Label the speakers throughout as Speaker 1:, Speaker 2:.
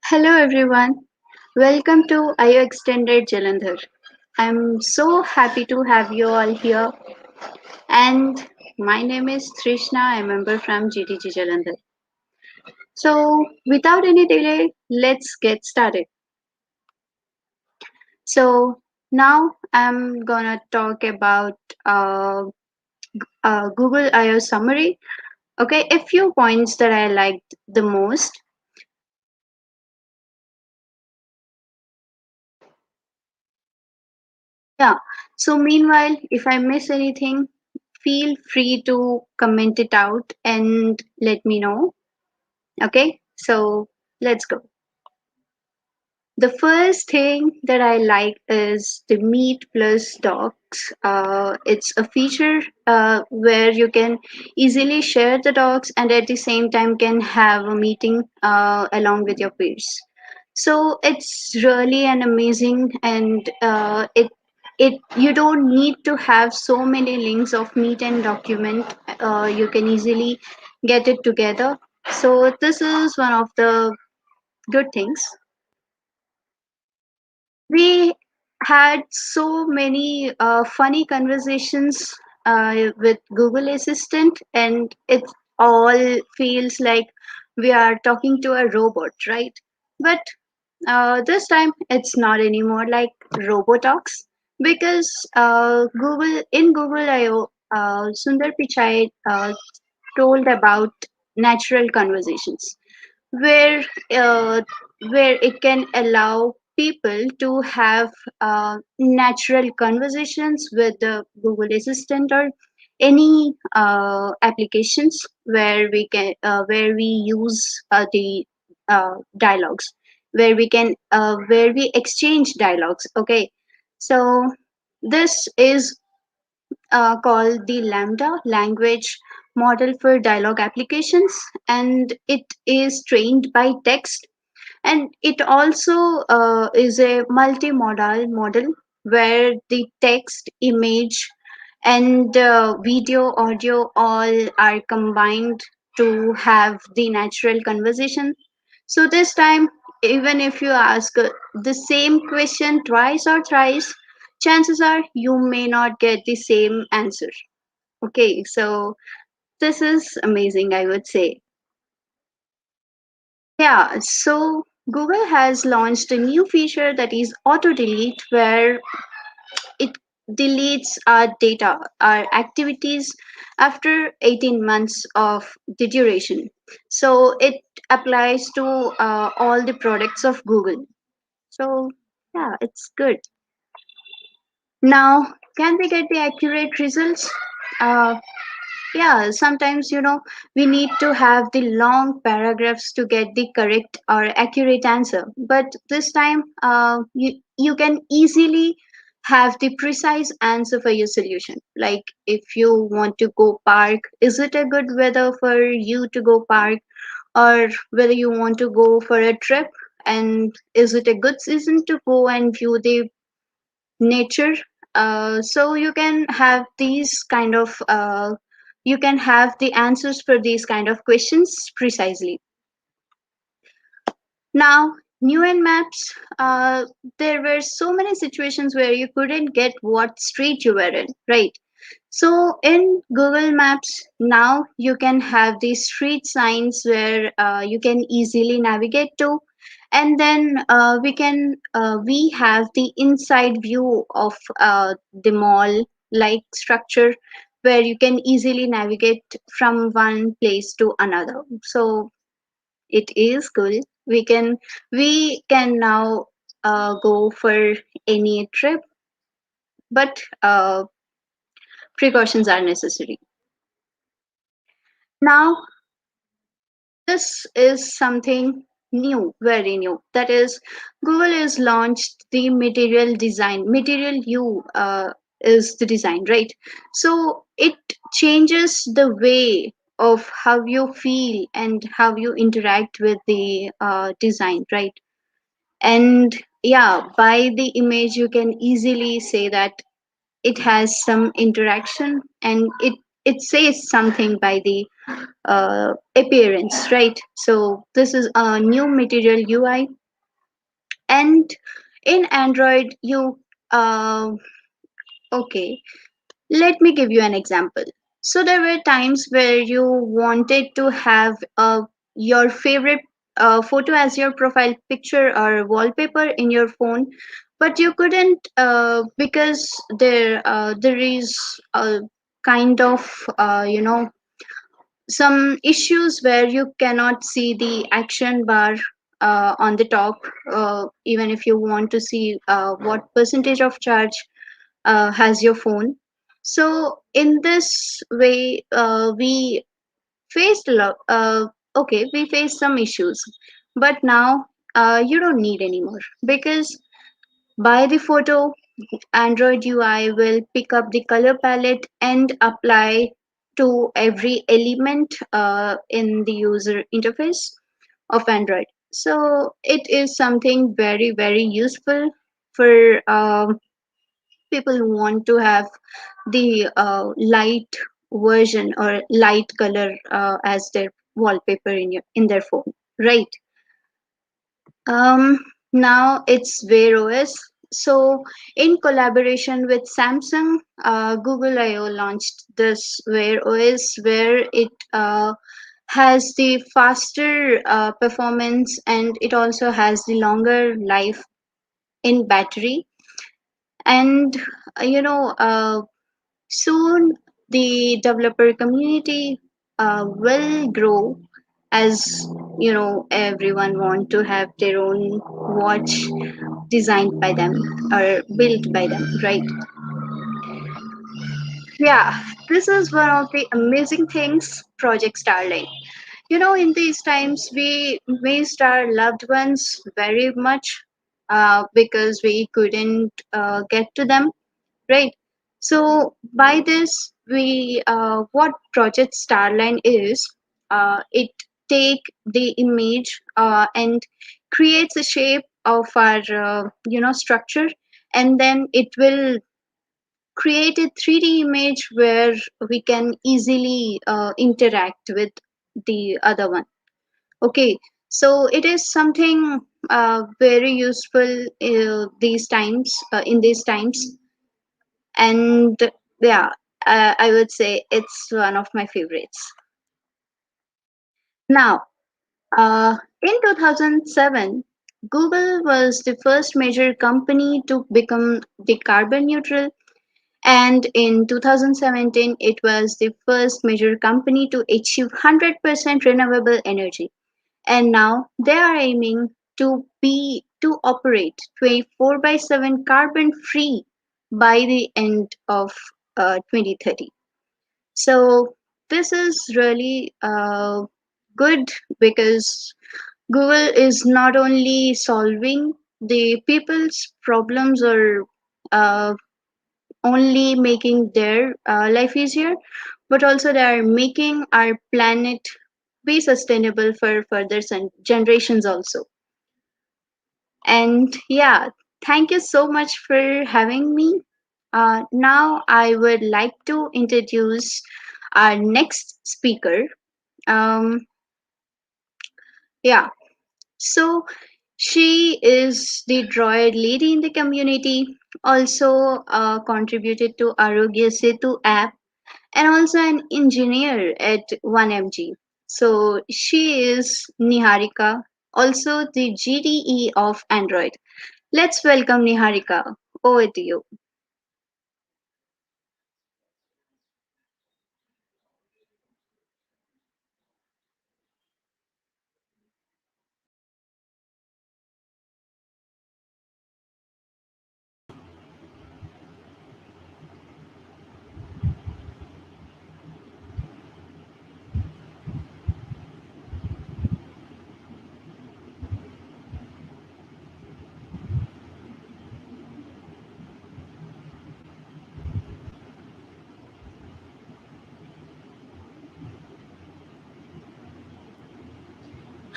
Speaker 1: Hello everyone, welcome to IO Extended Jalandhar. I'm so happy to have you all here, and my name is Trishna. I'm a member from GTG Jalandhar. So, without any delay, let's get started. So, now I'm gonna talk about Google I/O summary. Okay, a few points that I liked the most. Yeah. So, meanwhile, if I miss anything, feel free to comment it out and let me know. Okay, so let's go. The first thing that I like is the Meet Plus Docs. It's a feature where you can easily share the docs and at the same time can have a meeting along with your peers. So it's really an amazing and it you don't need to have so many links of meet and document. You can easily get it together. So this is one of the good things. We had so many funny conversations with Google Assistant, and it all feels like we are talking to a robot, right? But this time it's not anymore like Robotalks because Google I/O, Sundar Pichai told about natural conversations where uh, where it can allow people to have natural conversations with the Google Assistant or any applications where we use the dialogues where we exchange dialogues. Okay, so this is called the Lambda language model for dialogue applications, and it is trained by text, and it also is a multimodal model where the text, image, and video, audio all are combined to have the natural conversation. So this time, even if you ask the same question twice or thrice, chances are you may not get the same answer. Okay, so this is amazing, I would say. Yeah, so Google has launched a new feature that is auto delete, where it deletes our data, our activities after 18 months of the duration. So it applies to all the products of Google. So, yeah, it's good. Now, can we get the accurate results? Uh, Yeah, sometimes we need to have the long paragraphs to get the correct or accurate answer. But this time, you can easily have the precise answer for your solution. Like if you want to go park, is it a good weather for you to go park, or whether you want to go for a trip, and is it a good season to go and view the nature. So you can have these kind of you can have the answers for these kind of questions precisely. Now, new in maps, there were so many situations where you couldn't get what street you were in, right? So in Google Maps now you can have these street signs where you can easily navigate to, and then we have the inside view of the mall like structure where you can easily navigate from one place to another. So it is good. We can now go for any trip, but precautions are necessary. Now, this is something new, very new. That is, Google has launched the material design. Material U is the design, right? So it changes the way of how you feel and how you interact with the design, right? And yeah, by the image, you can easily say that it has some interaction, and it says something by the appearance, right? So this is a new material UI. And in Android, you uh, okay, let me give you an example. So there were times where you wanted to have your favorite photo as your profile picture or wallpaper in your phone, but you couldn't because there is a kind of some issues where you cannot see the action bar on the top, even if you want to see what percentage of charge has your phone. So in this way, we faced okay, we faced some issues, but now you don't need anymore because by the photo, Android UI will pick up the color palette and apply to every element in the user interface of Android. So it is something very, very useful for people who want to have the light version or light color as their wallpaper in their phone, right? Um, Now it's Wear OS. So, in collaboration with Samsung, Google I/O launched this Wear OS, where it has the faster performance and it also has the longer life in battery. And soon the developer community will grow as everyone want to have their own watch designed by them or built by them, right? Yeah, this is one of the amazing things, Project Starlight. In these times, we missed our loved ones very much because we couldn't get to them, right? So by this, we what Project Starline is, it take the image and creates a shape of our structure, and then it will create a 3D image where we can easily interact with the other one. Okay, so it is something very useful these times in these times, and yeah, I would say it's one of my favorites. Now, in 2007, Google was the first major company to become the carbon neutral, and in 2017, it was the first major company to achieve 100% renewable energy. And now they are aiming to operate 24 by 7 carbon free by the end of 2030. So this is really good because Google is not only solving the people's problems or uh, only making their life easier, but also they are making our planet be sustainable for further generations also. And yeah, thank you so much for having me. Now I would like to introduce our next speaker. Um, yeah, so she is the droid lady in the community, also contributed to Arogya Setu app, and also an engineer at 1MG. So she is Niharika, also the GDE of Android. Let's welcome Niharika. Over to you.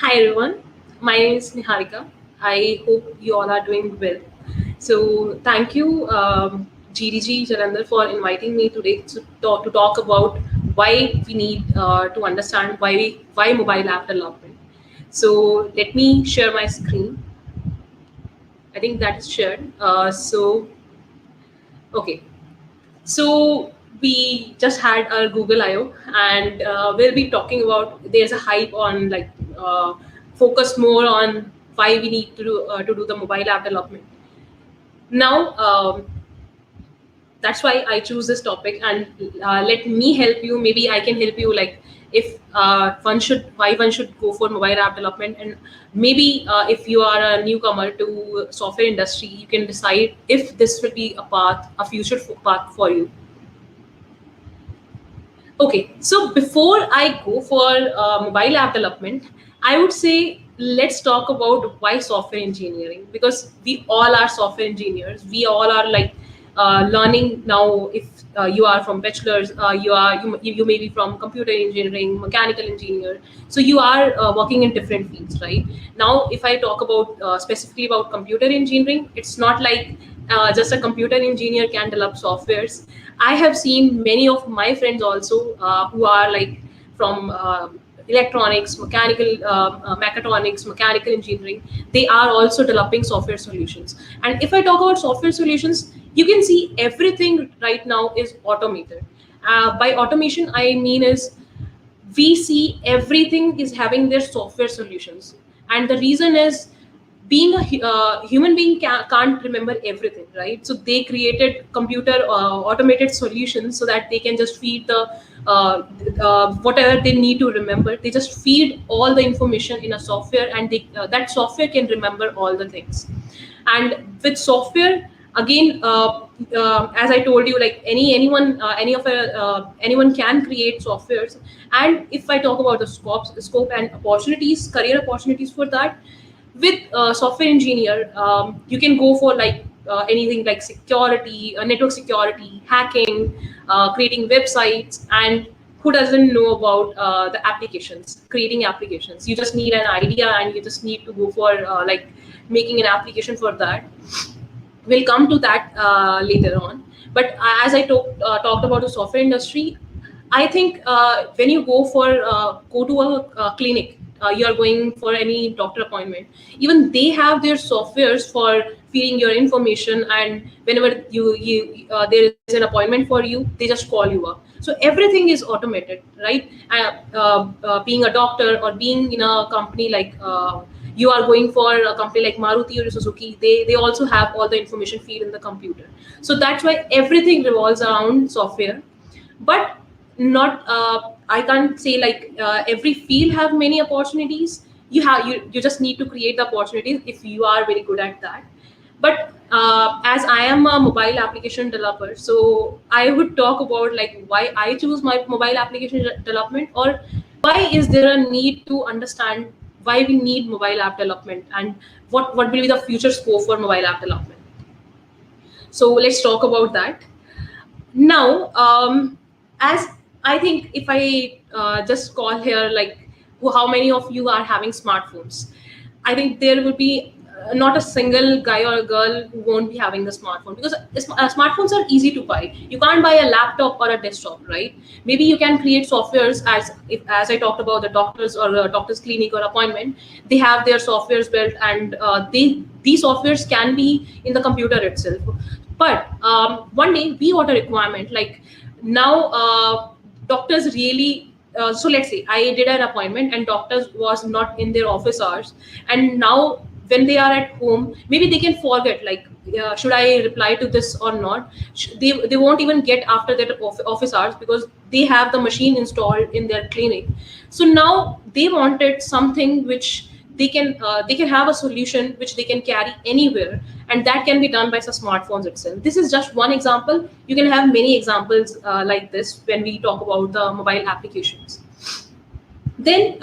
Speaker 2: Hi everyone, my name is Niharika. I hope you all are doing well. So thank you, GDG Jalandhar, for inviting me today to talk about why we need to understand why mobile app development. So let me share my screen. I think that is shared. Okay. So we just had our Google I/O, and we'll be talking about. There's a hype on like focus more on why we need to do the mobile app development. Now, that's why I choose this topic, and let me help you. Maybe I can help you, like if why one should go for mobile app development, and maybe if you are a newcomer to software industry, you can decide if this will be a future path for you. Okay, so before I go for mobile app development, I would say let's talk about why software engineering, because we all are software engineers. We all are like learning now. If you are from bachelor's, you may be from computer engineering, mechanical engineer. So you are working in different fields, right? Now, if I talk about specifically about computer engineering, it's not like just a computer engineer can develop softwares. I have seen many of my friends also who are like from electronics, mechatronics, mechanical engineering. They are also developing software solutions. And if I talk about software solutions, you can see everything right now is automated. By automation, I mean is we see everything is having their software solutions, and the reason is being a human being can't remember everything, right? So they created computer automated solutions so that they can just feed the whatever they need to remember. They just feed all the information in a software, and that software can remember all the things. And with software, again, as I told you, like anyone can create softwares. And if I talk about the scope and opportunities, career opportunities for that, with software engineer, you can go for like anything like security, network security, hacking, creating websites. And who doesn't know about the applications, creating applications? You just need an idea, and you just need to go for like making an application for that. We'll come to that later on. But as I talked about the software industry, I think when you go to a clinic, you are going for any doctor appointment. Even they have their softwares for feeding your information, and whenever there is an appointment for you, they just call you up. So everything is automated, right? Being a doctor or being in a company like you are going for a company like Maruti or Suzuki, they also have all the information feed in the computer. So that's why everything revolves around software. But not I can't say like every field have many opportunities. You just need to create the opportunities if you are very good at that. But as I am a mobile application developer, so I would talk about like why I choose my mobile application development, or why is there a need to understand why we need mobile app development, and what will be the future scope for mobile app development. So let's talk about that. Now, as I think if I just call here, like how many of you are having smartphones? I think there will be not a single guy or a girl who won't be having the smartphone, because smartphones are easy to buy. You can't buy a laptop or a desktop, right? Maybe you can create softwares, as I talked about the doctors or a doctor's clinic or appointment. They have their softwares built, and these softwares can be in the computer itself. But one day we got a requirement like now doctors really so let's say I did an appointment and doctors was not in their office hours, and now when they are at home, maybe they can forget like should I reply to this or not. They won't even get after that office hours, because they have the machine installed in their clinic. So now they wanted something which they can have a solution which they can carry anywhere, and that can be done by the smartphones itself. This is just one example. You can have many examples like this when we talk about the mobile applications. Then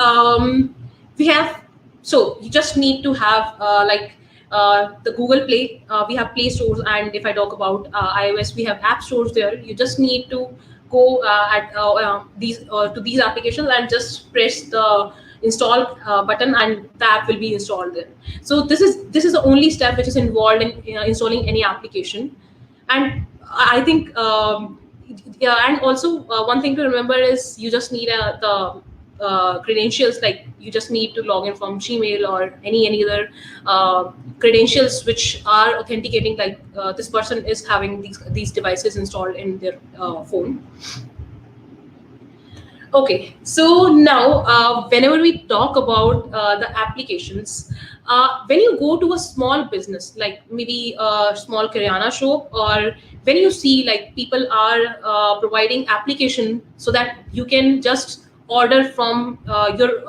Speaker 2: we have, so you just need to have like the Google Play. We have Play stores, and if I talk about iOS, we have app stores there. You just need to go at these to these applications and just press the install button, and the app will be installed there. So this is the only step which is involved in installing any application. And I think yeah, and also one thing to remember is you just need the credentials, like you just need to log in from Gmail or any other credentials which are authenticating, like this person is having these devices installed in their phone. Okay, so now whenever we talk about the applications, when you go to a small business, like maybe a small Kiryana shop, or when you see like people are providing application so that you can just order from your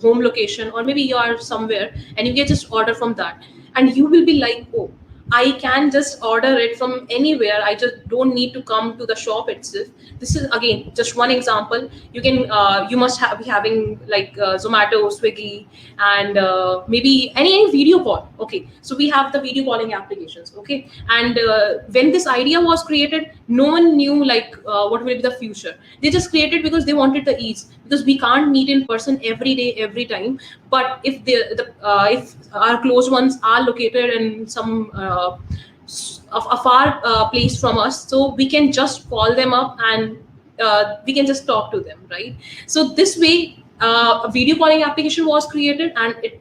Speaker 2: home location, or maybe you are somewhere and you can just order from that, and you will be like, oh, I can just order it from anywhere. I just don't need to come to the shop itself. This is again just one example. You can you must have be having like Zomato, Swiggy, and maybe any video call. Okay, so we have the video calling applications. Okay, and when this idea was created, no one knew like what will be the future. They just created because they wanted the ease, because we can't meet in person every day, every time. But if if our close ones are located in some a far place from us, so we can just call them up and we can just talk to them, right? So this way a video calling application was created, and it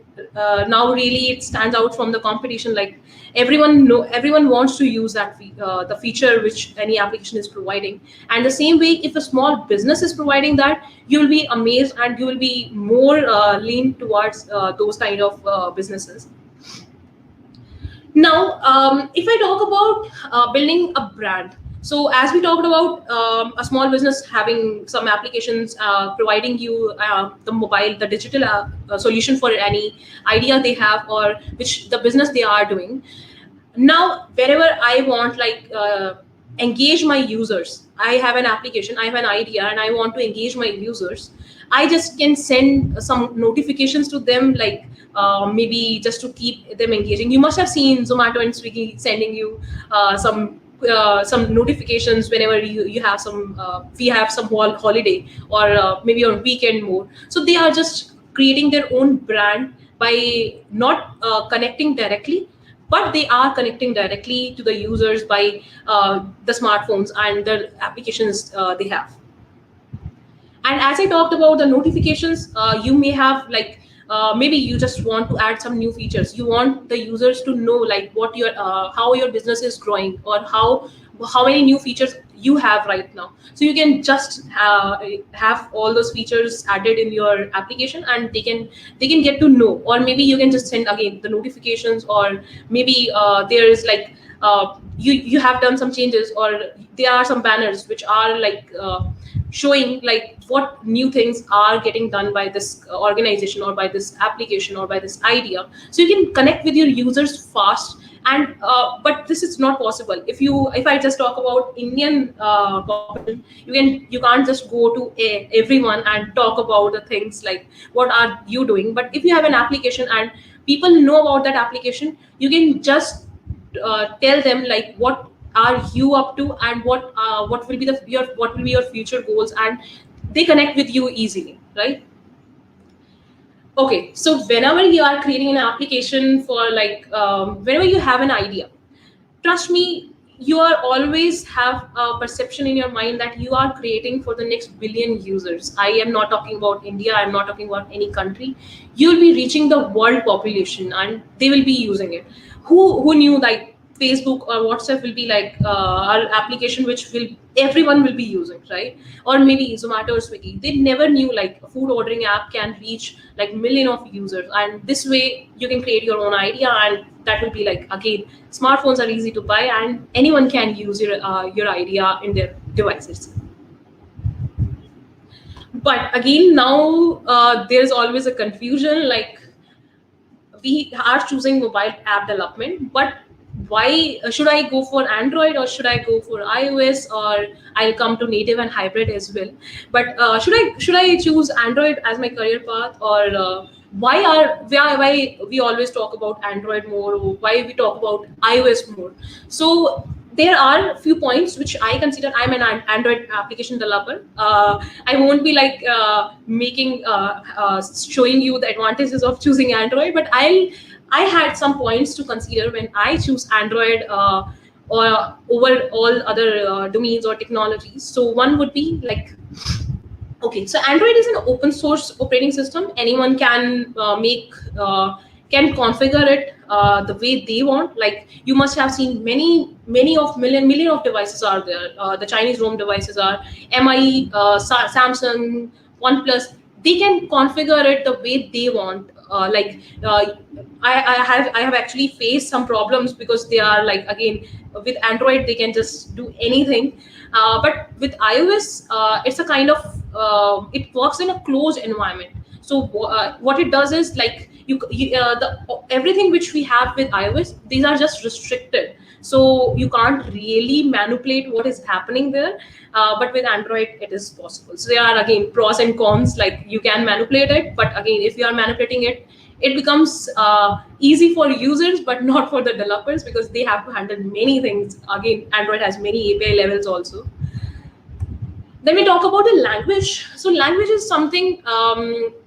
Speaker 2: now really it stands out from the competition. Like everyone wants to use the feature which any application is providing. And the same way, if a small business is providing that, you will be amazed and you will be more lean towards those kind of businesses. Now, if I talk about building a brand, so as we talked about a small business having some applications providing you the digital solution for any idea they have, or which the business they are doing. Now, wherever I want like engage my users, I have an application, I have an idea, and I want to engage my users. I just can send some notifications to them, like maybe just to keep them engaging. You must have seen Zomato and Swiggy sending you some notifications whenever you have some we have some holiday, or maybe on weekend mode. So they are just creating their own brand by not connecting directly, but they are connecting directly to the users by the smartphones and the applications they have. And as I talked about the notifications, you may have like maybe you just want to add some new features. You want the users to know like what your how your business is growing, or how many new features you have right now. So you can just have all those features added in your application, and they can get to know. Or maybe you can just send again the notifications, or maybe there is like you have done some changes, or there are some banners which are like showing like what new things are getting done by this organization, or by this application, or by this idea. So you can connect with your users fast. And but this is not possible if I just talk about Indian competition. You can't just go to everyone and talk about the things like what are you doing. But if you have an application and people know about that application, you can just tell them like what are you up to, and what will be what will be your future goals, and they connect with you easily, right? Okay, so whenever you are creating an application for like whenever you have an idea, trust me, you are always have a perception in your mind that you are creating for the next billion users. I am not talking about India, I'm not talking about any country. You will be reaching the world population and they will be using it. Who knew like Facebook or WhatsApp will be like our application which will everyone will be using, right? Or maybe Zomato or Swiggy, they never knew like a food ordering app can reach like million of users. And this way you can create your own idea, and that will be like, again, smartphones are easy to buy and anyone can use your idea in their devices. But again, now there's always a confusion, like we are choosing mobile app development, but why should I go for Android or should I go for iOS, or I'll come to native and hybrid as well. But should I choose Android as my career path, or why we always talk about Android more, or why we talk about iOS more? So there are a few points which I consider. I'm an Android application developer. I won't be like making showing you the advantages of choosing Android, but I had some points to consider when I choose Android or over all other domains or technologies. So one would be like Okay, so Android is an open source operating system. Anyone can can configure it the way they want. Like, you must have seen many of million of devices are there. The Chinese ROM devices are MI, Samsung, OnePlus. They can configure it the way they want. I have actually faced some problems because they are like, again, with Android they can just do anything, but with iOS, it's a kind of it works in a closed environment. So what it does is, like, the everything which we have with iOS, these are just restricted. So you can't really manipulate what is happening there. But with Android, it is possible. So there are, again, pros and cons. Like, you can manipulate it, but again, if you are manipulating it, it becomes easy for users but not for the developers, because they have to handle many things. Again, Android has many API levels also. Then we talk about the language. So language is something,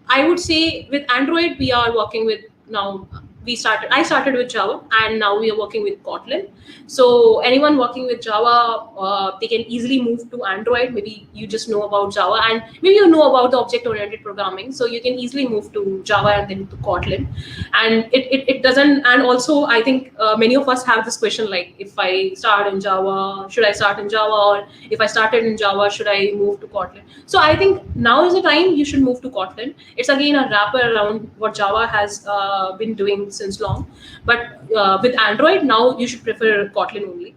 Speaker 2: I would say, with Android we are working with now. I started with Java, and now we are working with Kotlin. So anyone working with Java, they can easily move to Android. Maybe you just know about Java, and maybe you know about the object oriented programming, so you can easily move to Java and then to Kotlin. And it doesn't. And also, I think many of us have this question, like, if I start in Java, should I start in Java, or if I started in Java, should I move to Kotlin? So I think now is the time you should move to Kotlin. It's again a wrapper around what Java has been doing since long. But with Android, now you should prefer Kotlin only.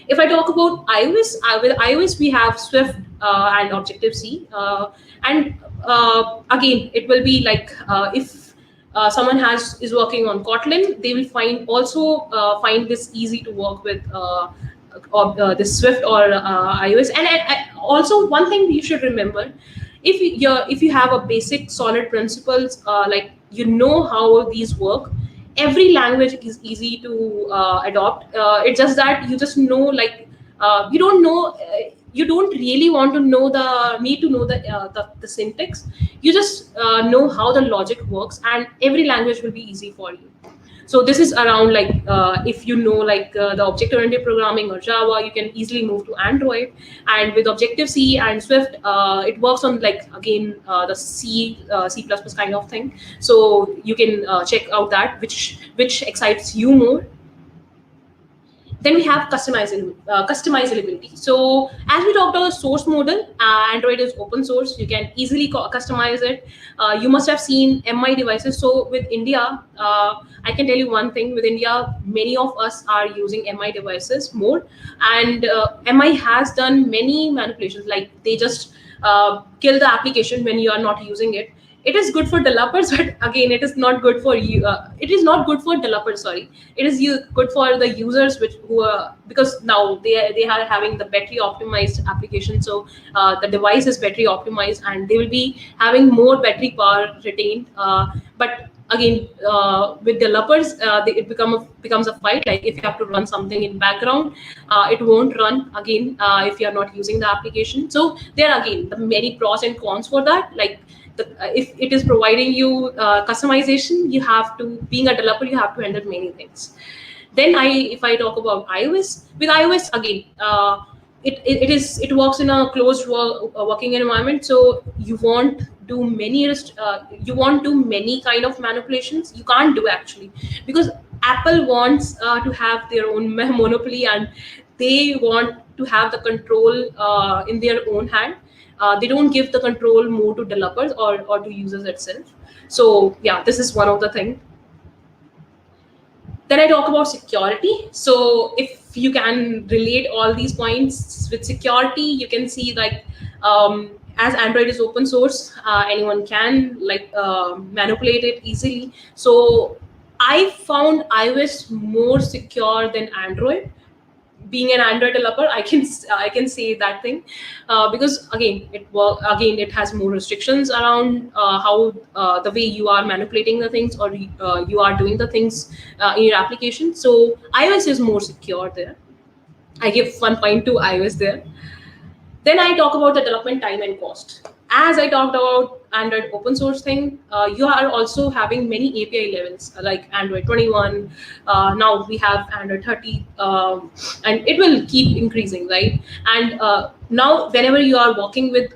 Speaker 2: If I talk about iOS, with iOS we have Swift and Objective C, and again, it will be like, if someone has is working on Kotlin, they will find this easy to work with. This Swift or iOS, and also one thing you should remember: if you have a basic solid principles, like, you know how these work, every language is easy to adopt. It's just that you just know, like, you don't know, you don't really want to know the need to know the syntax. You just know how the logic works, and every language will be easy for you. So this is around, like, if you know, like, the object oriented programming or Java, you can easily move to Android. And with Objective C and Swift, it works on, like, again, the C++ kind of thing. So you can check out that, which excites you more. Then we have customizability. So as we talked about the source model, Android is open source. You can easily customize it. You must have seen MI devices. So with India, I can tell you one thing: with India, many of us are using MI devices more, and MI has done many manipulations. Like, they just kill the application when you are not using it. It is good for developers, but again, it is not good for you. It is not good for developers. Sorry, it is good for the users, which who are, because now they are having the battery optimized application. So the device is battery optimized, and they will be having more battery power retained. But again, with developers, becomes a fight. Like, if you have to run something in background, it won't run again if you are not using the application. So there are, again, the many pros and cons for that. Like, if it is providing you customization, you have to, being a developer, you have to handle many things. Then if I talk about iOS, with iOS, again, it works in a closed working environment. So you won't do many kind of manipulations. You can't do, actually, because Apple wants to have their own monopoly, and they want to have the control in their own hand. They don't give the control more to developers or to users itself. So yeah, this is one of the things. Then I talk about security. So if you can relate all these points with security, you can see, like, as Android is open source, anyone can, like, manipulate it easily. So I found iOS more secure than Android. Being an Android developer, I can say that thing, because again, it has more restrictions around how the way you are manipulating the things, or you are doing the things in your application. So iOS is more secure there. I give 1 point to iOS there. Then I talk about the development time and cost. As I talked about Android open source thing, you are also having many API levels, like Android 21. Now we have Android 30, and it will keep increasing, right? And now, whenever you are working with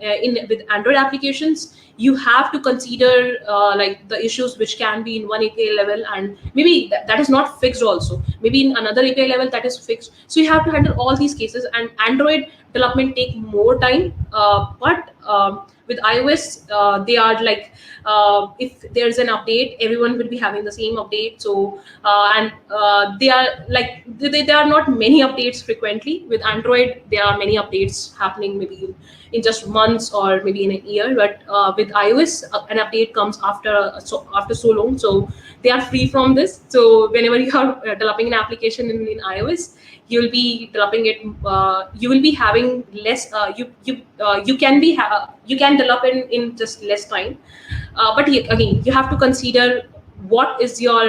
Speaker 2: in with Android applications, you have to consider like the issues which can be in one API level, and maybe that is not fixed also. Maybe in another API level that is fixed. So you have to handle all these cases, and Android development take more time. But with iOS, they are like if there's an update, everyone will be having the same update. So and they are like there are not many updates frequently. With Android, there are many updates happening maybe in just months or maybe in a year. But with iOS, an update comes after so long, so they are free from this. So whenever you are developing an application in iOS, you will be developing it. You will be having less. You can develop in just less time. Again, you have to consider what is your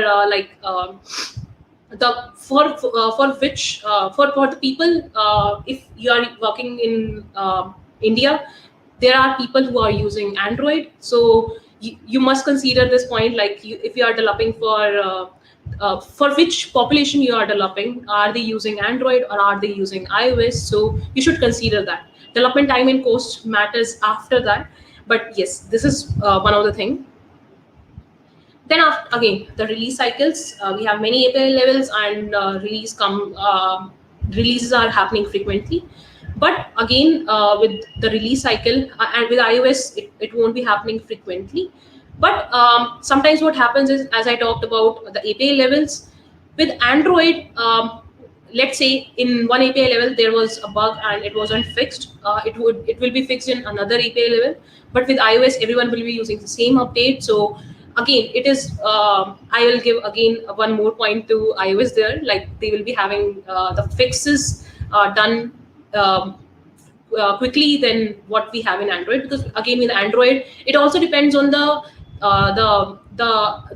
Speaker 2: the for which for the people, if you are working in India, there are people who are using Android. So you must consider this point, like if you are developing for which population you are developing, are they using Android or are they using iOS? So you should consider that. Development time and cost matters after that. But yes, this is one of the thing. Then after, again, the release cycles, we have many API levels, and releases are happening frequently. But again, with the release cycle, and with iOS, it won't be happening frequently. But sometimes what happens is, as I talked about the API levels, with Android, let's say in one API level there was a bug and it wasn't fixed. It will be fixed in another API level. But with iOS, everyone will be using the same update. So again, it is. I will give again one more point to iOS there. Like they will be having the fixes done. Quickly than what we have in Android, because again with Android it also depends on the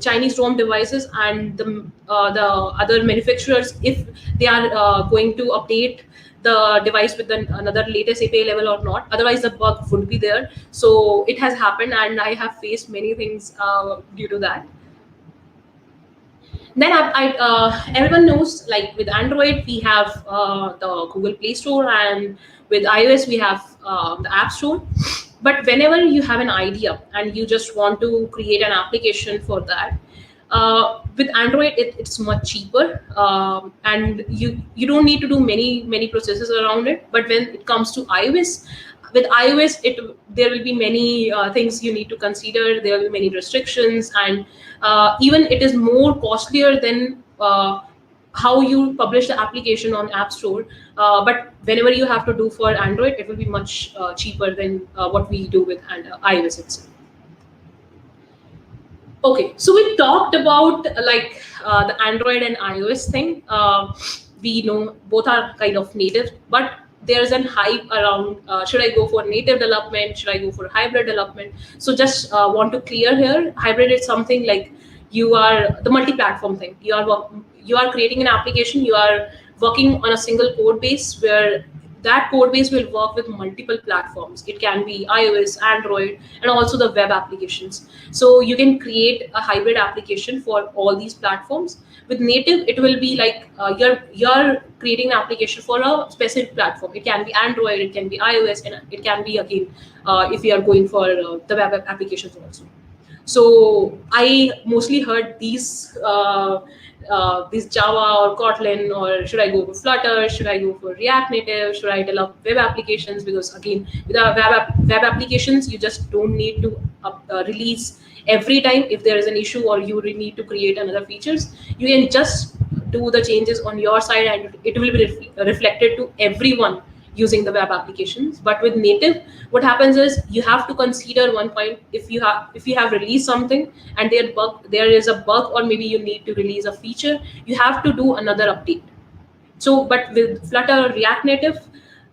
Speaker 2: Chinese ROM devices and the other manufacturers, if they are going to update the device with another latest API level or not. Otherwise, the bug would be there. So it has happened, and I have faced many things due to that. Then everyone knows, like with Android we have the Google Play Store, and with iOS we have the App Store. But whenever you have an idea and you just want to create an application for that, with Android it's much cheaper, and you don't need to do many processes around it. But when it comes to iOS, with iOS, there will be many things you need to consider. There will be many restrictions, and even it is more costlier than how you publish the application on App Store. But whenever you have to do for Android, it will be much cheaper than what we do with iOS itself. Okay, so we talked about the Android and iOS thing. We know both are kind of native, but there's an hype around, should I go for native development? Should I go for hybrid development? So just want to clear here, hybrid is something like you are the multi-platform thing. You are creating an application. You are working on a single code base where that code base will work with multiple platforms. It can be iOS, Android, and also the web applications. So you can create a hybrid application for all these platforms. With native, it will be like you're creating an application for a specific platform. It can be Android, it can be iOS, and it can be again if you are going for the web applications also. So I mostly heard these Java or Kotlin, or should I go for Flutter? Should I go for React Native? Should I develop web applications? Because again, with our web applications, you just don't need to release every time if there is an issue or you need to create another features. You can just do the changes on your side, and it will be reflected to everyone using the web applications. But with native, what happens is you have to consider one point. If you have released something and there is a bug, or maybe you need to release a feature, you have to do another update. So but with Flutter or React Native,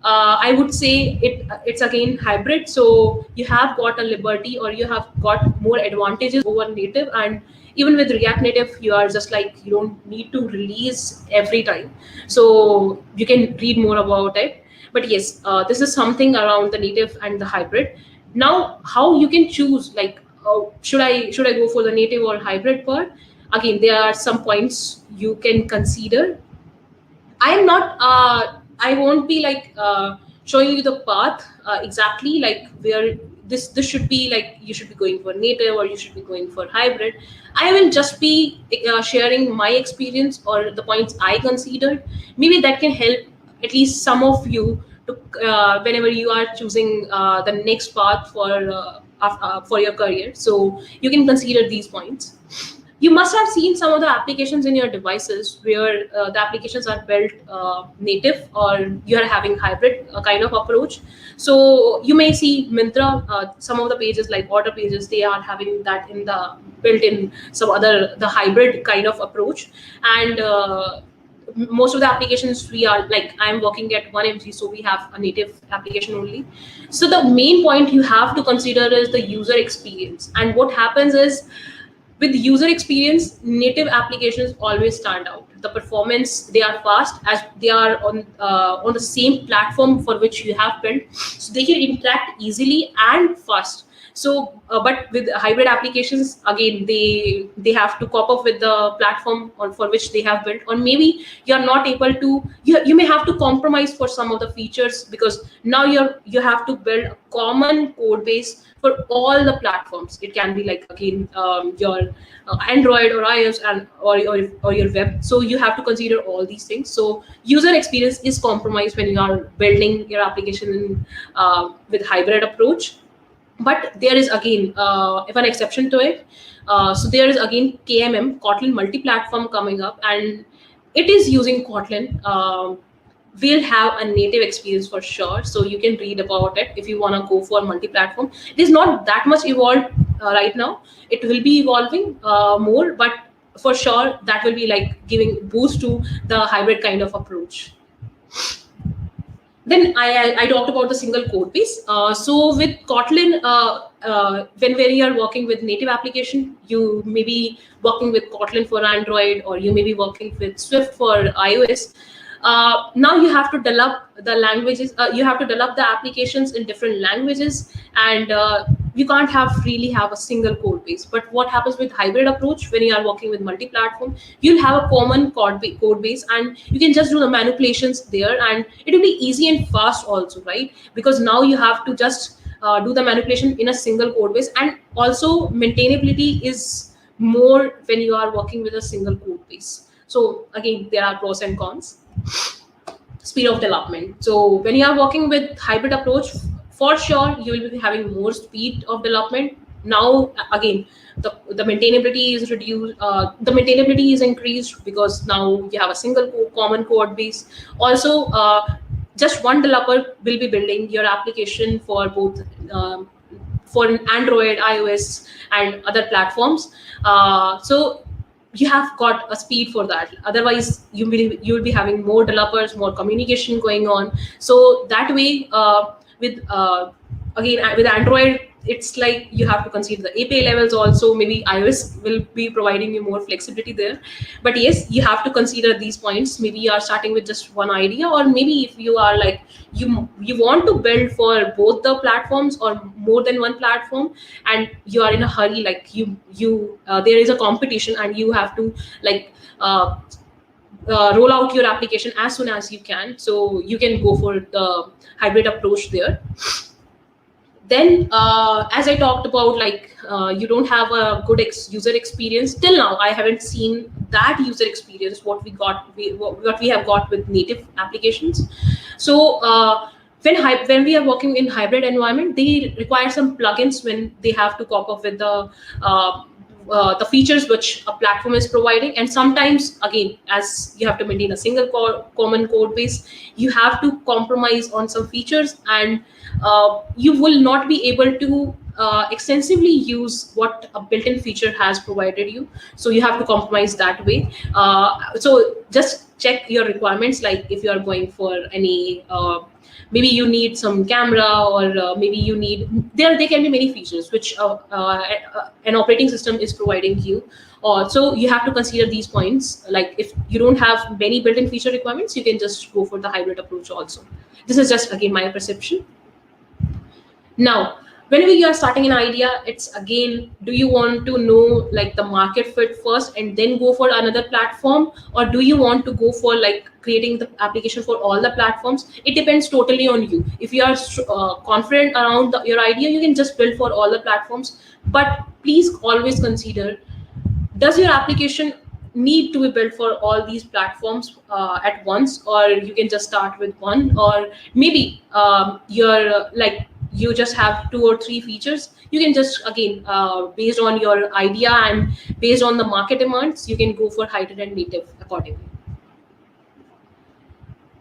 Speaker 2: I would say it's again hybrid. So you have got a liberty, or you have got more advantages over native. And even with React Native, you are just like, you don't need to release every time. So you can read more about it. But yes, this is something around the native and the hybrid. Now, how you can choose, like, should I go for the native or hybrid part? Again, there are some points you can consider. I'm not I won't be like showing you the path, exactly like where this should be, like you should be going for native or you should be going for hybrid. I will just be sharing my experience or the points I considered. Maybe that can help at least some of you to, whenever you are choosing the next path for your career, so you can consider these points. You must have seen some of the applications in your devices where the applications are built native, or you are having hybrid kind of approach. So you may see Mintra, some of the pages like order pages, they are having that in the built in some other the hybrid kind of approach. And most of the applications we are like, I'm working at 1mg, so we have a native application only. So the main point you have to consider is the user experience. And what happens is, with user experience, native applications always stand out. The performance, they are fast as they are on the same platform for which you have built, so they can interact easily and fast. So but with hybrid applications, again, they have to cop up with the platform or for which they have built, or maybe you're not able to, you may have to compromise for some of the features, because now you have to build a common code base for all the platforms. It can be like, again, your Android or iOS, and or your web. So you have to consider all these things. So user experience is compromised when you are building your application with hybrid approach. But there is again, if an exception to it. So there is again KMM, Kotlin multi-platform, coming up, and it is using Kotlin. Will have a native experience for sure, so you can read about it if you want to go for multi-platform. It is not that much evolved right now. It will be evolving more, but for sure that will be like giving boost to the hybrid kind of approach. Then I talked about the single code base. So with Kotlin, when you are working with native application, you may be working with Kotlin for Android, or you may be working with Swift for iOS. Now you have to develop the languages. You have to develop the applications in different languages, and you can't really have a single code base. But what happens with hybrid approach, when you are working with multi-platform, you'll have a common code base, and you can just do the manipulations there, and it will be easy and fast also, right? Because now you have to just do the manipulation in a single code base, and also maintainability is more when you are working with a single code base. So again, there are pros and cons. Speed of development. So when you are working with hybrid approach, for sure you will be having more speed of development. Now again, the maintainability is reduced. The maintainability is increased because now you have a single common code base. Also, just one developer will be building your application for both. For Android, iOS, and other platforms. So you have got a speed for that. Otherwise, you will be having more developers, more communication going on. So that way, with again with Android, it's like you have to consider the API levels also. Maybe iOS will be providing you more flexibility there. But yes, you have to consider these points. Maybe you are starting with just one idea, or maybe if you are like you want to build for both the platforms or more than one platform, and you are in a hurry, like you there is a competition, and you have to like roll out your application as soon as you can. So you can go for the hybrid approach there. Then as I talked about, like you don't have a good user experience till now. I haven't seen that user experience what we have got with native applications. So when we are working in hybrid environment, they require some plugins when they have to cop up with the features which a platform is providing. And sometimes again, as you have to maintain a single common code base, you have to compromise on some features, and you will not be able to extensively use what a built-in feature has provided you. So you have to compromise that way. So just check your requirements, like if you are going for any maybe you need some camera, or maybe you need there can be many features which an operating system is providing you. So you have to consider these points. Like if you don't have many built-in feature requirements, you can just go for the hybrid approach also. This is just again my perception. Now whenever you are starting an idea, it's again, do you want to know like the market fit first and then go for another platform, or do you want to go for like creating the application for all the platforms? It depends totally on you. If you are confident around your idea, you can just build for all the platforms. But please always consider, does your application need to be built for all these platforms at once, or you can just start with one, or maybe you're like you just have two or three features. You can just again, based on your idea and based on the market demands, you can go for hybrid and native accordingly.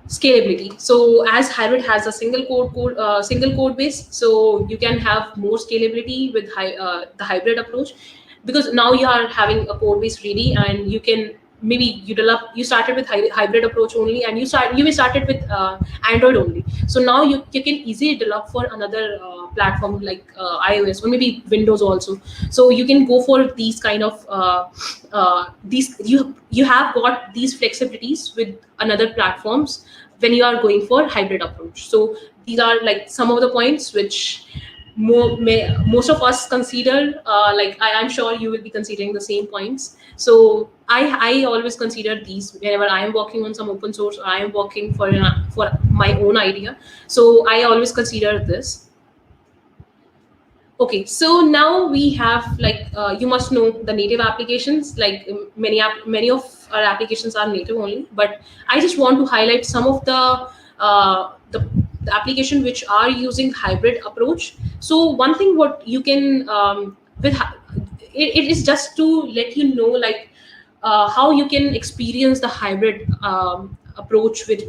Speaker 2: Scalability. So as hybrid has a single code base, so you can have more scalability with the hybrid approach, because now you are having a code base ready, and you can, maybe you started with hybrid approach only, and you started with Android only. So now you can easily develop for another platform like iOS or maybe Windows also. So you can go for these kind of these you have got these flexibilities with another platforms when you are going for hybrid approach. So these are like some of the points which most of us consider. Like I'm sure you will be considering the same points. So I always consider these whenever I am working on some open source, or I am working for my own idea. So I always consider this. Okay, so now we have like you must know the native applications. Like many of our applications are native only, but I just want to highlight some of the application which are using hybrid approach. So one thing what you can it is just to let you know like how you can experience the hybrid approach with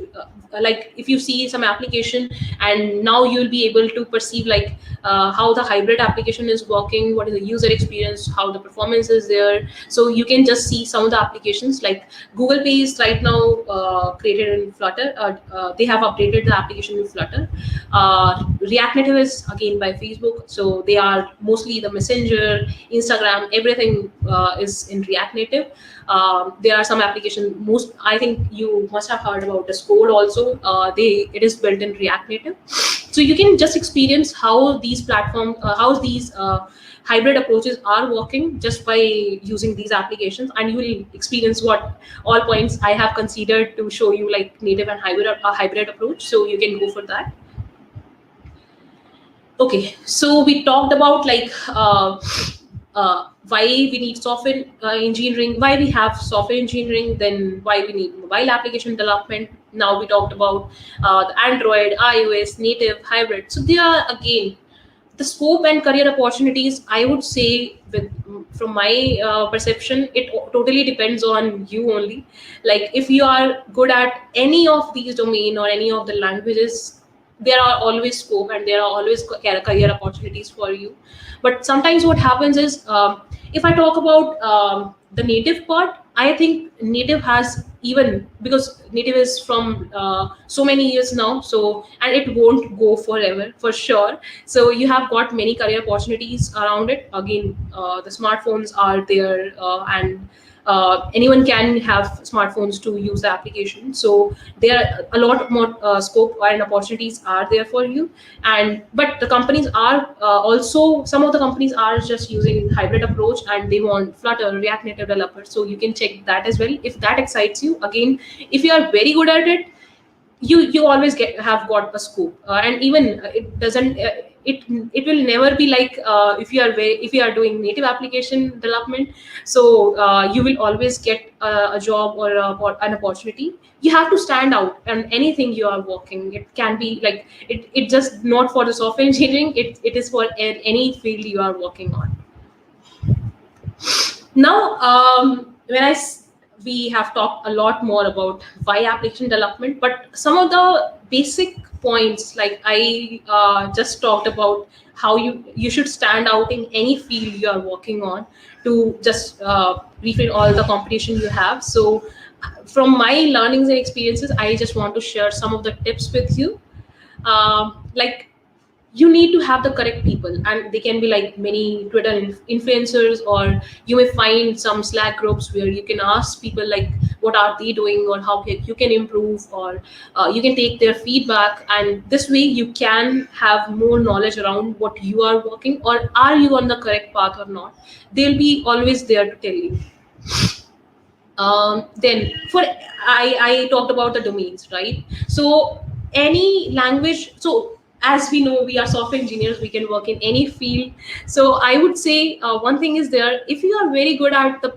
Speaker 2: like if you see some application, and now you'll be able to perceive like how the hybrid application is working, what is the user experience, how the performance is there. So you can just see some of the applications like Google Pay is right now created in Flutter. They have updated the application in Flutter. React Native is again by Facebook, so they are mostly the Messenger, Instagram, everything is in React Native. There are some applications. Most I think you must have heard about Discord also. It is built in React Native, so you can just experience how these how these hybrid approaches are working just by using these applications, and you will experience what all points I have considered to show you like native and hybrid approach. So you can go for that. Okay, so we talked about like why we need software engineering, why we have software engineering, then why we need mobile application development. Now we talked about the Android, iOS, native, hybrid. So they are again the scope and career opportunities. I would say, with from my perception, it totally depends on you only. Like if you are good at any of these domain or any of the languages, there are always scope and there are always career opportunities for you. But sometimes what happens is, if I talk about the native part, I think native has, even because native is from so many years now, so and it won't go forever for sure. So you have got many career opportunities around it. Again, the smartphones are there, and anyone can have smartphones to use the application. So there are a lot more scope and opportunities are there for you. And but the companies are also, some of the companies are just using hybrid approach and they want Flutter, React Native developers. So you can check that as well if that excites you. Again, if you are very good at it, you always have got a scope. And even it doesn't it will never be like, if you are doing native application development, so you will always get a job or an opportunity. You have to stand out on anything you are working. It can be like it just not for the software engineering, it is for any field you are working on. Now, we have talked a lot more about why application development, but some of the basic points, like I just talked about, how you should stand out in any field you are working on to just refill all the competition you have. So, from my learnings and experiences, I just want to share some of the tips with you. Like, you need to have the correct people, and they can be like many Twitter influencers, or you may find some Slack groups where you can ask people like what are they doing, or how you can improve, or you can take their feedback, and this way you can have more knowledge around what you are working, or are you on the correct path or not. They'll be always there to tell you. Then for I talked about the domains, right? So any language, so as we know, we are software engineers, we can work in any field. So I would say one thing is there, if you are very good at the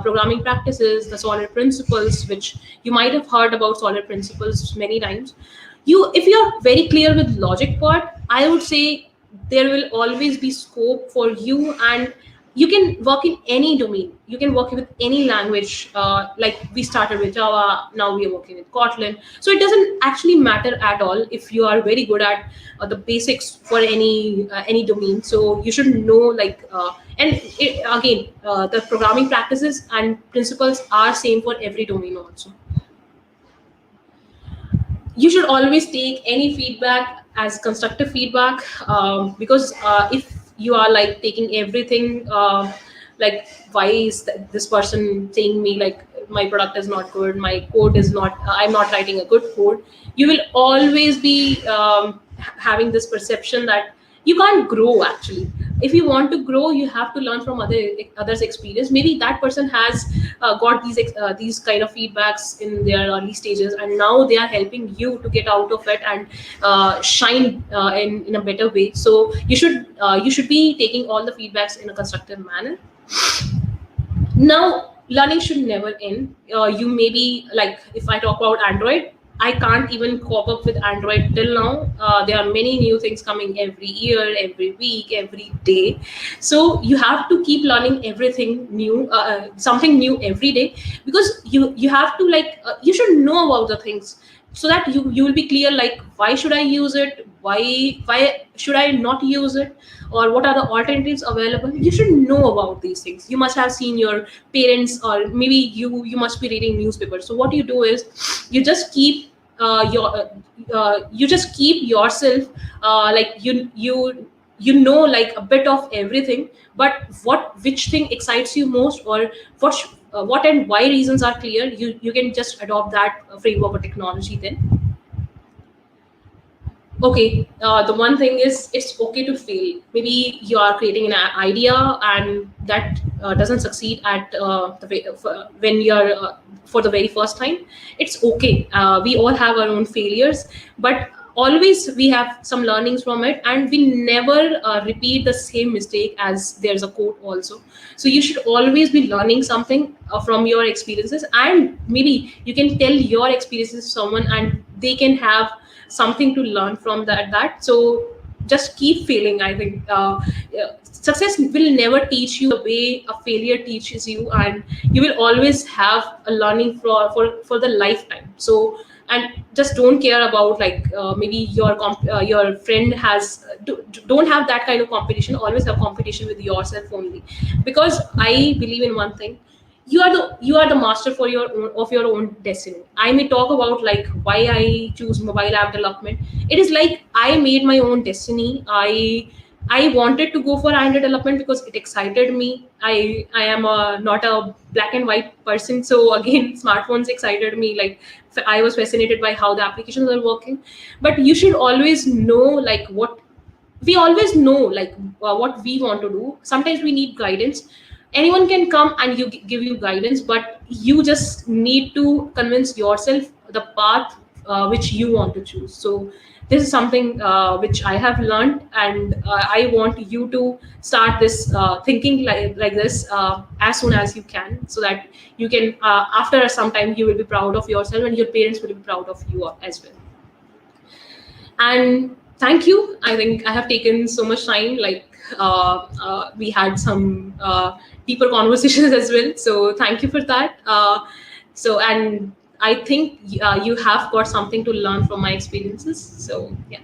Speaker 2: programming practices, the solid principles, which you might have heard about solid principles many times, if you are very clear with logic part, I would say there will always be scope for you, and you can work in any domain, you can work with any language. Like we started with Java, now we are working with Kotlin. So it doesn't actually matter at all if you are very good at the basics for any domain. So you should know, like and again, the programming practices and principles are same for every domain also. You should always take any feedback as constructive feedback, because if you are like taking everything, like why is this person saying me like my product is not good, my code is not, I'm not writing a good code, you will always be having this perception that you can't grow actually. If you want to grow, you have to learn from others experience. Maybe that person has got these kind of feedbacks in their early stages, and now they are helping you to get out of it and shine in a better way. So you should be taking all the feedbacks in a constructive manner. Now learning should never end. You maybe, like if I talk about Android, I can't even cope up with Android till now. There are many new things coming every year, every week, every day. So you have to keep learning everything new, something new every day, because you have to like you should know about the things, so that you will be clear, like why should I use it, why should I not use it, or what are the alternatives available. You should know about these things. You must have seen your parents, or maybe you must be reading newspapers. So what you do is you just keep you just keep yourself, like you know, like a bit of everything, but which thing excites you most, or what and why reasons are clear, you can just adopt that framework or technology then. Okay, the one thing is it's okay to fail. Maybe you are creating an idea, and that doesn't succeed at when you're for the very first time. It's okay. We all have our own failures, but always we have some learnings from it, and we never repeat the same mistake, as there's a quote also. So you should always be learning something from your experiences, and maybe you can tell your experiences to someone, and they can have something to learn from that. So just keep failing, I think. Success will never teach you the way a failure teaches you, and you will always have a learning for the lifetime. So, and just don't care about like maybe your friend has don't have that kind of competition. Always have competition with yourself only, because I believe in one thing: you are the master for your own of your own destiny. I may talk about like why I choose mobile app development. It is like I made my own destiny. I wanted to go for Android development because it excited me. I am not a black and white person, so again, smartphones excited me. Like I was fascinated by how the applications are working. But you should always know like what we always know, like what we want to do. Sometimes we need guidance. Anyone can come and give you guidance, but you just need to convince yourself the path which you want to choose. So this is something which I have learned, and I want you to start this thinking like this as soon as you can, so that you can after some time you will be proud of yourself, and your parents will be proud of you as well. And thank you. I think I have taken so much time. Like we had some deeper conversations as well. So thank you for that. And I think you have got something to learn from my experiences. So yeah.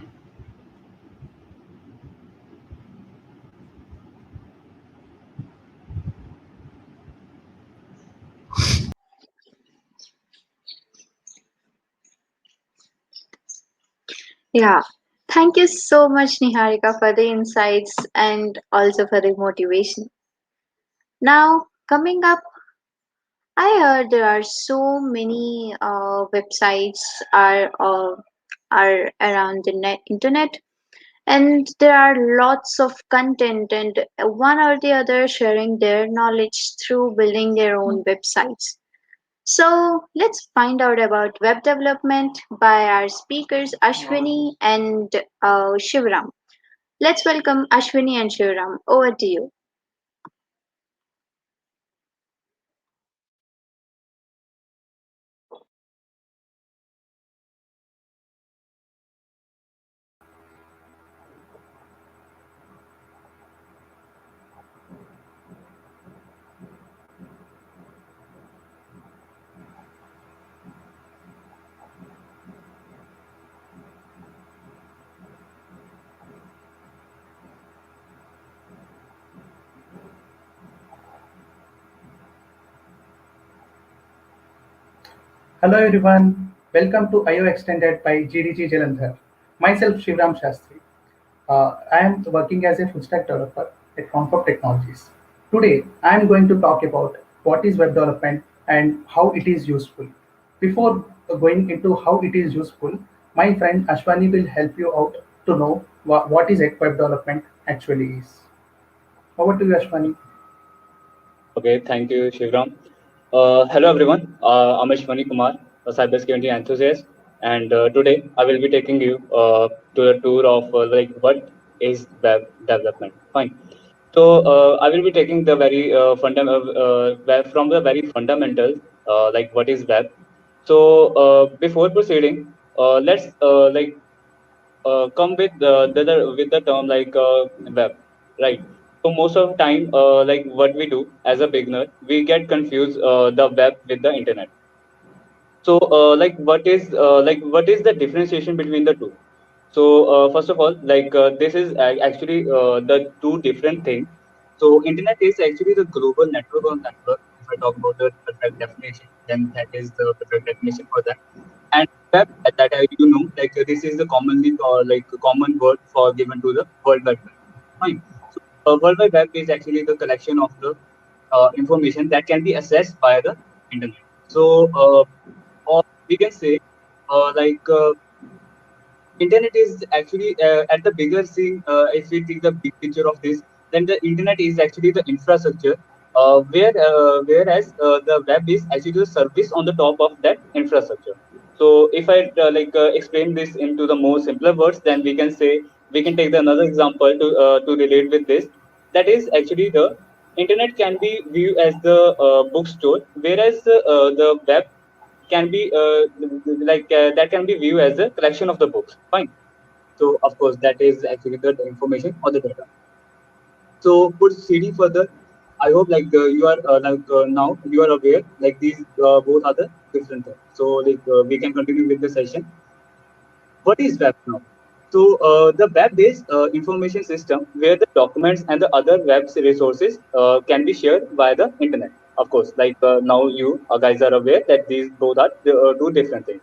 Speaker 1: Yeah. Thank you so much, Niharika, for the insights and also for the motivation. Now, coming up, I heard there are so many websites are around the internet, and there are lots of content, and one or the other sharing their knowledge through building their own websites. So let's find out about web development by our speakers Ashwini and Shivram. Let's welcome Ashwini and Shivram. Over to you.
Speaker 3: Hello everyone, welcome to IO Extended by GDG Jalandhar. Myself Shivram Shastri. I am working as a full stack developer at Comfort Technologies. Today I am going to talk about what is web development and how it is useful. Before going into how it is useful, my friend Ashwani will help you out to know what is web development actually is. Over to you, Ashwani.
Speaker 4: Okay, thank you, Shivram. Hello, everyone. I'm Ashwani Kumar, a cybersecurity enthusiast, and today I will be taking you to the tour of like what is web development. Fine. So I will be taking the very from the very fundamentals, like what is web. So before proceeding, let's come with with the term like web, right? So most of the time, like what we do as a beginner, we get confused the web with the internet. So like what is the differentiation between the two? So first of all, like this is actually the two different things. So internet is actually the global network or network. If I talk about the perfect definition, then that is the perfect definition for that. And web, that you know, like this is the commonly or like a common word for given to the World Wide Web. Fine. So World Wide Web is actually the collection of the information that can be accessed by the internet. So or we can say internet is actually at the bigger scene. If we take the big picture of this, then the internet is actually the infrastructure, whereas the web is actually the service on the top of that infrastructure. So if I explain this into the more simpler words, then we can say we can take the another example to relate with this. That is actually the internet can be viewed as the bookstore, whereas the web can be that can be viewed as a collection of the books. Fine. So of course that is actually the information or the data. So proceeding further, I hope you are now you are aware like these both are the different things. So we can continue with the session. What is web now? So the web-based information system where the documents and the other web resources can be shared via the internet. Of course, now you guys are aware that these both are two different things.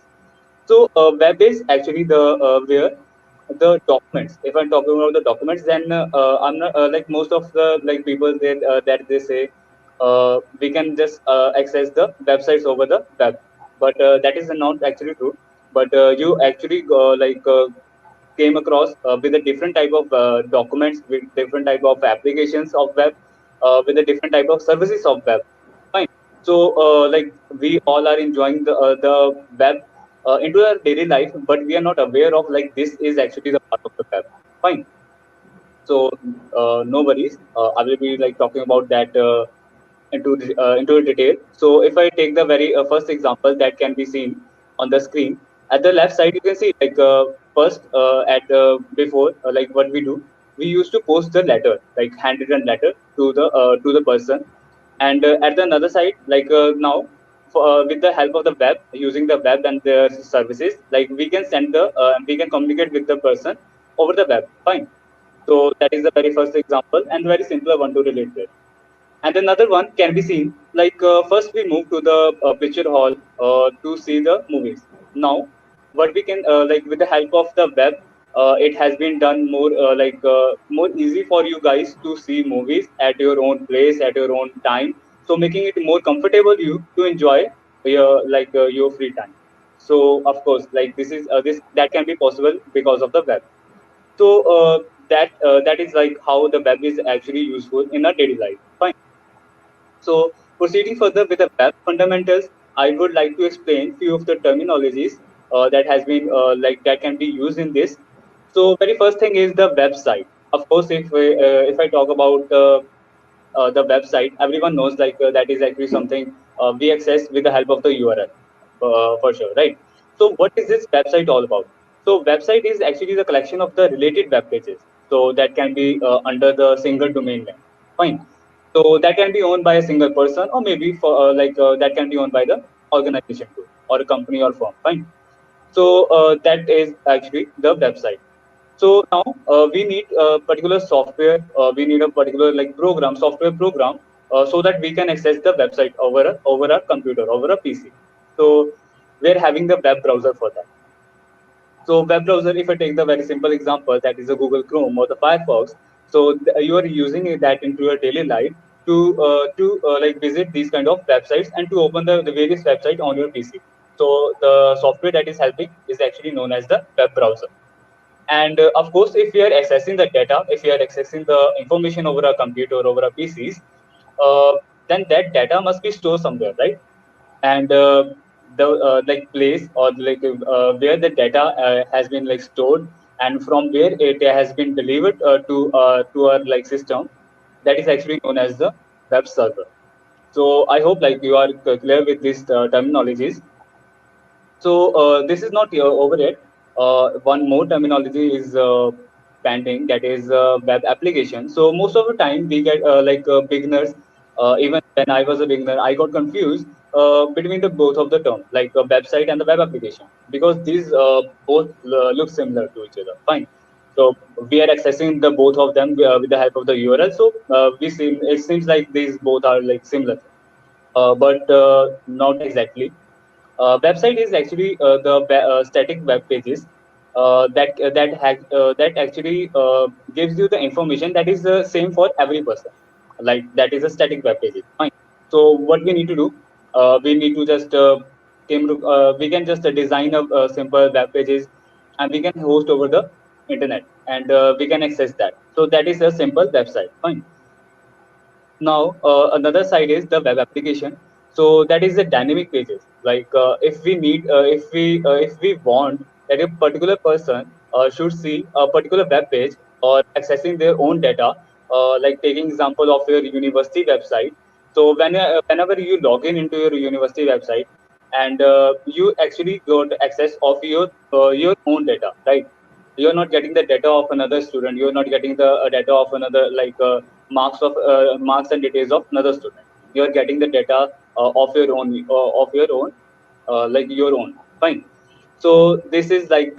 Speaker 4: So web is actually the where the documents. If I'm talking about the documents, then I'm not like most of the like people that they say we can just access the websites over the web, but that is not actually true. But you actually came across with a different type of documents, with different type of applications of web, with a different type of services of web. Fine. So we all are enjoying the web into our daily life, but we are not aware of like this is actually the part of the web. Fine. So no worries. I will be like talking about that into detail. So if I take the very first example that can be seen on the screen, at the left side you can see first at before like what we do, we used to post the letter, like handwritten letter to the person, and at the another side now with the help of the web, using the web and their services, like we can send the we can communicate with the person over the web. Fine. So that is the very first example and very simpler one to relate with. And another one can be seen first we move to the picture hall to see the movies. Now what we can with the help of the web, it has been done more easy for you guys to see movies at your own place, at your own time. so making it more comfortable you to enjoy your free time. So of course, like this that can be possible because of the web. So that is like how the web is actually useful in our daily life. Fine. So proceeding further with the web fundamentals, I would like to explain few of the terminologies that has been that can be used in this. So very first thing is the website. Of course, if I talk about the website, everyone knows that is actually something we access with the help of the URL, for sure, right? So what is this website all about? So website is actually the collection of the related web pages. So that can be under the single domain name. Fine. So that can be owned by a single person, or maybe that can be owned by the organization too, or a company or firm. Fine. So that is actually the website. So now we need a particular software. We need a particular like program, software program, so that we can access the website over a computer, over a PC. So we're having the web browser for that. So web browser, if I take the very simple example, that is a Google Chrome or the Firefox. So you are using that into your daily life to like visit these kind of websites and to open the various website on your PC. So the software that is helping is actually known as the web browser. And of course, if we are accessing the data, if we are accessing the information over a computer, over a PCs, uh, then that data must be stored somewhere, right? And the like place or where the data has been like stored, and from where it has been delivered to our like system, that is actually known as the web server. So I hope like you are clear with these terminologies. So this is not over yet. One more terminology is pending, that is web application. So most of the time we get beginners. Even when I was a beginner, I got confused between the both of the terms, like a website and the web application, because these both look similar to each other. Fine. So we are accessing the both of them with the help of the URL. So we seem it seems like these both are like similar, but not exactly. Website is actually the static web pages that actually gives you the information that is the same for every person. Like that is a static web pages. Fine. So what we need to do, we need to just we can just design a simple web pages, and we can host over the internet, and we can access that. So that is a simple website. Fine. Now another side is the web application. So that is the dynamic pages. Like if we want that a particular person should see a particular web page or accessing their own data, like taking example of your university website. So whenever you log in into your university website, and you actually got access of your own data, right? You're not getting the data of another student. You're not getting the data of another marks and details of another student. You're getting the data of your own. Fine. So this is actually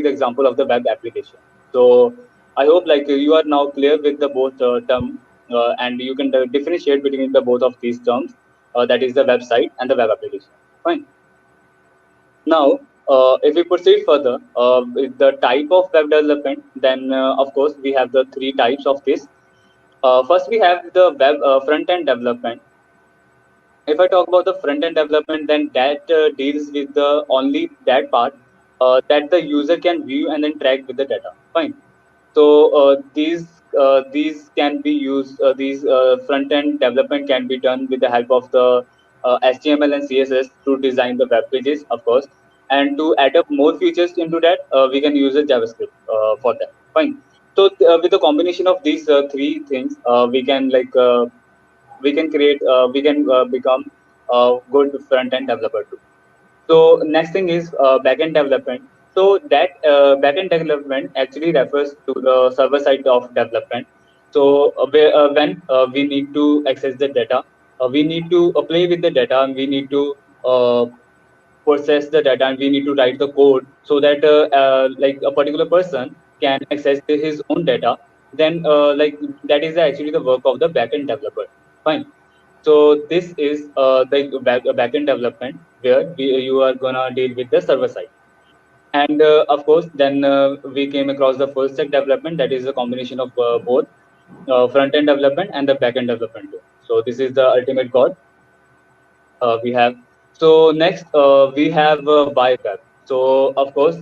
Speaker 4: the example of the web application. So I hope like you are now clear with the both term, and you can differentiate between the both of these terms, that is the website and the web application. Fine. Now, if we proceed further with the type of web development, then of course we have the three types of this. First, we have the web front end development. If I talk about the front end development, then that deals with the only that part that the user can view and then track with the data. Fine. So these can be used. These front end development can be done with the help of the HTML and CSS to design the web pages, of course. And to add up more features into that, we can use a JavaScript for that. Fine. So with the combination of these three things, we can become a good front end developer too. So next thing is backend development. So that backend development actually refers to the server side of development. So when we need to access the data, we need to play with the data, and we need to uh, process the data, and we need to write the code so that like a particular person can access his own data. Then that is actually the work of the backend developer. Fine. So this is the backend development where you are gonna deal with the server side. And of course, then we came across the full stack development, that is a combination of both. front end development and the back end development too. So this is the ultimate goal we have. So next we have buy web. So of course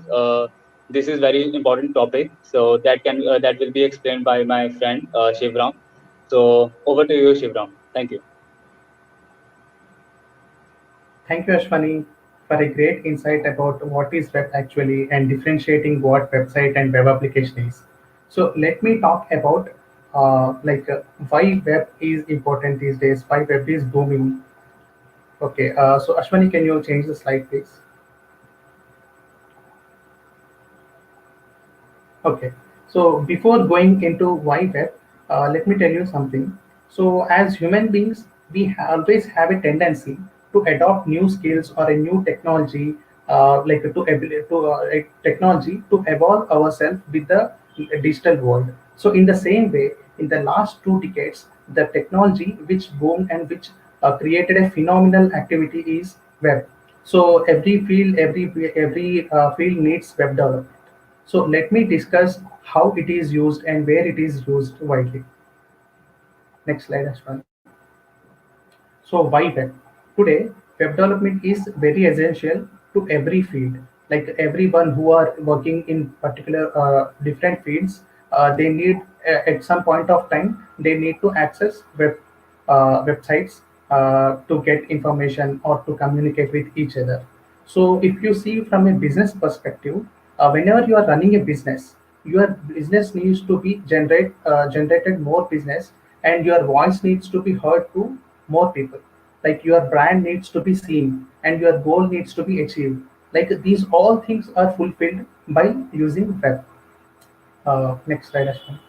Speaker 4: this is very important topic. So that will be explained by my friend Shivram. So over to you, Shivram. Thank you.
Speaker 3: Thank you, Ashwani, for a great insight about what is web actually and differentiating what website and web application is. So let me talk about why web is important these days, why web is booming. Okay, so Ashwani, can you change the slide, please? Okay, so before going into why web, let me tell you something. So as human beings, we always have a tendency to adopt new skills or a new technology, a technology to evolve ourselves with the digital world. So in the same way, in the last 2 decades, the technology which boomed and which created a phenomenal activity is web. So every field needs web development. So let me discuss how it is used and where it is used widely. Next slide, Ashwani. So why web? Today, web development is very essential to every field. Like everyone who are working in particular different fields, they need at some point of time they need to access websites to get information or to communicate with each other. So if you see from a business perspective, whenever you are running a business, your business needs to be generated more business, and your voice needs to be heard to more people. Like your brand needs to be seen and your goal needs to be achieved. Like these all things are fulfilled by using web. Next slide, Ashwin.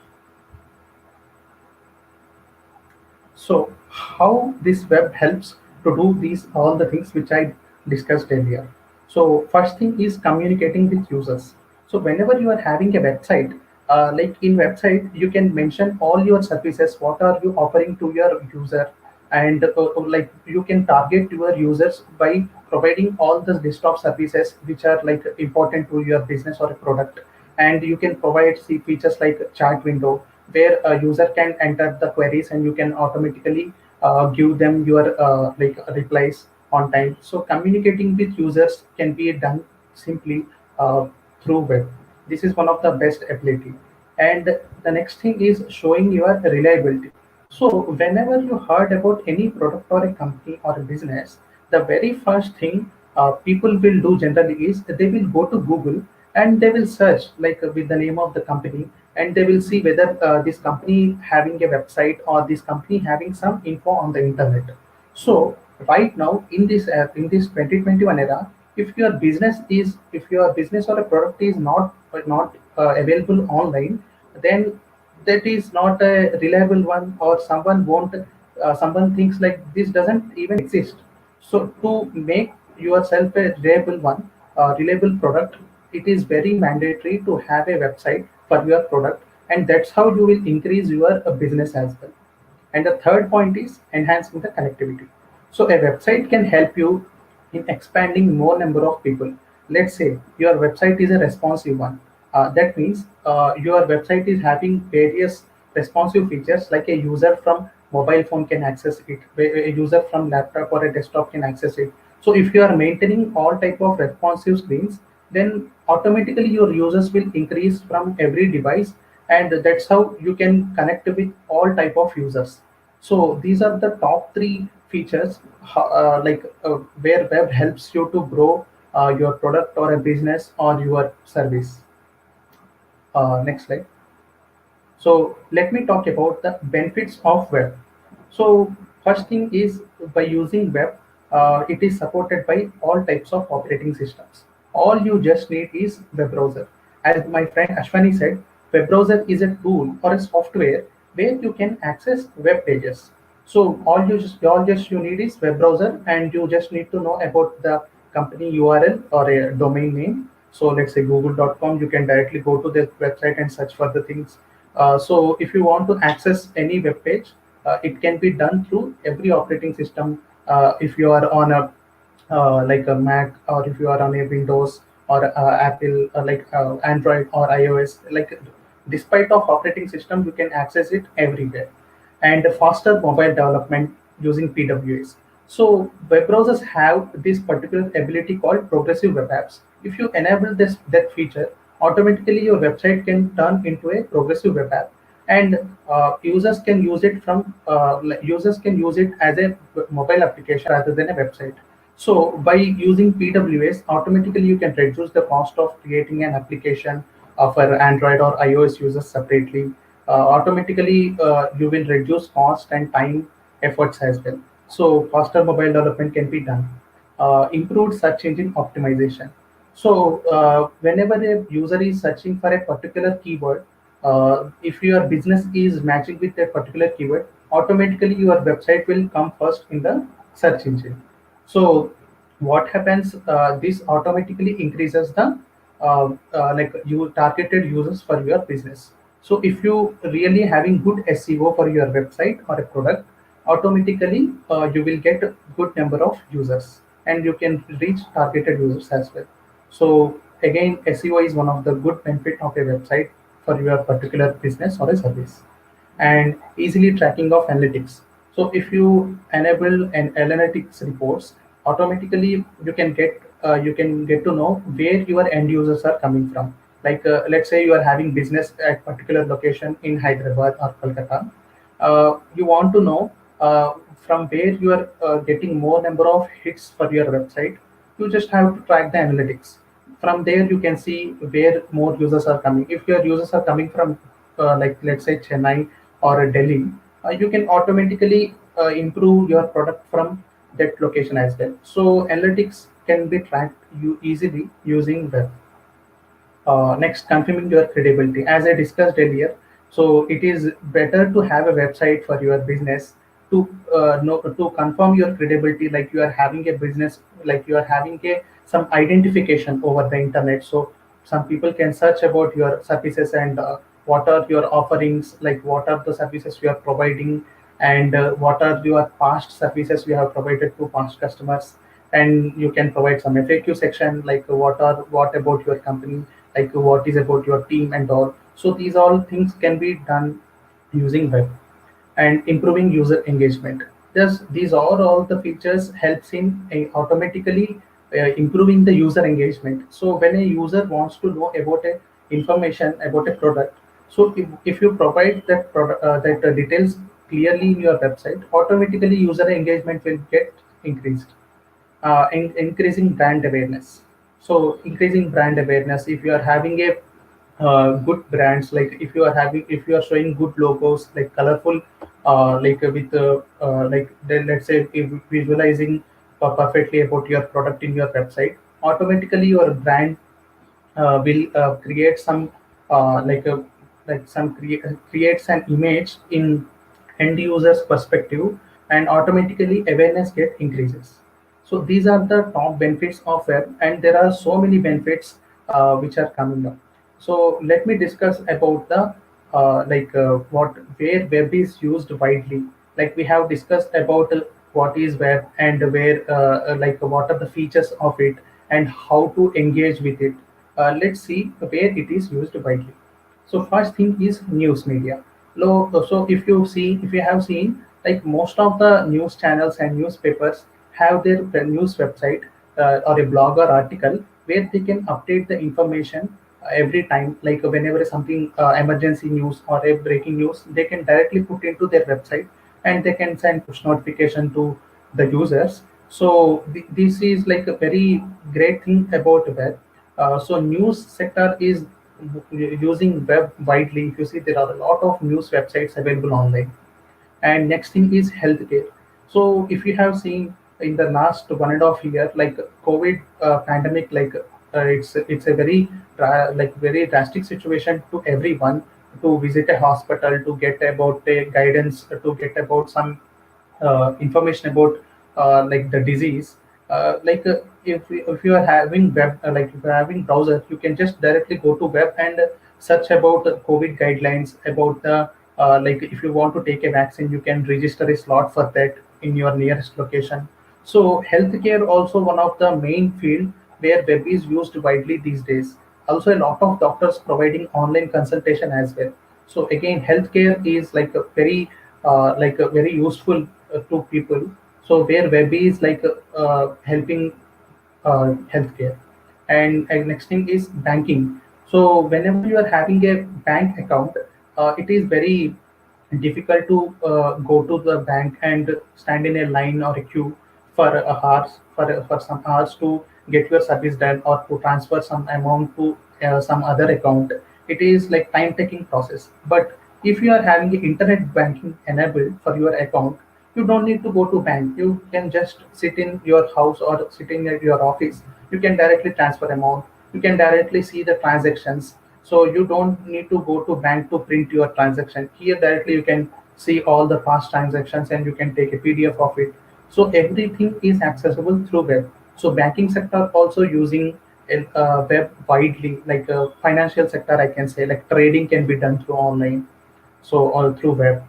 Speaker 3: So how this web helps to do these all the things which I discussed earlier. So first thing is communicating with users. So whenever you are having a website, like in website, you can mention all your services, what are you offering to your user, and like you can target your users by providing all the list of services which are like important to your business or a product. And you can provide see features like chat window where a user can enter the queries and you can automatically give them your replies on time. So communicating with users can be done simply uh, through web. This is one of the best ability. And the next thing is showing your reliability. So whenever you heard about any product or a company or a business, the very first thing people will do generally is they will go to Google and they will search with the name of the company, and they will see whether this company having a website or this company having some info on the internet. So right now in this 2021 era, if your business or a product is not available online, then that is not a reliable one, or someone won't someone thinks like this doesn't even exist. So to make yourself a reliable product, it is very mandatory to have a website for your product, and that's how you will increase your business as well. And the third point is enhancing the connectivity. So a website can help you in expanding more number of people. Let's say your website is a responsive one. That means your website is having various responsive features, like a user from mobile phone can access it, a user from laptop or a desktop can access it. So if you are maintaining all type of responsive screens, then automatically your users will increase from every device, and that's how you can connect with all type of users. So these are the top three features where web helps you to grow your product or a business or your service. Next slide. So let me talk about the benefits of web. So first thing is, by using web, it is supported by all types of operating systems. All you just need is web browser. As my friend Ashwani said, web browser is a tool or a software where you can access web pages. So all just you need is web browser, and you just need to know about the company URL or a domain name. So let's say google.com, you can directly go to the website and search for the things. So if you want to access any web page, it can be done through every operating system. If you are on a like a Mac, or if you are on a Windows or Apple, Android or iOS, like despite of operating system, you can access it everywhere. And faster mobile development using PWAs. So web browsers have this particular ability called progressive web apps. If you enable this that feature, automatically your website can turn into a progressive web app, and users can use it as a mobile application rather than a website. So by using PWAs, automatically you can reduce the cost of creating an application for Android or iOS users separately. Automatically, you will reduce cost and time efforts as well. So faster mobile development can be done. Improved search engine optimization. So whenever a user is searching for a particular keyword, if your business is matching with a particular keyword, automatically your website will come first in the search engine. So what happens? This automatically increases the like you targeted users for your business. So if you really having good SEO for your website or a product, automatically you will get a good number of users, and you can reach targeted users as well. So again, SEO is one of the good benefit of a website for your particular business or a service. And easily tracking of analytics. So if you enable an analytics reports, automatically you can get to know where your end users are coming from. Like let's say you are having business at particular location in Hyderabad or Kolkata. You want to know from where you are getting more number of hits for your website. You just have to track the analytics. From there you can see where more users are coming. If your users are coming from like let's say Chennai or Delhi, you can automatically improve your product from that location as well. So analytics can be tracked you easily using web. Next, confirming your credibility. As I discussed earlier, so it is better to have a website for your business to know to confirm your credibility, like you are having a business, like you are having a some identification over the internet. So some people can search about your services and what are your offerings, like what are the services you are providing, and what are your past services you have provided to past customers. And you can provide some FAQ section, like what about your company, like what is about your team and all. So these all things can be done using web. And improving user engagement. These are all the features helps in automatically improving the user engagement. So when a user wants to know about a information about a product, so if you provide that product that details clearly in your website, automatically user engagement will get increased. Increasing brand awareness. So increasing brand awareness, if you are having a good brands, like if you are showing good logos, like colorful, like with like then let's say if visualizing perfectly about your product in your website, automatically your brand will create some like a like some creates an image in end user's perspective, and automatically awareness get increases. So these are the top benefits of web, and there are so many benefits which are coming up. So let me discuss about the what where web is used widely. Like we have discussed about what is web and where like what are the features of it and how to engage with it. Let's see where it is used widely. So first thing is news media. So if you have seen, like most of the news channels and newspapers have their news website or a blog or article where they can update the information every time. Like whenever something emergency news or a breaking news, they can directly put into their website, and they can send push notification to the users. So this is like a very great thing about web. So news sector is using web widely. If you see, there are a lot of news websites available online. And next thing is healthcare. So if you have seen in the last 1.5 year, like COVID pandemic, like it's a very very drastic situation to everyone, to visit a hospital, to get about a guidance, to get about some information about like the disease. If you are having web, like if you are having browser, you can just directly go to web and search about the COVID guidelines, about the like if you want to take a vaccine, you can register a slot for that in your nearest location. So healthcare also one of the main field where web is used widely these days. Also, a lot of doctors providing online consultation as well. So again, healthcare is like a very useful to people. So where web is like helping healthcare. And next thing is banking. So whenever you are having a bank account, it is very difficult to go to the bank and stand in a line or a queue for hours for some hours to get your service done or to transfer some amount to some other account. It is like time taking process. But if you are having internet banking enabled for your account, you don't need to go to bank. You can just sit in your house or sitting at your office. You can directly transfer amount. You can directly see the transactions. So you don't need to go to bank to print your transaction. Here directly you can see all the past transactions and you can take a PDF of it. So everything is accessible through web. So banking sector also using web widely, like financial sector I can say, like trading can be done through online, so all through web.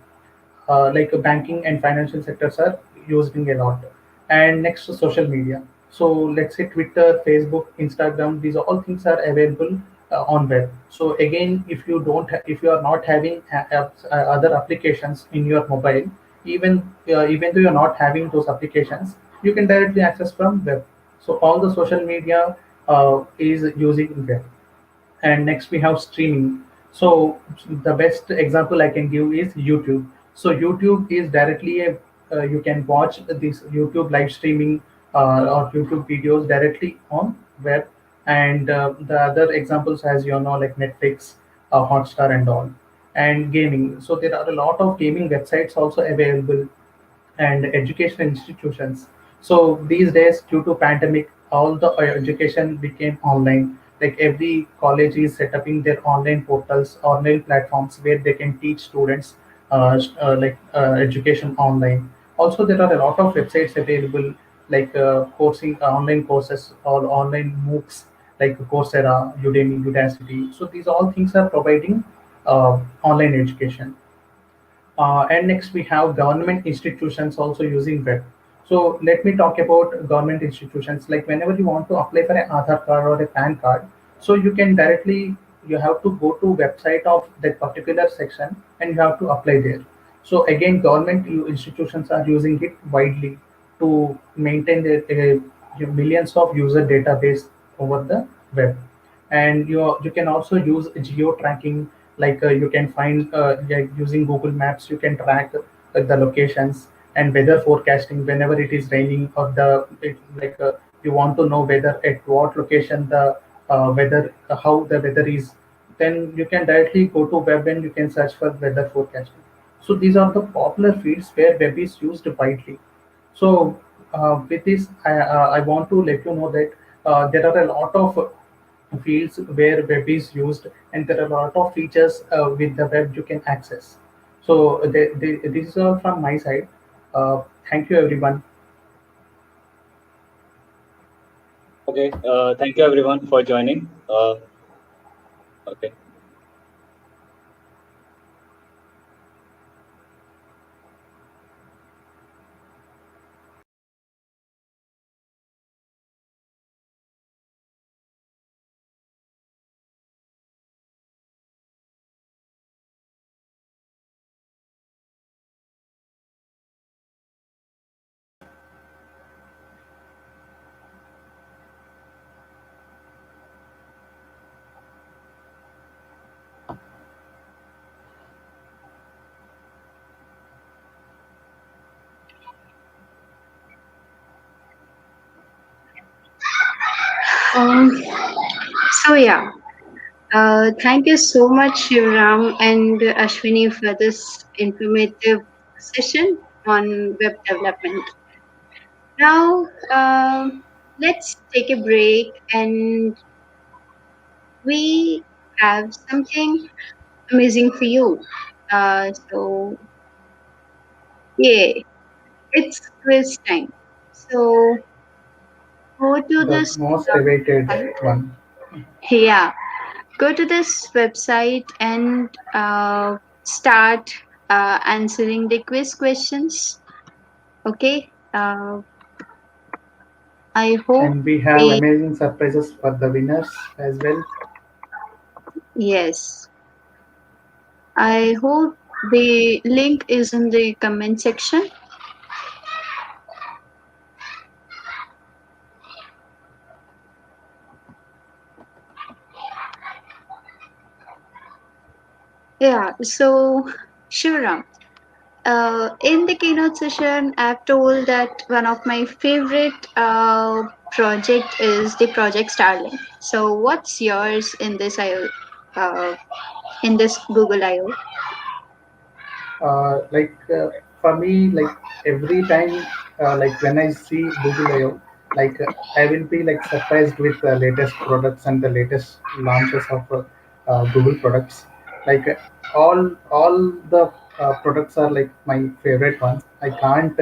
Speaker 3: Like banking and financial sectors are using a lot. And next, social media. So let's say Twitter, Facebook, Instagram, these all things are available on web. So again, if you are not having other applications in your mobile, even though you're not having those applications, you can directly access from web. So all the social media is using web. And next we have streaming. So the best example I can give is YouTube. So YouTube is directly a you can watch this YouTube live streaming or YouTube videos directly on web. And the other examples, as you know, like Netflix, Hotstar and all. And gaming, so there are a lot of gaming websites also available, and educational institutions. So these days, due to pandemic, all the education became online. Like every college is set up in their online portals, online platforms where they can teach students education online. Also, there are a lot of websites available, like coursing online courses or online MOOCs like Coursera, Udemy, Udacity. So these all things are providing online education. And next we have government institutions also using web. So let me talk about government institutions. Like whenever you want to apply for an Aadhaar card or a PAN card, so you can directly, you have to go to website of that particular section and you have to apply there. So again, government institutions are using it widely to maintain the millions of user database over the web. And you can also use geo tracking, like you can find like using Google Maps you can track the locations. And weather forecasting, whenever it is raining or you want to know whether at what location the weather how the weather is, then you can directly go to web and you can search for weather forecasting. So these are the popular fields where web is used widely. So with this, I want to let you know that there are a lot of fields where web is used, and there are a lot of features with the web you can access. So this is all from my side. Thank you, everyone.
Speaker 4: Okay. Thank you everyone for joining. Okay.
Speaker 1: Um, so yeah, thank you so much, Shivram and Ashwini, for this informative session on web development. Now, let's take a break, and we have something amazing for you. So, yeah, it's quiz time. So, go to
Speaker 3: The
Speaker 1: this
Speaker 3: most awaited
Speaker 1: website.
Speaker 3: one.
Speaker 1: Yeah, go to this website and start answering the quiz questions. Okay. I hope
Speaker 3: And we have
Speaker 1: the
Speaker 3: amazing surprises for the winners as well.
Speaker 1: Yes, I hope the link is in the comment section. Yeah, so Shivaram, in the keynote session, I've told that one of my favorite project is the project Starling. So, what's yours in this in this Google I/O?
Speaker 3: Like for me, like every time, like when I see Google I/O, like I will be like surprised with the latest products and the latest launches of Google products. Like all the products are like my favorite ones. I can't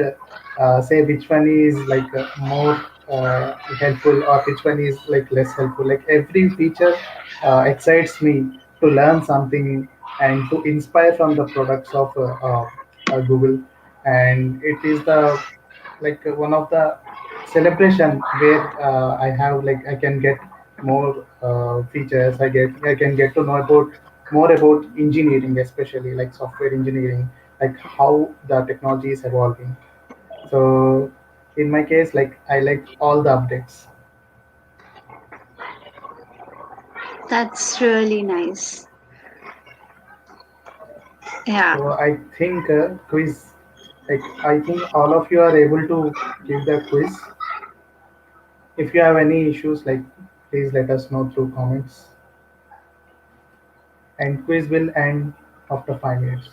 Speaker 3: say which one is like more helpful or which one is like less helpful. Like every feature excites me to learn something and to inspire from the products of Google, and it is the like one of the celebration where I have like I can get more features. I can get to know about more about engineering, especially like software engineering, like how the technology is evolving. So in my case, like I like all the updates.
Speaker 1: That's really nice. Yeah.
Speaker 3: So I think quiz, like I think all of you are able to give the quiz. If you have any issues, like please let us know through comments. And quiz will end after 5 minutes.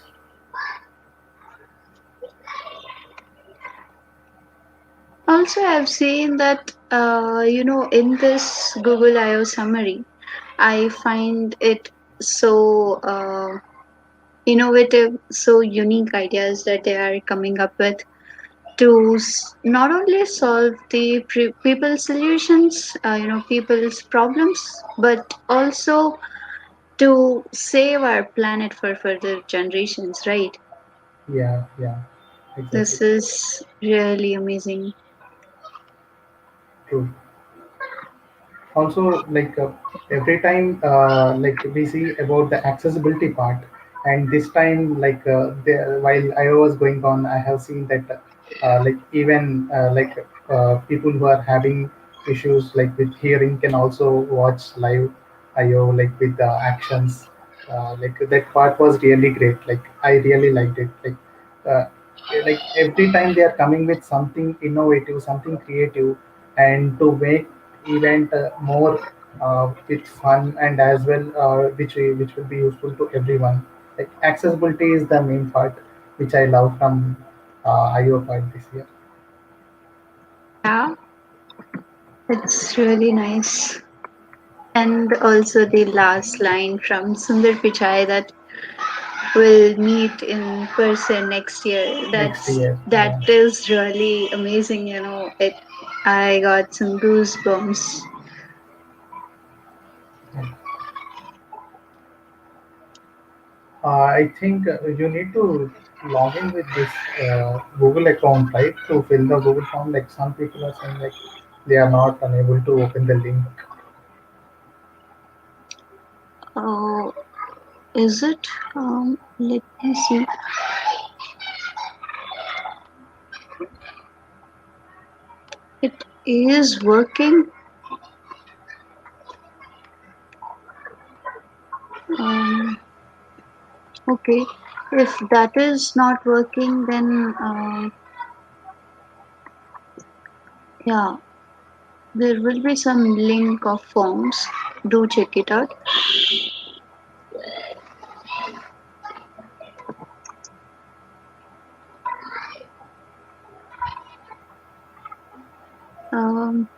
Speaker 1: Also, I've seen that in this Google I/O summary, I find it so innovative, so unique ideas that they are coming up with to not only solve the people's solutions, people's problems, but also to save our planet for further generations, right?
Speaker 3: Yeah, yeah, exactly.
Speaker 1: This is really amazing.
Speaker 3: True. Also, like every time like we see about the accessibility part, and this time like while I was going on, I have seen that like even people who are having issues like with hearing can also watch live IO like with the actions. Like that part was really great. Like I really liked it. Uh, like every time they are coming with something innovative, something creative, and to make event more with fun and as well which will be useful to everyone. Like accessibility is the main part which I love from IO part this year.
Speaker 1: Yeah, it's really nice. And also the last line from Sundar Pichai that we'll meet in person next year.
Speaker 3: Next
Speaker 1: That's
Speaker 3: year,
Speaker 1: that
Speaker 3: yeah.
Speaker 1: is really amazing. It. I got some goosebumps.
Speaker 3: Yeah. I think you need to log in with this Google account, right, to fill the Google form. Like some people are saying, like they are not unable to open the link.
Speaker 1: Oh, is it? Let me see. It is working. Um, okay. If that is not working, then yeah, there will be some link of forms. Do check it out.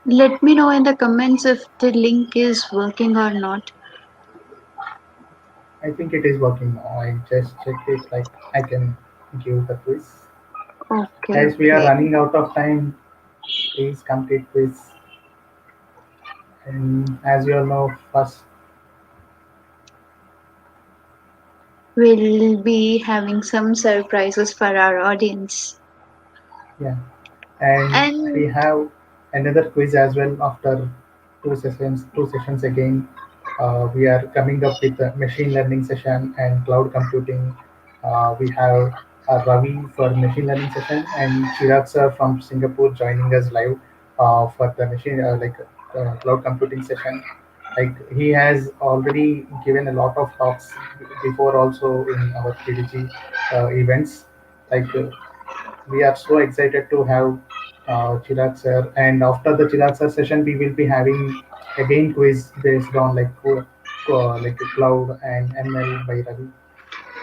Speaker 1: Let me know in the comments if the link is working or not.
Speaker 3: I think it is working now. I just checked it. Like I can give the quiz.
Speaker 1: Okay,
Speaker 3: Guys, we are
Speaker 1: okay.
Speaker 3: running out of time. Please complete quiz. And as you all know, first,
Speaker 1: We'll be having some surprises for our audience.
Speaker 3: yeah. And we
Speaker 1: And
Speaker 3: have another quiz as well after two sessions again. We are coming up with a machine learning session and cloud computing. We have Ravi for machine learning session and Chirag sir from Singapore joining us live for the machine cloud computing session. Like he has already given a lot of talks before also in our PDG events. Like we are so excited to have Chirag sir. And after the Chirag sir session, we will be having again quiz based on like cloud and ML by Ravi.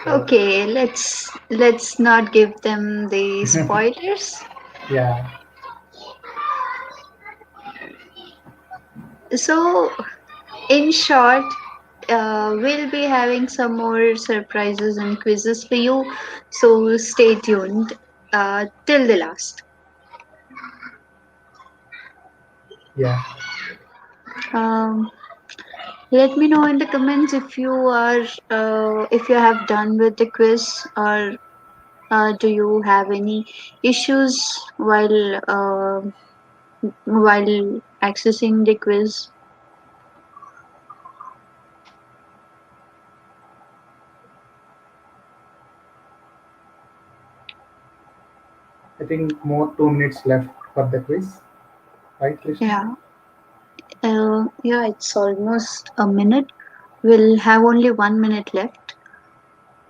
Speaker 3: So
Speaker 1: Okay, let's not give them the spoilers.
Speaker 3: yeah,
Speaker 1: So, in short, we'll be having some more surprises and quizzes for you. So stay tuned till the last.
Speaker 3: yeah.
Speaker 1: Um, Let me know in the comments if you have done with the quiz, or do you have any issues while accessing the quiz.
Speaker 3: I think more 2 minutes left for the quiz, right, Krishna?
Speaker 1: Yeah, yeah, it's almost a minute. We'll have only 1 minute left.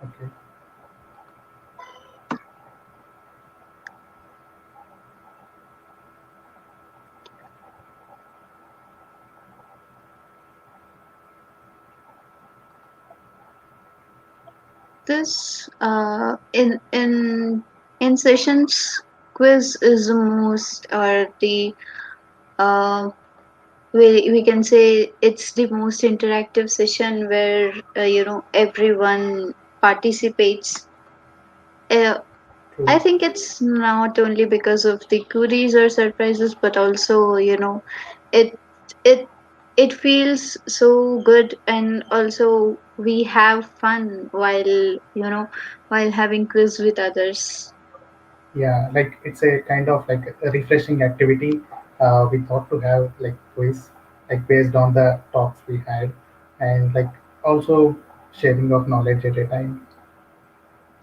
Speaker 3: Okay.
Speaker 1: This in sessions, quiz is the most, or the uh, we can say it's the most interactive session where everyone participates. uh, I
Speaker 3: True.
Speaker 1: think it's not only because of the goodies or surprises, but also it it it feels so good, and also we have fun while having quiz with others.
Speaker 3: Yeah, like it's a kind of like a refreshing activity. We thought to have like quiz, like based on the talks we had, and like also sharing of knowledge at a time.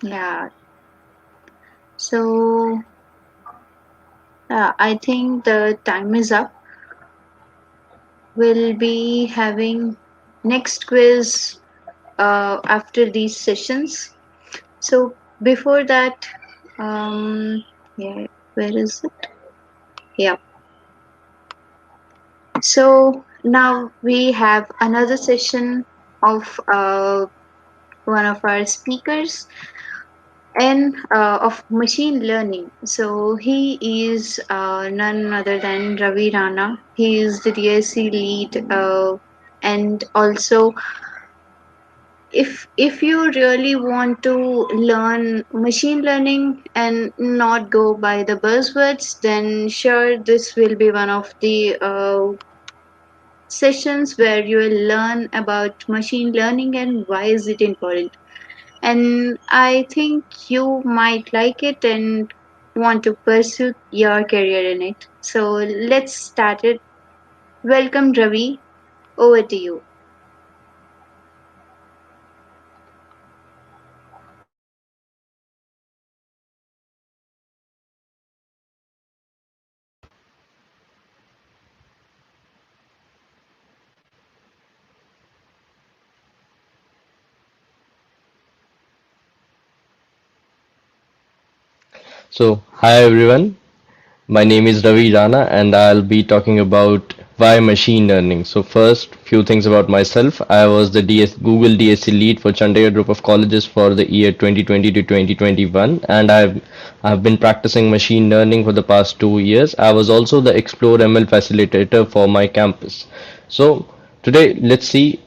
Speaker 1: Yeah. So I think the time is up. We'll be having next quiz after these sessions. So before that, yeah, where is it? Yeah. So now we have another session of one of our speakers and of machine learning. So he is none other than Ravi Rana. He is the DSC lead, and also if you really want to learn machine learning and not go by the buzzwords, then sure, this will be one of the sessions where you will learn about machine learning and why is it important. And I think you might like it and want to pursue your career in it. So let's start it. Welcome, Ravi. Over to you.
Speaker 5: So, hi everyone. My name is Ravi Rana and I'll be talking about why machine learning. So, first, few things about myself. I was the Google DSC lead for Chandigarh Group of Colleges for the year 2020 to 2021, and I've been practicing machine learning for the past 2 years. I was also the Explore ML facilitator for my campus. So, today, let's see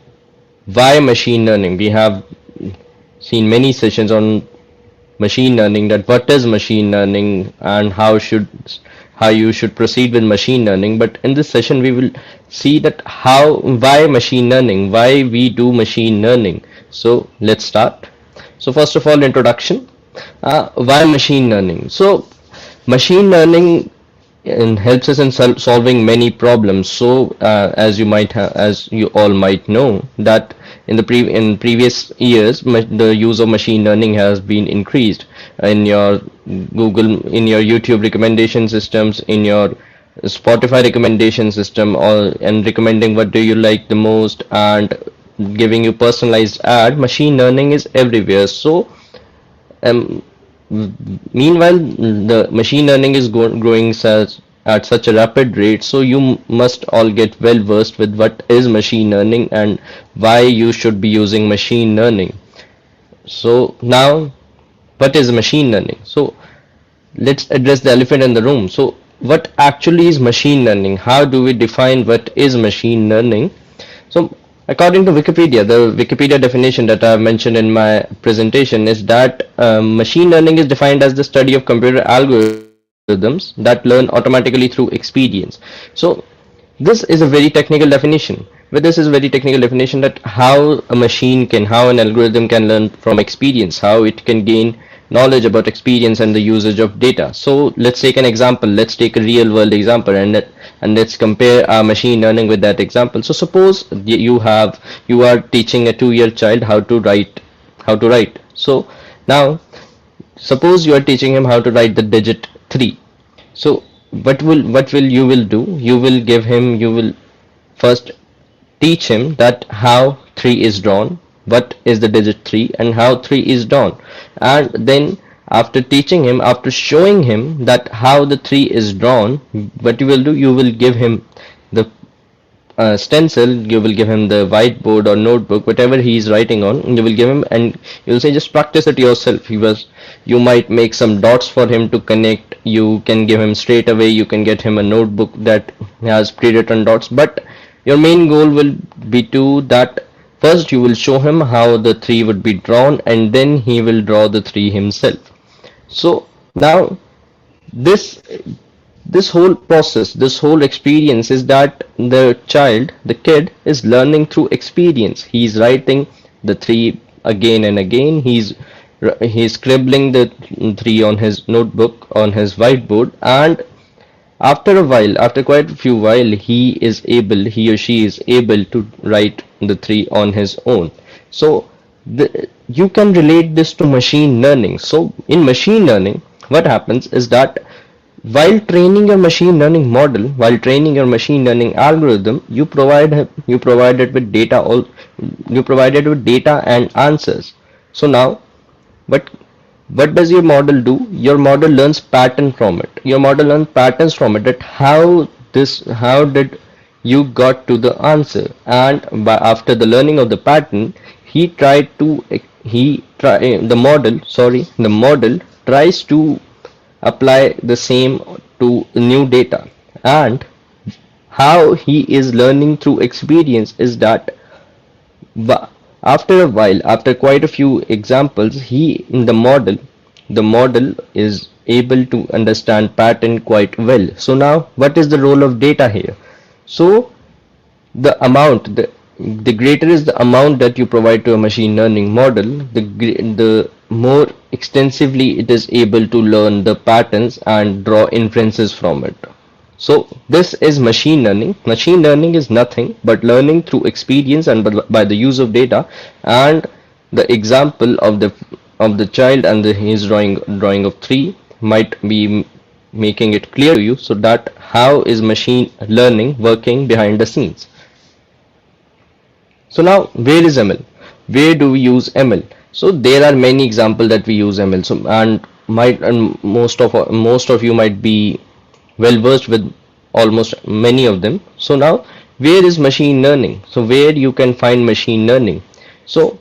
Speaker 5: why machine learning. We have seen many sessions on machine learning, that what is machine learning and how you should proceed with machine learning. But in this session we will see that why machine learning, why we do machine learning. So let's start. So first of all, introduction. Why machine learning? So machine learning and helps us in solving many problems. So, as you all might know, that in previous years, the use of machine learning has been increased in your in your YouTube recommendation systems, in your Spotify recommendation system, or and recommending what do you like the most, and giving you personalized ad. Machine learning is everywhere. So, um, meanwhile, the machine learning is growing at such a rapid rate, so you must all get well versed with what is machine learning and why you should be using machine learning. So now, what is machine learning? So let's address the elephant in the room. So what actually is machine learning? How do we define what is machine learning? So, according to Wikipedia, the Wikipedia definition that I have mentioned in my presentation is that machine learning is defined as the study of computer algorithms that learn automatically through experience. So, this is a very technical definition. But this is a very technical definition that how an algorithm can learn from experience, how it can gain knowledge about experience and the usage of data. So let's take an example. Let's take a real world example, and let's compare our machine learning with that example. So suppose you are teaching a 2-year child how to write. So now suppose you are teaching him how to write the digit 3. So what will you will do? You will first teach him that how 3 is drawn, what is the digit 3, and how 3 is drawn. And then after showing him that how the 3 is drawn, what you will do, you will give him the stencil, you will give him the whiteboard or notebook, whatever he is writing on, you will give him, and you'll say just practice it yourself. You might make some dots for him to connect. You can give him straight away, you can get him a notebook that has pre-written dots, but your main goal will be to that first you will show him how the 3 would be drawn, and then he will draw the 3 himself. So now this this whole process, this whole experience is that the kid is learning through experience. He's writing the 3 again and again. He's scribbling the 3 on his notebook, on his whiteboard, and after a while, after quite a few while, he or she is able to write the 3 on his own. So you can relate this to machine learning. So in machine learning, what happens is that while training your machine learning algorithm, you provide it with you provide it with data and answers. So now, what what does your model do? Your model learns pattern from it. Your model learns patterns from it. That how did you got to the answer? And after the learning of the pattern, he tried to he try the model sorry the model tries to apply the same to new data. And how he is learning through experience is that after a while, after quite a few examples, the model is able to understand pattern quite well. So now, what is the role of data here? So the amount, the greater is the amount that you provide to a machine learning model, the more extensively it is able to learn the patterns and draw inferences from it. So this is machine learning. Machine learning is nothing but learning through experience and by the use of data. And the example of the child and his drawing of 3 might be making it clear to you. So that how is machine learning working behind the scenes. So now, where is ML? Where do we use ML? So there are many examples that we use ML. So and most of you might be well versed with almost many of them. So now, where is machine learning? So where you can find machine learning? So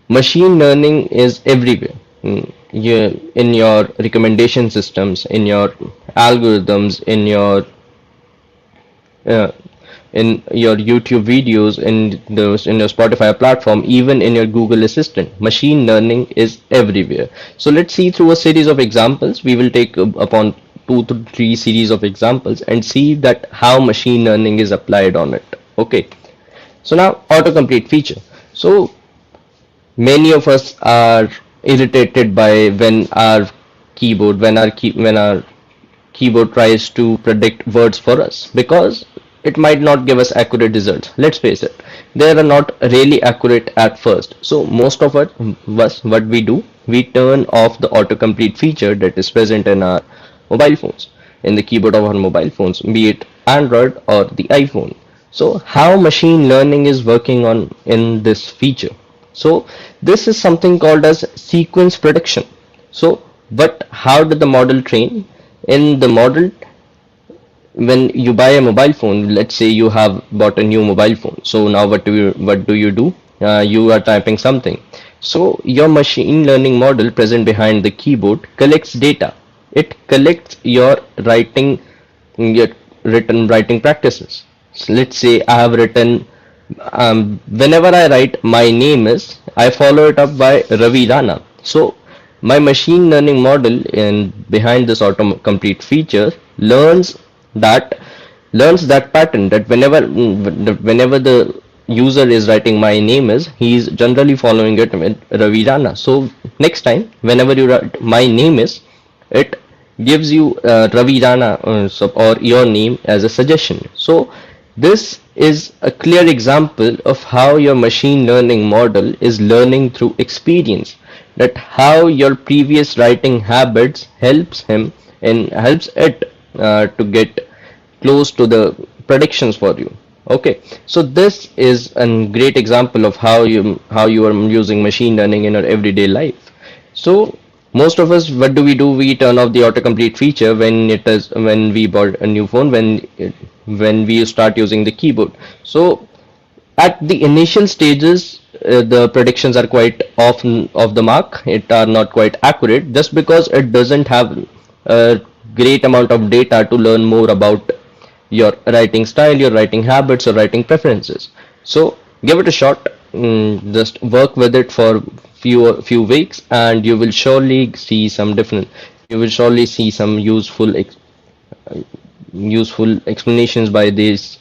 Speaker 5: machine learning is everywhere. In your recommendation systems, in your algorithms, uh, in your YouTube videos, in your Spotify platform, even in your Google Assistant. Machine learning is everywhere. So let's see through a series of examples. We will take upon 2 to 3 series of examples and see that how machine learning is applied on it. Okay. So now autocomplete feature. So many of us are irritated by when our keyboard tries to predict words for us because it might not give us accurate results. Let's face it, they are not really accurate at first. So most of it was what we do, we turn off the autocomplete feature that is present in our mobile phones, in the keyboard of our mobile phones, be it Android or the iPhone. So how machine learning is working on in this feature? So this is something called as sequence prediction. So but how did the model train? In the model, when you buy a mobile phone, let's say you have bought a new mobile phone. So now what do you do? You are typing something. So your machine learning model present behind the keyboard collects data. It collects your written writing practices. So let's say I have written, whenever I write my name is, I follow it up by Ravi Rana. So my machine learning model in behind this autocomplete feature that learns that pattern, that whenever the user is writing my name is, he is generally following it with Ravi Rana. So next time whenever you write my name is, it gives you Ravi Rana, or your name as a suggestion. So this is a clear example of how your machine learning model is learning through experience, that how your previous writing habits helps it to get close to the predictions for you. Okay, so this is a great example of how you are using machine learning in your everyday life. So most of us, what do? We turn off the autocomplete feature when we bought a new phone, when we start using the keyboard. So at the initial stages, the predictions are quite off the mark. It are not quite accurate just because it doesn't have a great amount of data to learn more about your writing style, your writing habits, or writing preferences. So give it a shot. Just work with it for few weeks, and you will surely see some different. You will surely see some useful explanations by this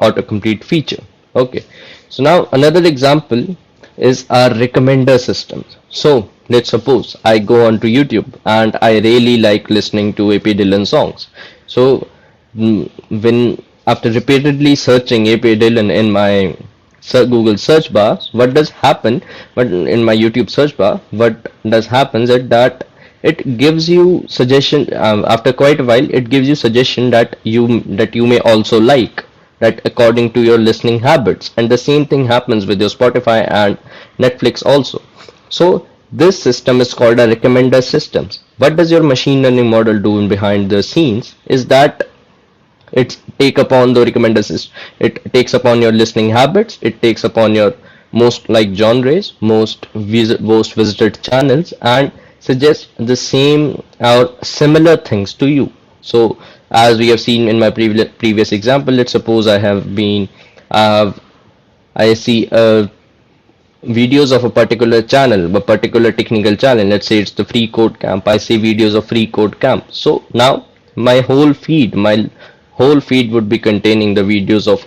Speaker 5: autocomplete feature. Okay, so now another example is our recommender systems. So let's suppose I go onto YouTube and I really like listening to AP Dylan songs. So when after repeatedly searching AP Dylan in my Google search bar, what does happen? But in my YouTube search bar, what does happen is that it gives you suggestion, after quite a while it gives you suggestion that you may also like that according to your listening habits, and the same thing happens with your Spotify and Netflix also. So this system is called a recommender systems. What does your machine learning model do in behind the scenes is that it take upon the recommender system. It takes upon your listening habits. It takes upon your most liked genres, most visited channels, and suggests the same or similar things to you. So, as we have seen in my previous example, let's suppose uh, I see videos of a particular channel, a particular technical channel. Let's say it's the free code camp. I see videos of free code camp. So now my whole feed would be containing the videos of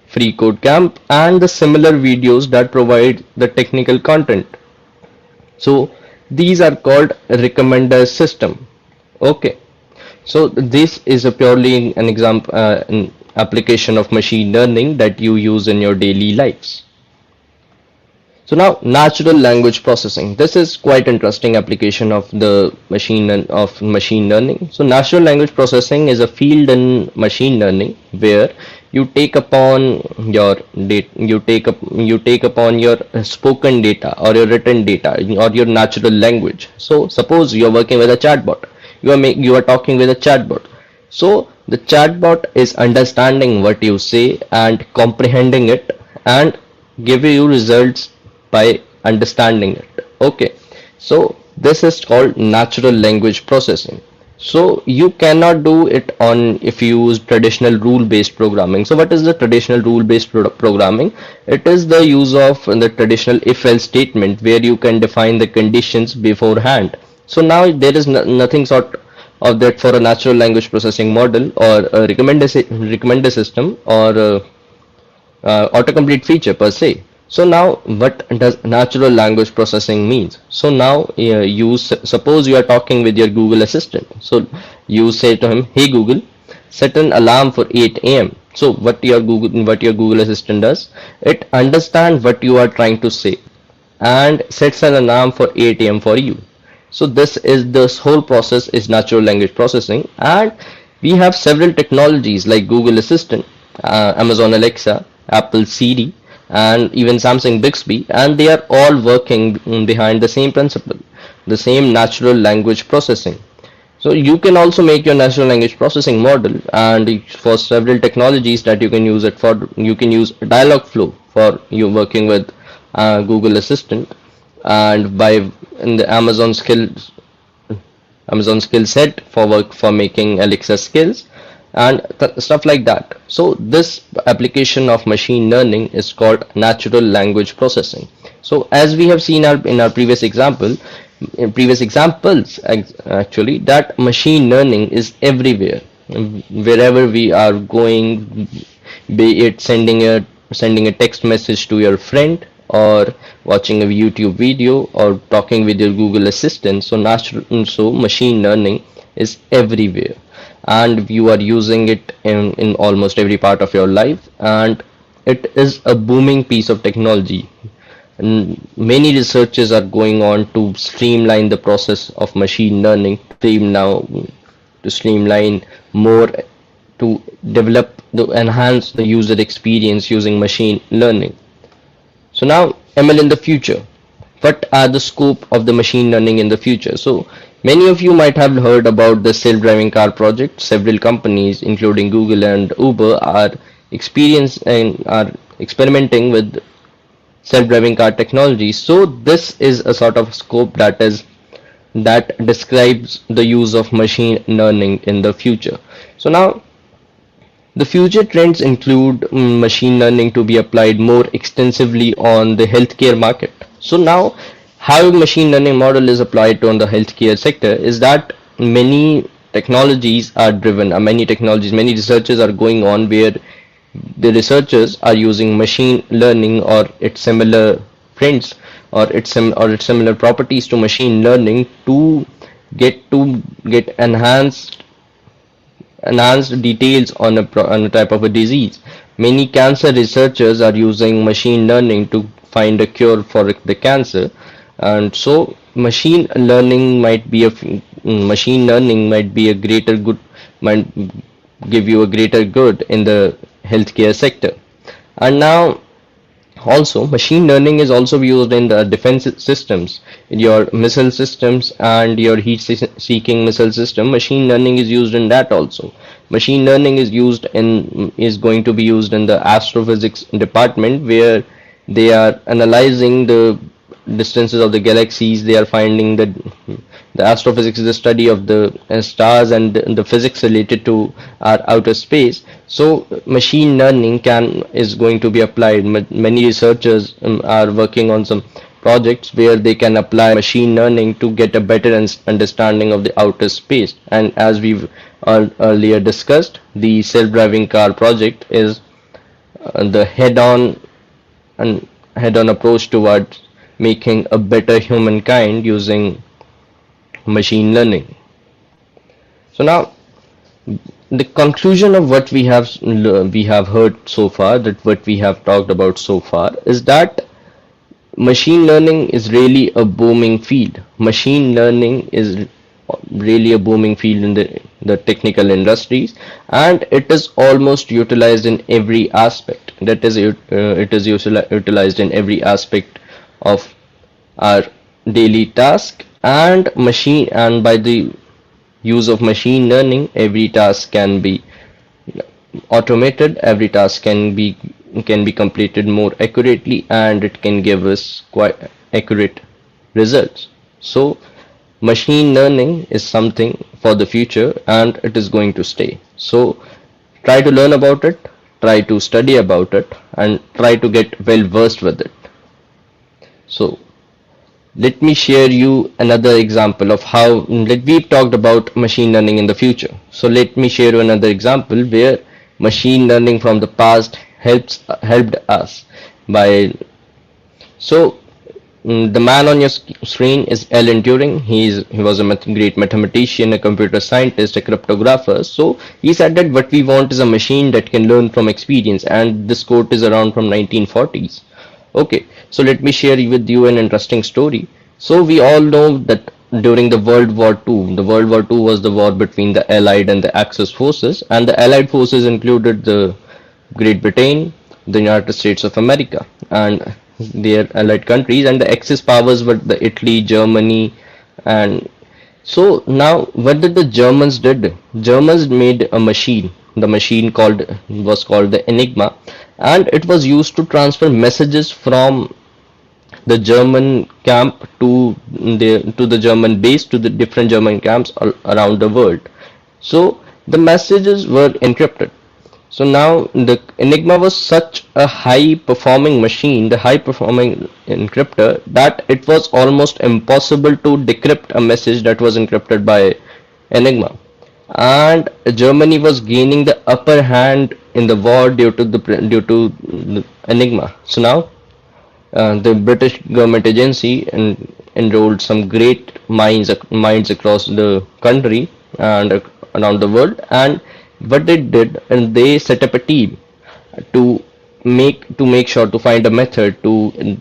Speaker 5: free code camp and the similar videos that provide the technical content. So these are called recommender system. Okay, so this is a purely an example, an application of machine learning that you use in your daily lives. So now natural language processing. This is quite interesting application of the machine learning. So natural language processing is a field in machine learning where you take upon your data, you take upon your spoken data or your written data or your natural language. So suppose you are working with a chatbot. You are talking with a chatbot. So the chatbot is understanding what you say and comprehending it and give you results by understanding it. Okay, so this is called natural language processing. So you cannot do it on if you use traditional rule-based programming. So what is the traditional rule-based programming? It is the use of the traditional if-else statement where you can define the conditions beforehand. So now there is nothing sort of that for a natural language processing model or a recommender system or autocomplete feature per se. So now what does natural language processing means? So now suppose you are talking with your Google Assistant. So You say to him, "Hey Google, set an alarm for 8 a.m." So what your Google Assistant does, it understands what you are trying to say and sets an alarm for 8 a.m. for you. So this whole process is natural language processing, and we have several technologies like Google Assistant, Amazon Alexa, Apple Siri, and even Samsung Bixby, and they are all working behind the same principle, the same natural language processing. So you can also make your natural language processing model, and for several technologies that you can use it for, you can use Dialogflow for you working with Google Assistant, and by in the Amazon skill set for work for making Alexa skills and stuff like that. So this application of machine learning is called natural language processing. So as we have seen in our previous example, in previous examples actually, that machine learning is everywhere. Wherever we are going, be it sending a text message to your friend, or watching a YouTube video, or talking with your Google Assistant. So machine learning is everywhere, and you are using it in almost every part of your life, and it is a booming piece of technology. And many researches are going on to streamline the process of machine learning, to streamline more, to develop the enhance the user experience using machine learning. So now ML in the future. What are the scope of the machine learning in the future? So many of you might have heard about the self-driving car project. Several companies, including Google and Uber, are experimenting with self-driving car technology. So this is a sort of scope that describes the use of machine learning in the future. So now the future trends include machine learning to be applied more extensively on the healthcare market. So now, how machine learning model is applied to on the healthcare sector is that many technologies are driven, many researches are going on where the researchers are using machine learning or its similar friends, or its similar properties to machine learning to get enhanced details on a type of a disease. Many cancer researchers are using machine learning to find a cure for the cancer, and so machine learning might be a greater good, might give you a greater good in the healthcare sector. And now also, machine learning is also used in the defense systems, in your missile systems and your heat-seeking missile system. Machine learning is used in that also. Machine learning is going to be used in the astrophysics department, where they are analyzing the distances of the galaxies. They are finding that the astrophysics is the study of the stars and the physics related to our outer space. So machine learning can is going to be applied. Many researchers are working on some projects where they can apply machine learning to get a better understanding of the outer space. And as we've earlier discussed, the self-driving car project is the and head-on approach towards making a better humankind using machine learning. So now the conclusion of what we have heard so far, that what we have talked about so far, is that machine learning is really a booming field. Machine learning is really a booming field in the technical industries, and it is almost utilized in every aspect. It is utilized in every aspect of our daily task, and by the use of machine learning, every task can be automated, every task can be completed more accurately, and it can give us quite accurate results. So machine learning is something for the future, and it is going to stay. So try to learn about it, try to study about it, and try to get well versed with it. So let me share you another example of how, we've talked about machine learning in the future. So let me share you another example where machine learning from the past helped us by. So The man on your screen is Alan Turing. He was a great mathematician, a computer scientist, a cryptographer. So he said that what we want is a machine that can learn from experience, and this quote is around from 1940s. Okay, so let me share with you an interesting story. So we all know that during the World War II, the World War II was the war between the Allied and the Axis forces, and the Allied forces included the Great Britain, the United States of America, and their allied countries, and the Axis powers were the Italy, Germany, and so now what did the Germans did? Germans made a machine. The machine was called the Enigma, and it was used to transfer messages from the German camp to the German base to the different German camps around the world. So the messages were encrypted. So now the Enigma was such a high performing machine, the high performing encryptor, that it was almost impossible to decrypt a message that was encrypted by Enigma. And Germany was gaining the upper hand in the war due to the Enigma. So now the British government agency enrolled some great minds across the country and around the world. And what they did, and they set up a team to make sure to find a method to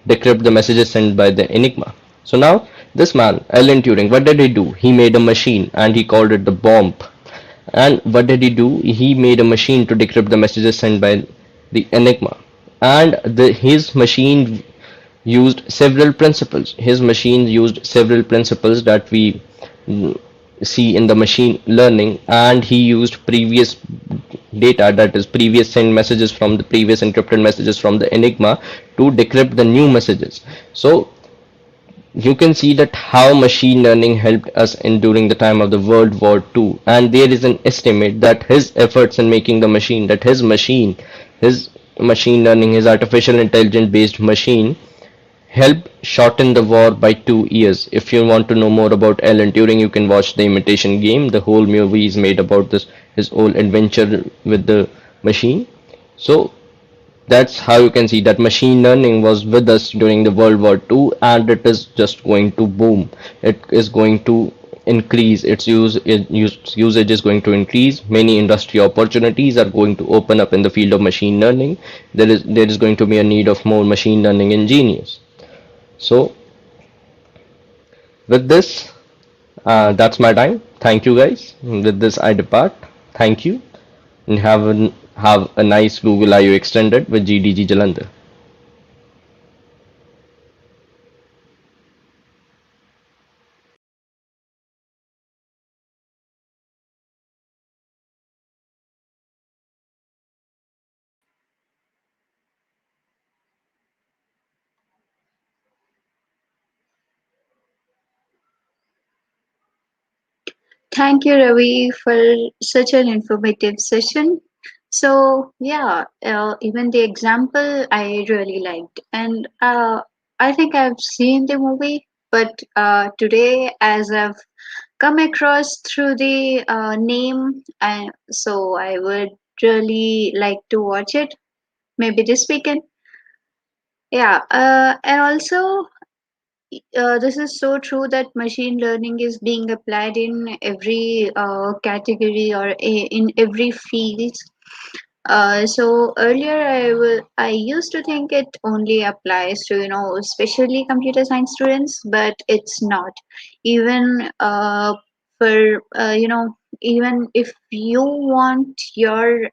Speaker 5: decrypt the messages sent by the Enigma. So now this man, Alan Turing, what did he do? He made a machine and he called it the bomb. And what did he do? He made a machine to decrypt the messages sent by the Enigma. And his machine used several principles. His machine used several principles that we mm, see in the machine learning, and he used previous data, that is previous sent messages from the previous encrypted messages from the Enigma, to decrypt the new messages. So you can see that how machine learning helped us in during the time of the World War II, and there is an estimate that his efforts in making the machine, that his machine learning, his artificial intelligence based machine helped shorten the war by 2 years. If you want to know more about Alan Turing, you can watch The Imitation Game. The whole movie is made about this his whole adventure with the machine. So that's how you can see that machine learning was with us during the World War II, and it is just going to boom. It is going to increase its usage is going to increase. Many industry opportunities are going to open up in the field of machine learning. There is going to be a need of more machine learning engineers. So with this, that's my time. Thank you guys. With this, I depart. Thank you, and have a nice Google I/O extended with GDG Jalandhar.
Speaker 1: Thank you, Ravi, for such an informative session. So, yeah, even the example I really liked. And I think I've seen the movie, but today, as I've come across through the name, so I would really like to watch it maybe this weekend. Yeah, and also this is so true that machine learning is being applied in every category or in every field. So earlier I used to think it only applies to especially computer science students, but it's not. Even for even if you want your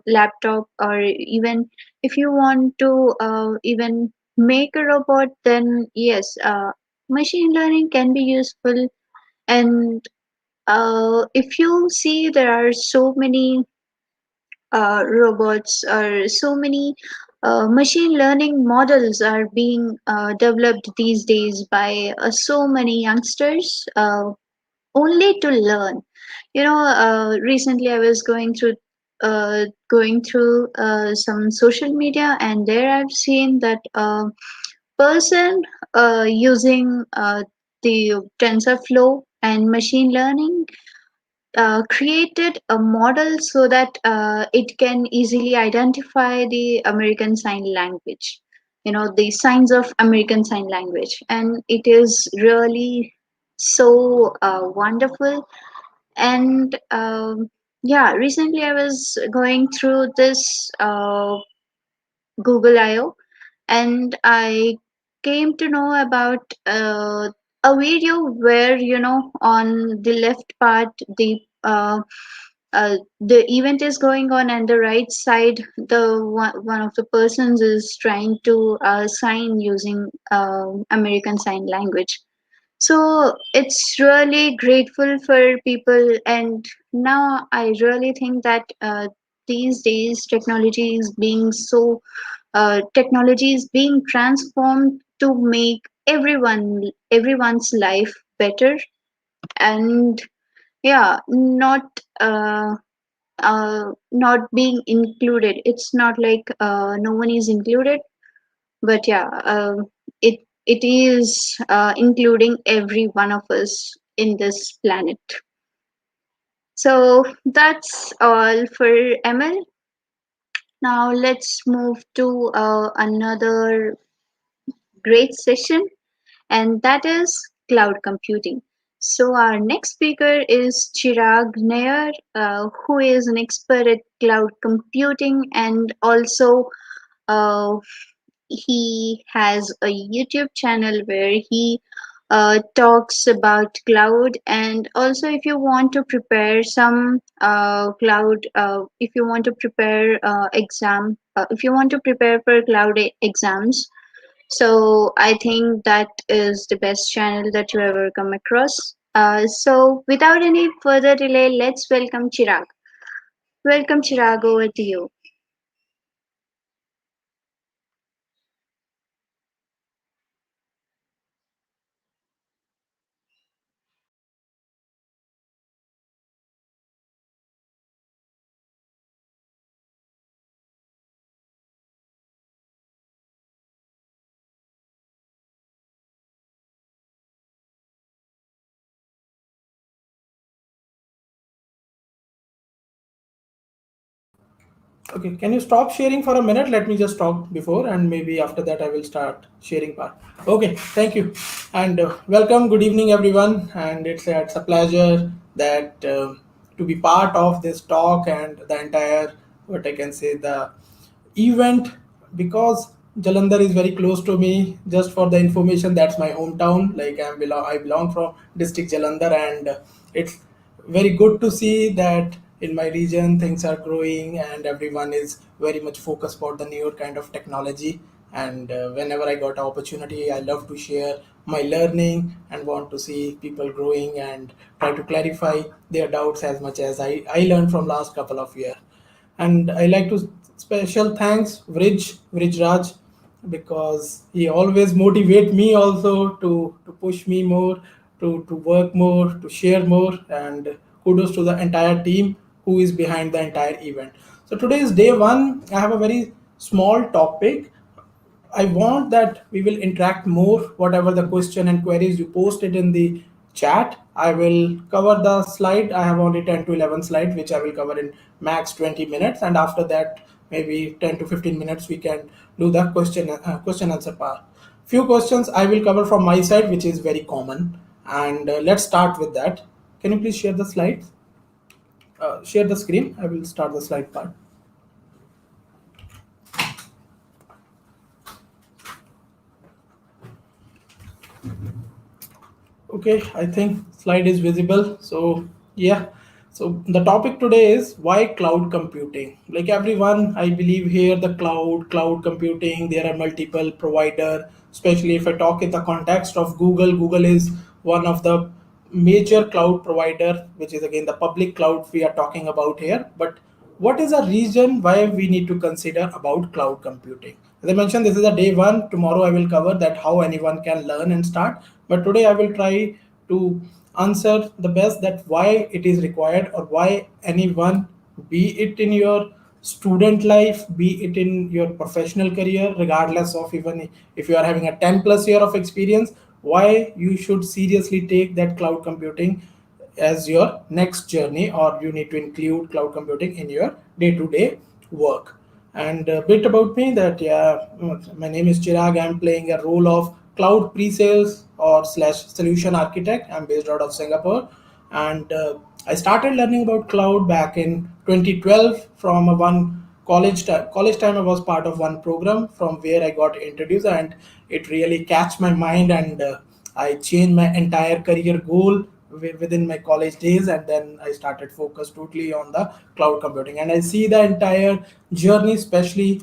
Speaker 1: laptop, or even if you want to even make a robot, then yes, machine learning can be useful. And if you see, there are so many robots, or so many machine learning models are being developed these days by so many youngsters, only to learn. Recently I was going through some social media, and there I've seen that person using the TensorFlow and machine learning created a model so that it can easily identify the American Sign Language. the signs of American Sign Language, and it is really so wonderful. And yeah, recently I was going through this Google I/O, and I came to know about a video where on the left part the event is going on, and the right side one of the persons is trying to sign using American Sign Language. So it's really grateful for people, and now I really think that these days technology is being transformed to make everyone's life better. And yeah, not being included. It's not like no one is included, but yeah, it is including every one of us in this planet. So that's all for ML. Now let's move to another great session, and that is cloud computing. So our next speaker is Chirag Nair, who is an expert at cloud computing, and also uh, he has a YouTube channel where he talks about cloud. And also, if you want to prepare some if you want to prepare if you want to prepare for exams, so I think that is the best channel that you ever come across. So without any further delay, let's welcome Chirag. Welcome, Chirag, over to you.
Speaker 6: Okay, can you stop sharing for a minute? Let me just talk before, and maybe after that I will start sharing part. Okay, thank you, and welcome. Good evening, everyone. And it's a pleasure that to be part of this talk and the entire, what I can say, the event, because Jalandhar is very close to me. Just for the information, that's my hometown. Like I belong from district Jalandhar, and it's very good to see that in my region things are growing and everyone is very much focused about the newer kind of technology. And whenever I got an opportunity, I love to share my learning and want to see people growing and try to clarify their doubts as much as I learned from last couple of years. And I like to special thanks Vrij Raj, because he always motivate me also to push me more, to work more, to share more. And kudos to the entire team who is behind the entire event. So today is day one. I have a very small topic. I want that we will interact more. Whatever the question and queries you post it in the chat, I will cover the slide. I have only 10 to 11 slides, which I will cover in max 20 minutes. And after that, maybe 10 to 15 minutes, we can do the question answer part. Few questions I will cover from my side, which is very common. And let's start with that. Can you please share the slides? Share the screen. I will start the slide part. Okay, I think slide is visible. So yeah, so the topic today is why cloud computing. Like everyone, I believe here the cloud computing, there are multiple provider. Especially if I talk in the context of Google, Google is one of the major cloud provider, which is again the public cloud we are talking about here. But what is a reason why we need to consider about cloud computing? As I mentioned, this is a day one. Tomorrow I will cover that how anyone can learn and start. But today I will try to answer the best that why it is required, or why anyone, be it in your student life, be it in your professional career, regardless of even if you are having a 10 plus year of experience, why you should seriously take that cloud computing as your next journey, or you need to include cloud computing in your day-to-day work. And a bit about me that, yeah, my name is Chirag. I'm playing a role of cloud pre-sales or slash solution architect. I'm based out of Singapore. And I started learning about cloud back in 2012 from a one college time. I was part of one program from where I got introduced, and it really catch my mind, and I changed my entire career goal within my college days, and then I started focus totally on the cloud computing. And I see the entire journey, especially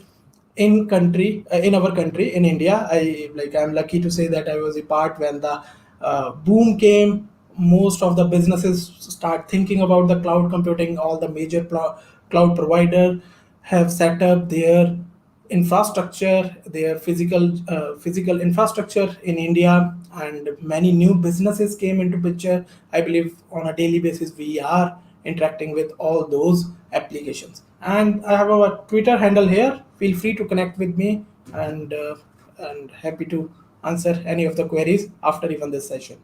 Speaker 6: in our country in India. I'm lucky to say that I was a part when the boom came. Most of the businesses start thinking about the cloud computing. All the major cloud provider have set up their infrastructure, their physical infrastructure in India, and many new businesses came into picture. I believe on a daily basis we are interacting with all those applications. And I have a Twitter handle here. Feel free to connect with me, and happy to answer any of the queries after even this session.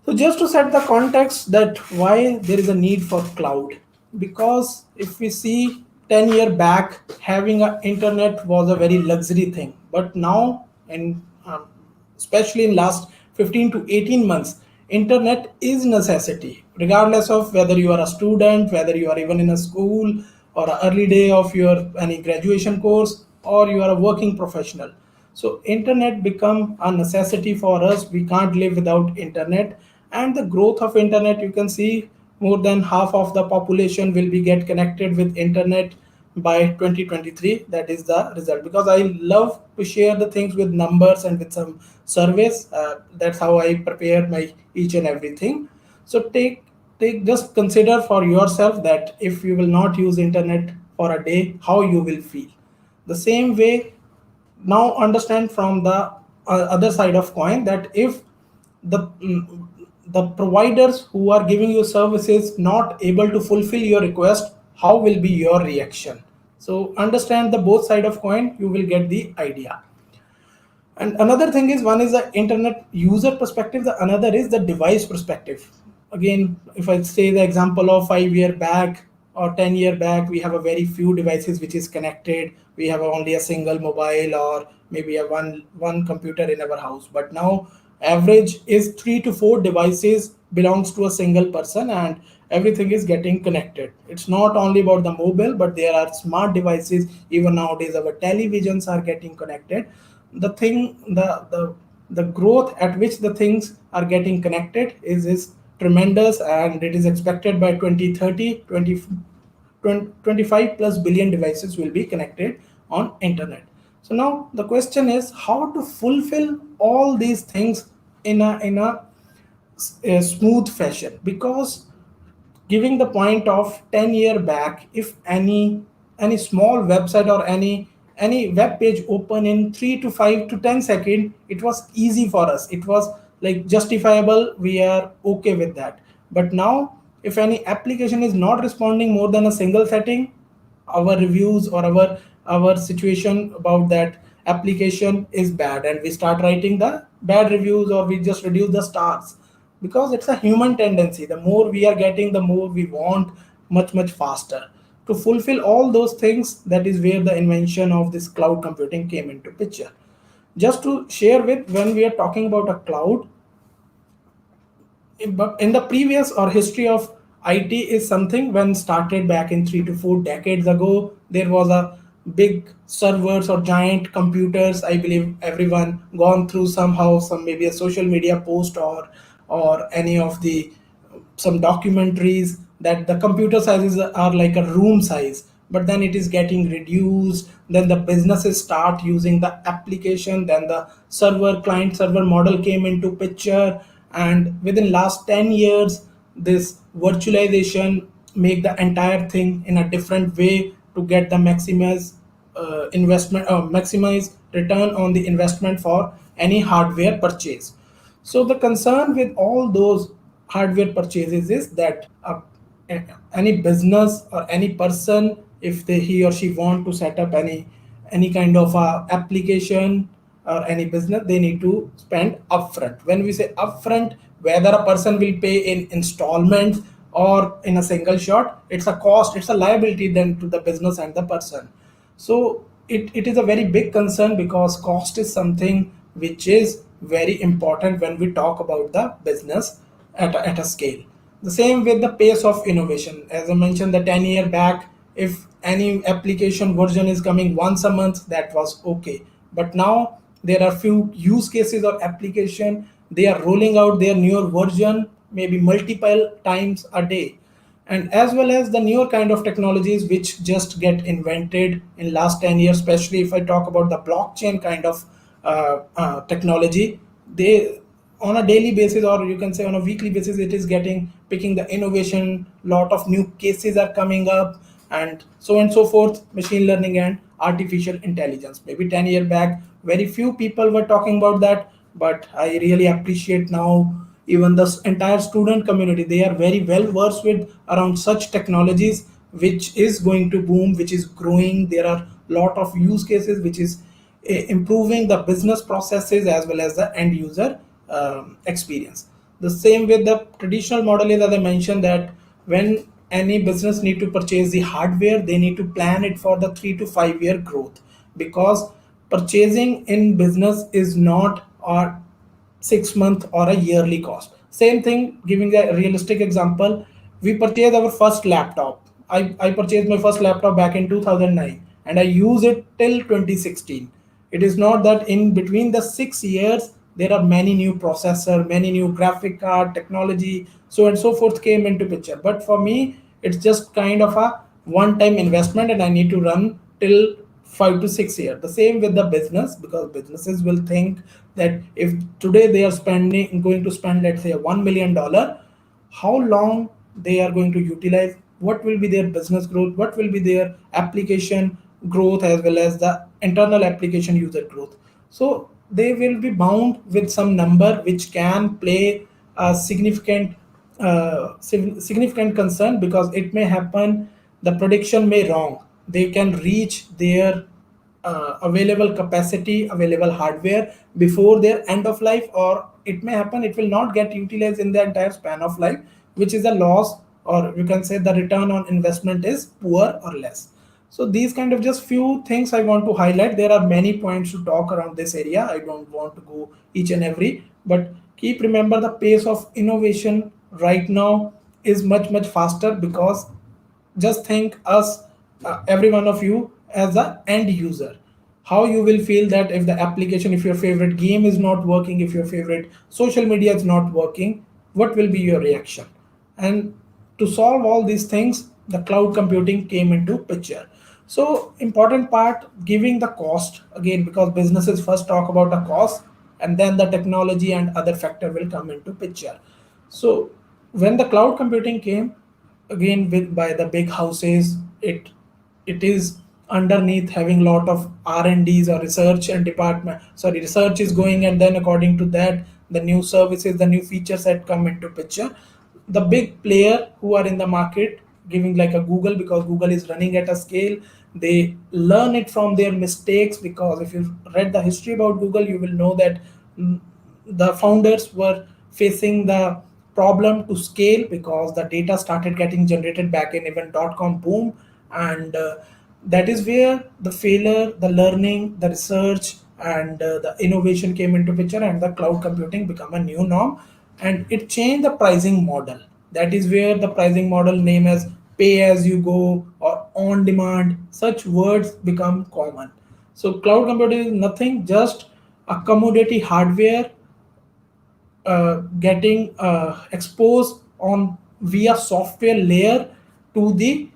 Speaker 6: So just to set the context that why there is a need for cloud, because if we see 10 year back, having a internet was a very luxury thing, but now, and especially in last 15 to 18 months, internet is necessity, regardless of whether you are a student, whether you are even in a school or a early day of your any graduation course, or you are a working professional. So internet become a necessity for us. We can't live without internet. And the growth of internet, you can see more than half of the population will be get connected with internet by 2023. That is the result, because I love to share the things with numbers and with some surveys. That's how I prepare my each and everything. So take just consider for yourself that if you will not use internet for a day, how you will feel. The same way, now understand from the other side of coin that if the providers who are giving you services not able to fulfill your request, how will be your reaction? So understand the both side of coin, you will get the idea. And another thing is, one is the internet user perspective, the another is the device perspective. Again, if I say the example of 5 year back or 10 year back, we have a very few devices which is connected. We have only a single mobile or maybe a one computer in our house. But now average is 3 to 4 devices belongs to a single person, and everything is getting connected. It's not only about the mobile, but there are smart devices. Even nowadays our televisions are getting connected. The growth at which the things are getting connected is tremendous, and it is expected by 2030 25 plus billion devices will be connected on internet. So now the question is how to fulfill all these things in a smooth fashion, because giving the point of 10 year back, if any small website or any web page open in 3 to 5 to 10 second, it was easy for us, it was like justifiable, we are okay with that. But now if any application is not responding more than a single setting, our reviews or our situation about that application is bad, and we start writing the bad reviews, or we just reduce the stars, because it's a human tendency. The more we are getting, the more we want much faster. To fulfill all those things, that is where the invention of this cloud computing came into picture. Just to share with, when we are talking about a cloud, in the previous or history of IT is something when started back in 3 to 4 decades ago, there was a big servers or giant computers. I believe everyone gone through somehow some maybe a social media post or any of the some documentaries that the computer sizes are like a room size, but then it is getting reduced. Then the businesses start using the application, then the server client server model came into picture, and within last 10 years this virtualization make the entire thing in a different way to get the maximize return on the investment for any hardware purchase. So the concern with all those hardware purchases is that any business or any person, if he or she want to set up any kind of application or any business, they need to spend upfront. When we say upfront, whether a person will pay in installments or in a single shot, it's a cost, it's a liability then to the business and the person. So it is a very big concern because cost is something which is very important when we talk about the business at a scale. The same with the pace of innovation. As I mentioned, the 10-year back, if any application version is coming once a month, that was okay. But now there are few use cases or application, they are rolling out their newer version maybe multiple times a day, and as well as the newer kind of technologies which just get invented in last 10 years, especially if I talk about the blockchain kind of technology. They, on a daily basis or you can say on a weekly basis, it is getting picking the innovation, lot of new cases are coming up, and so forth. Machine learning and artificial intelligence, maybe 10 year back very few people were talking about that, but I really appreciate now even the entire student community, they are very well versed with around such technologies which is going to boom, which is growing. There are lot of use cases which is improving the business processes as well as the end user experience. The same with the traditional model is, as I mentioned, that when any business need to purchase the hardware, they need to plan it for the 3 to 5 year growth, because purchasing in business is not a 6 month or a yearly cost. Same thing, giving a realistic example, we purchased our first laptop. I purchased my first laptop back in 2009 and I use it till 2016. It is not that in between the 6 years there are many new processor, many new graphic card technology, so and so forth came into picture. But for me, it's just kind of a one-time investment, and I need to run till 5 to 6 years. The same with the business, because businesses will think that if today they are spending going to spend, let's say, $1 million, how long they are going to utilize, what will be their business growth, what will be their application growth, as well as the internal application user growth. So they will be bound with some number which can play a significant concern, because it may happen the prediction may wrong. They can reach their available capacity, available hardware before their end of life, or it may happen it will not get utilized in the entire span of life, which is a loss, or you can say the return on investment is poor or less. So these kind of just few things I want to highlight. There are many points to talk around this area. I don't want to go each and every, but keep remember the pace of innovation right now is much faster, because just think us, every one of you as a end user, how you will feel that if the application, if your favorite game is not working, if your favorite social media is not working, what will be your reaction? And to solve all these things, the cloud computing came into picture. So important part, giving the cost again, because businesses first talk about a cost and then the technology and other factor will come into picture. So when the cloud computing came, again with by the big houses, it is underneath having lot of R&Ds or research and department, sorry, research is going, and then according to that the new services, the new features that come into picture. The big player who are in the market, giving like a Google, because Google is running at a scale, they learn it from their mistakes, because if you read the history about Google, you will know that the founders were facing the problem to scale, because the data started getting generated back in even .com boom, and that is where the failure, the learning, the research, and the innovation came into picture, and the cloud computing become a new norm, and it changed the pricing model. That is where the pricing model name as pay as you go or on demand, such words become common. So cloud computing is nothing, just a commodity hardware getting exposed on via software layer to the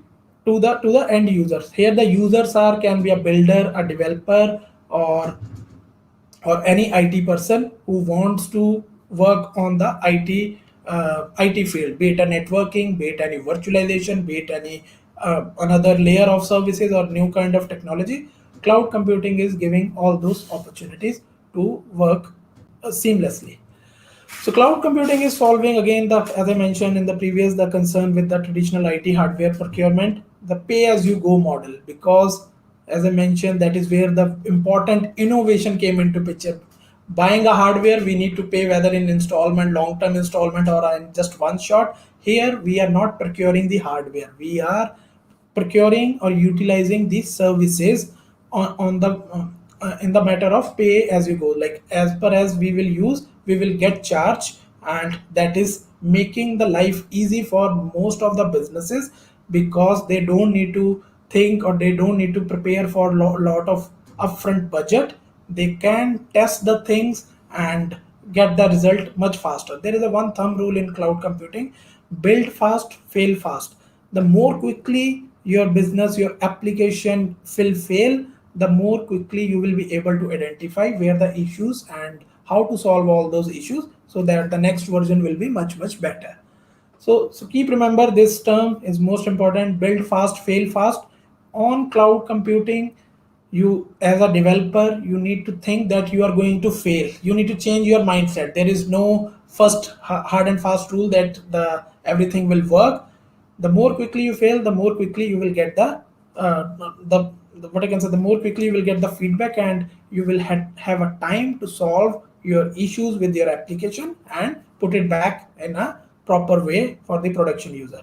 Speaker 6: end users. Here the users are can be a builder, a developer, or any IT person who wants to work on the IT field, be it a networking, be it any virtualization, be it any another layer of services or new kind of technology. Cloud computing is giving all those opportunities to work seamlessly. So cloud computing is solving again the, as I mentioned in the previous, the concern with the traditional IT hardware procurement, the pay as you go model, because as I mentioned, that is where the important innovation came into picture. Buying a hardware, we need to pay whether in installment, long term installment, or in just one shot. Here we are not procuring the hardware. We are procuring or utilizing these services on the in the matter of pay as you go, like as per as we will use we will get charged, and that is making the life easy for most of the businesses, because they don't need to think or they don't need to prepare for lot of upfront budget. They can test the things and get the result much faster. There is a one thumb rule in cloud computing: build fast, fail fast. The more quickly your business, your application will fail, the more quickly you will be able to identify where the issues and how to solve all those issues, so that the next version will be much better. So keep remember this term is most important: build fast, fail fast. On cloud computing, you as a developer, you need to think that you are going to fail. You need to change your mindset. There is no first hard and fast rule that the everything will work. The more quickly you fail, the more quickly you will get the what I can say, the more quickly you will get the feedback, and you will have a time to solve your issues with your application and put it back in a proper way for the production user.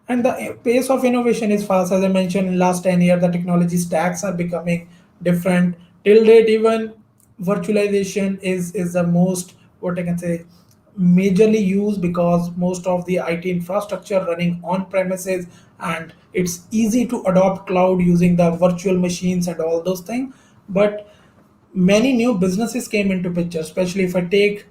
Speaker 6: And the pace of innovation is fast. As I mentioned, in last 10 years the technology stacks are becoming different. Till date, even virtualization is the most, what I can say, majorly used, because most of the IT infrastructure running on premises, and it's easy to adopt cloud using the virtual machines and all those things. But many new businesses came into picture, especially if I take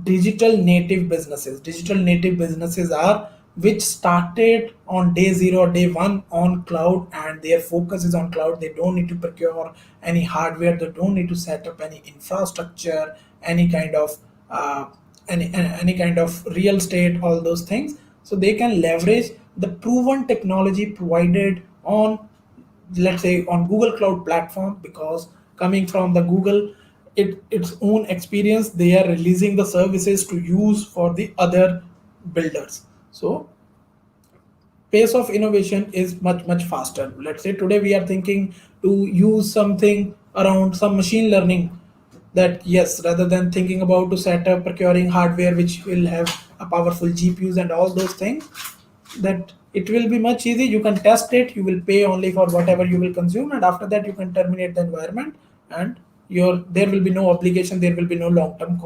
Speaker 6: digital native businesses are which started on day zero or day one on cloud, and their focus is on cloud. They don't need to procure any hardware, they don't need to set up any infrastructure, any kind of uh, any kind of real estate, all those things. So they can leverage the proven technology provided on, let's say, on Google Cloud platform, because coming from the Google its own experience, they are releasing the services to use for the other builders. So pace of innovation is much faster. Let's say today we are thinking to use something around some machine learning, that yes, rather than thinking about to set up procuring hardware which will have a powerful GPUs and all those things, that it will be much easy. You can test it, you will pay only for whatever you will consume, and after that you can terminate the environment, and your there will be no obligation, there will be no long term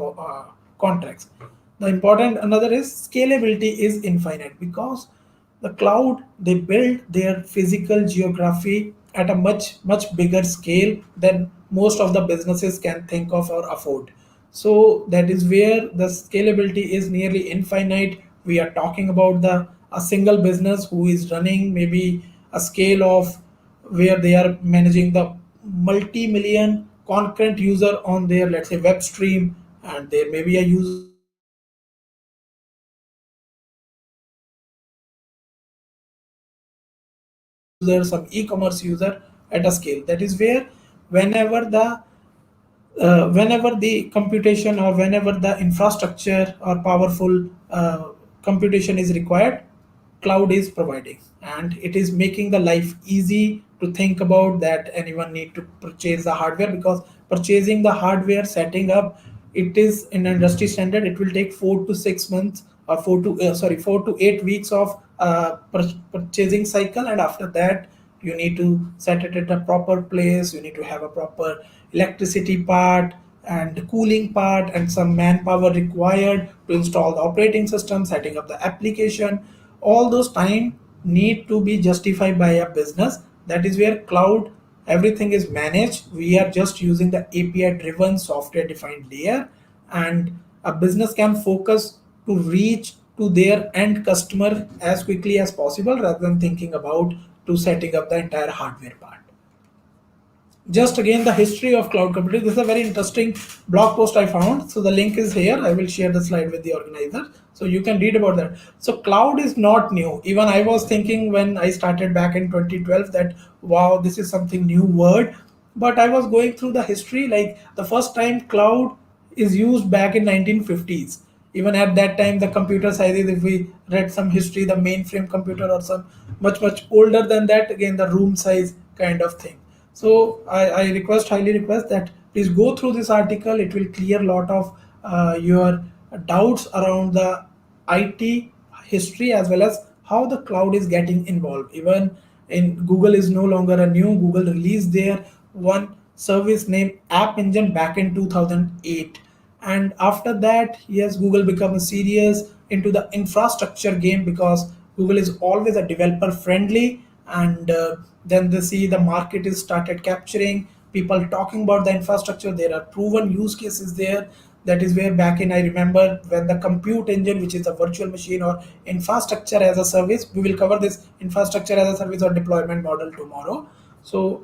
Speaker 6: contracts. The important another is scalability is infinite, because the cloud, they build their physical geography at a much bigger scale than most of the businesses can think of or afford. So that is where the scalability is nearly infinite. We are talking about the a single business who is running maybe a scale of where they are managing the multi-million concurrent user on their, let's say, web stream, and there may be a user, some e-commerce user at a scale. That is where whenever the whenever the computation or whenever the infrastructure or powerful computation is required, cloud is providing, and it is making the life easy to think about that anyone need to purchase the hardware, because purchasing the hardware, setting up it is in industry standard, it will take 4 to 6 months, or 4 to 8 weeks of purchasing cycle. And after that you need to set it at a proper place, you need to have a proper electricity part and cooling part and some manpower required to install the operating system, setting up the application. All those time need to be justified by a business. That is where cloud, everything is managed. We are just using the API driven software defined layer, and a business can focus to reach to their end customer as quickly as possible, rather than thinking about to setting up the entire hardware part. Just again the history of cloud computing. This is a very interesting blog post I found, so the link is here. I will share the slide with the organizer so you can read about that. So cloud is not new. Even I was thinking when I started back in 2012 that wow, this is something new word. But I was going through the history, like the first time cloud is used back in 1950s. Even at that time the computer sizes, if we read some history, the mainframe computer or some much older than that, again the room size kind of thing. So I request, highly request that please go through this article. It will clear a lot of your doubts around the IT history, as well as how the cloud is getting involved. Even In Google is no longer a new. Google released their one service named App Engine back in 2008, and after that, yes, Google become serious into the infrastructure game because Google is always a developer friendly, and then they see the market is started capturing people talking about the infrastructure. There are proven use cases there. That is where back in, I remember when the compute engine, which is a virtual machine or infrastructure as a service, we will cover this infrastructure as a service or deployment model tomorrow. So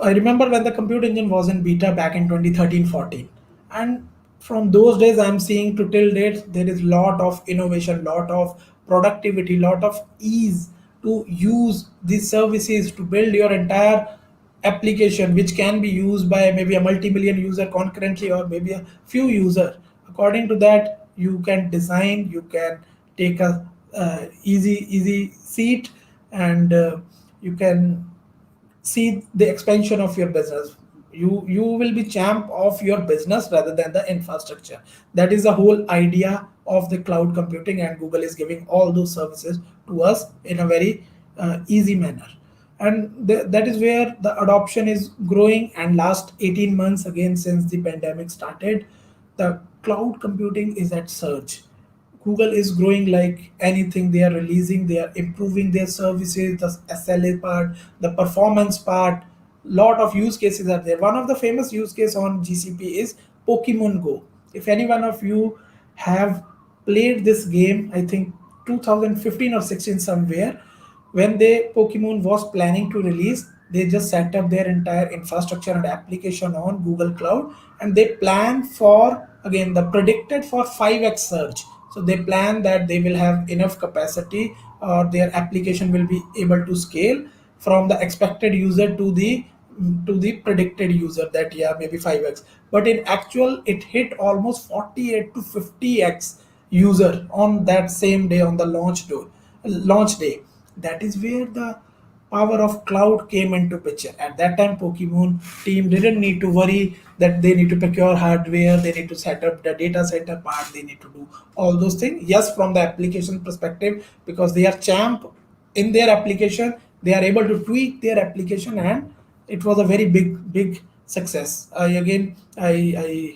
Speaker 6: I remember when the compute engine was in beta back in 2013-14, and from those days I'm seeing to till date there is lot of innovation, lot of productivity, lot of ease to use these services to build your entire application, which can be used by maybe a multi-million user concurrently or maybe a few user. According to that, you can design, you can take a easy seat, and you can see the expansion of your business. You will be champ of your business rather than the infrastructure. That is the whole idea of the cloud computing, and Google is giving all those services to us in a very easy manner. And that is where the adoption is growing, and last 18 months again since the pandemic started, the cloud computing is at surge. Google is growing like anything. They are releasing, they are improving their services, the SLA part, the performance part. Lot of use cases are there. One of the famous use case on GCP is Pokemon Go. If any one of you have played this game, I think 2015 or 16 somewhere, when they Pokemon was planning to release, they just set up their entire infrastructure and application on Google Cloud, and they plan for, again, the predicted for 5x surge. So they plan that they will have enough capacity, or their application will be able to scale from the expected user to the predicted user, that yeah, maybe 5x. But in actual it hit almost 48 to 50x user on that same day, on the launch day. That is where the power of cloud came into picture. At that time, Pokemon team didn't need to worry that they need to procure hardware, they need to set up the data center part, they need to do all those things. Yes, from the application perspective, because they are champ in their application, they are able to tweak their application, and it was a very big success. I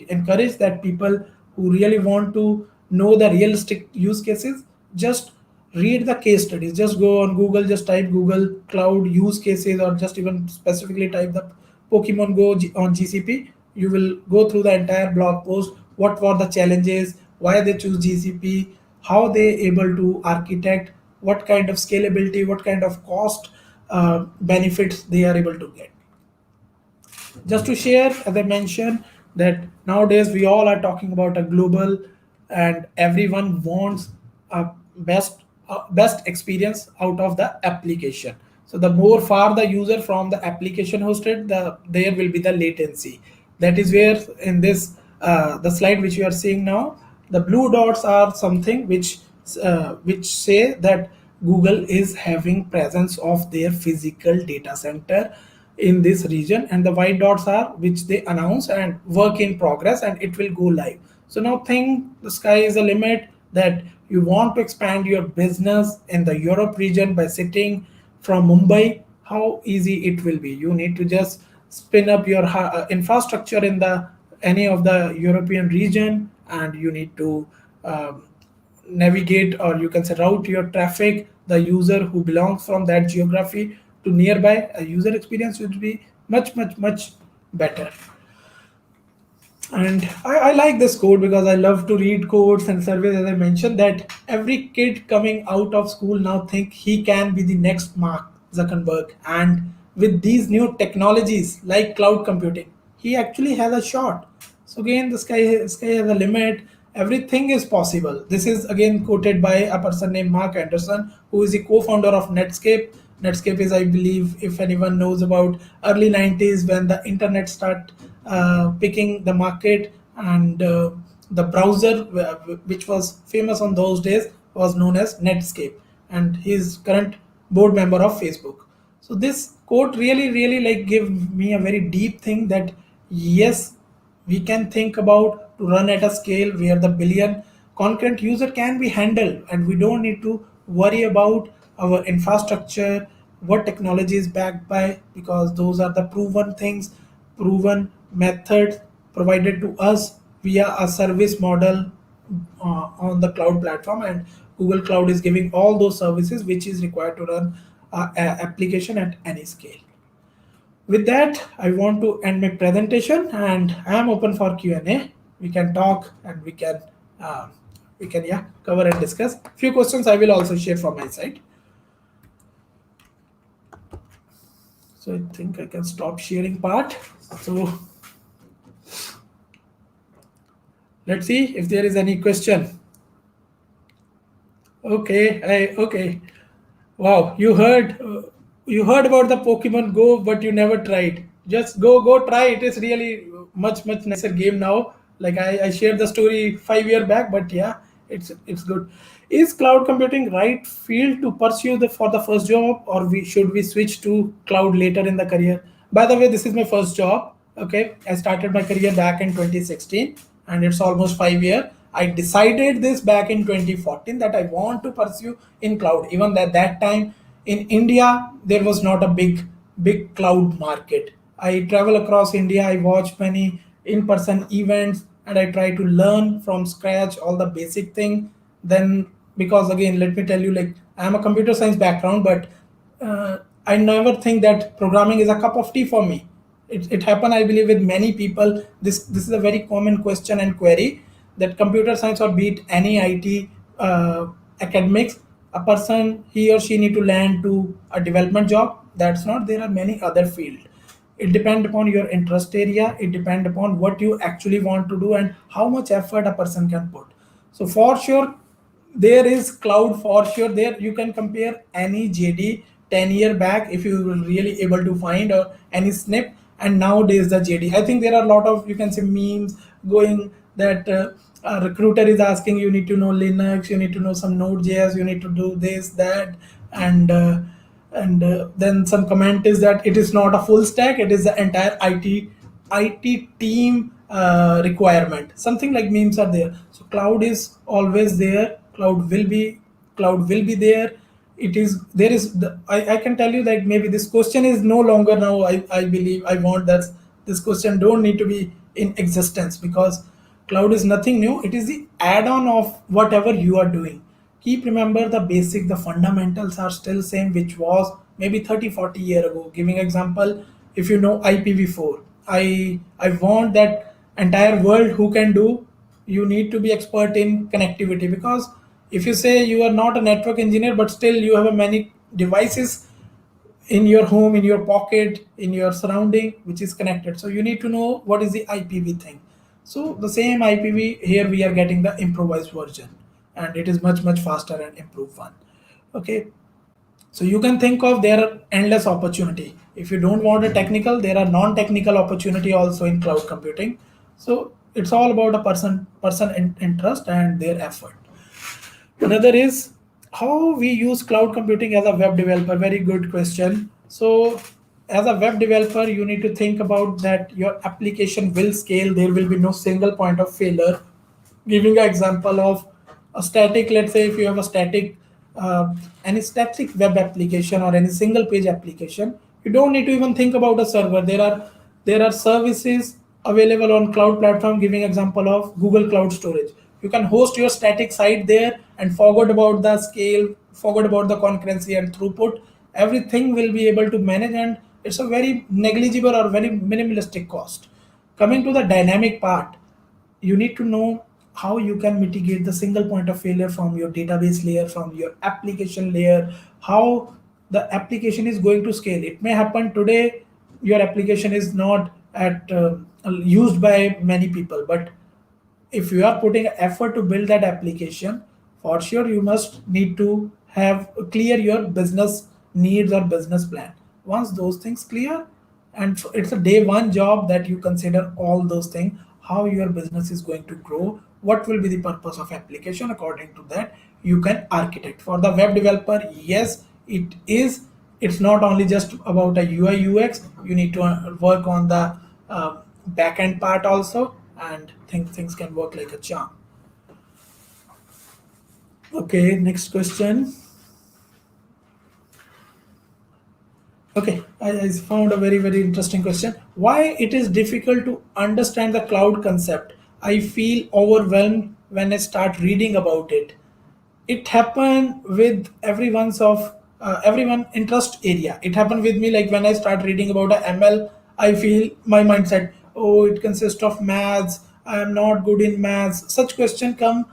Speaker 6: encourage that people who really want to know the realistic use cases, just read the case studies. Just go on Google, just type Google cloud use cases, or just even specifically type the Pokemon Go on GCP. You will go through the entire blog post. What were the challenges? Why they choose GCP? How they able to architect? What kind of scalability? What kind of cost benefits they are able to get? Just to share, as I mentioned, that nowadays we all are talking about a global, and everyone wants a best experience out of the application. So the more far the user from the application hosted, there will be the latency. That is where in this the slide which you are seeing now, the blue dots are something which say that Google is having presence of their physical data center in this region, and the white dots are which they announce and work in progress, and it will go live. So now think the sky is the limit, that you want to expand your business in the Europe region by sitting from Mumbai. How easy it will be. You need to just spin up your infrastructure in the any of the European region, and you need to um, navigate, or you can say route your traffic, the user who belongs from that geography to nearby. A user experience would be much better. And I like this code because I love to read codes and surveys. As I mentioned, that every kid coming out of school now think he can be the next Mark Zuckerberg, and with these new technologies like cloud computing, he actually has a shot. So again, the sky has a limit. Everything is possible. This is again quoted by a person named Mark Anderson, who is the co-founder of Netscape. Netscape is, I believe, if anyone knows about early 90s when the internet start picking the market, and the browser which was famous on those days was known as Netscape, and he is current board member of Facebook. So this quote really like give me a very deep thing, that yes, we can think about to run at a scale where the billion concurrent user can be handled, and we don't need to worry about our infrastructure, what technology is backed by, because those are the proven things, proven methods provided to us via a service model on the cloud platform, and Google Cloud is giving all those services which is required to run application at any scale. With that, I want to end my presentation, and I am open for Q&A. We can talk and uh, we can yeah cover and discuss. Few questions I will also share from my side. So I think I can stop sharing part. So let's see if there is any question. Okay. Wow, you heard about the Pokemon Go, but you never tried. Just go try. It is really much nicer game now. Like I shared the story 5 year back, but yeah, it's good. Is cloud computing right field to pursue the for the first job, or we should we switch to cloud later in the career? By the way, this is my first job. Okay, I started my career back in 2016, and it's almost 5 year. I decided this back in 2014 that I want to pursue in cloud. Even at that time in India, there was not a big cloud market. I travel across India. I watch many in-person events, and I try to learn from scratch all the basic thing. Then, because again, let me tell you, like I'm a computer science background, but I never think that programming is a cup of tea for me. It happened, I believe, with many people. This is a very common question and query, that computer science or be it any IT academics, a person he or she need to land to a development job. That's not. There are many other field. It depends upon your interest area. It depends upon what you actually want to do and how much effort a person can put. So for sure, there is cloud for sure. There you can compare any JD 10 year back if you were really able to find, or any snip, and nowadays the JD. I think there are a lot of, you can say, memes going that a recruiter is asking, you need to know Linux, you need to know some Node.js, you need to do this that, and then some comment is that it is not a full stack, it is the entire IT team requirement. Something like memes are there. So cloud is always there. Cloud will be there. It is there is I can tell you that maybe this question is no longer now. I believe I want that this question don't need to be in existence, because cloud is nothing new. It is the add-on of whatever you are doing. Keep remember the basic, the fundamentals are still same, which was maybe 30-40 year ago. Giving example, if you know IPv4, I want that entire world who can do, you need to be expert in connectivity, because if you say you are not a network engineer but still you have a many devices in your home, in your pocket, in your surrounding, which is connected, so you need to know what is the IPv thing. So the same IPv here we are getting the improvised version, and it is much faster and improved one. Okay, so you can think of there are endless opportunity. If you don't want a technical, there are non-technical opportunity also in cloud computing. So it's all about a person interest and their effort. Another is how we use cloud computing as a web developer. Very good question. So as a web developer, you need to think about that your application will scale. There will be no single point of failure. Giving an example of a static, let's say if you have a static, any static web application or any single page application, you don't need to even think about a server. There are services available on cloud platform. Giving example of Google Cloud Storage, you can host your static site there and forget about the scale, forget about the concurrency and throughput. Everything will be able to manage, and it's a very negligible or very minimalistic cost. Coming to the dynamic part, you need to know how you can mitigate the single point of failure from your database layer, from your application layer, how the application is going to scale. It may happen today your application is not at used by many people, but if you are putting effort to build that application, for sure you must need to have clear your business needs or business plan. Once those things clear, and it's a day one job that you consider all those things, how your business is going to grow, what will be the purpose of application. According to that, you can architect. For the web developer, yes, it's not only just about a UI UX. You need to work on the back end part also, and things can work like a charm. Okay, next question. Okay, I found a very, very interesting question. Why it is difficult to understand the cloud concept? I feel overwhelmed when I start reading about it. It happened with everyone interest area. It happened with me like when I start reading about a ML, I feel my mindset, oh, it consists of maths. I am not good in maths. Such question come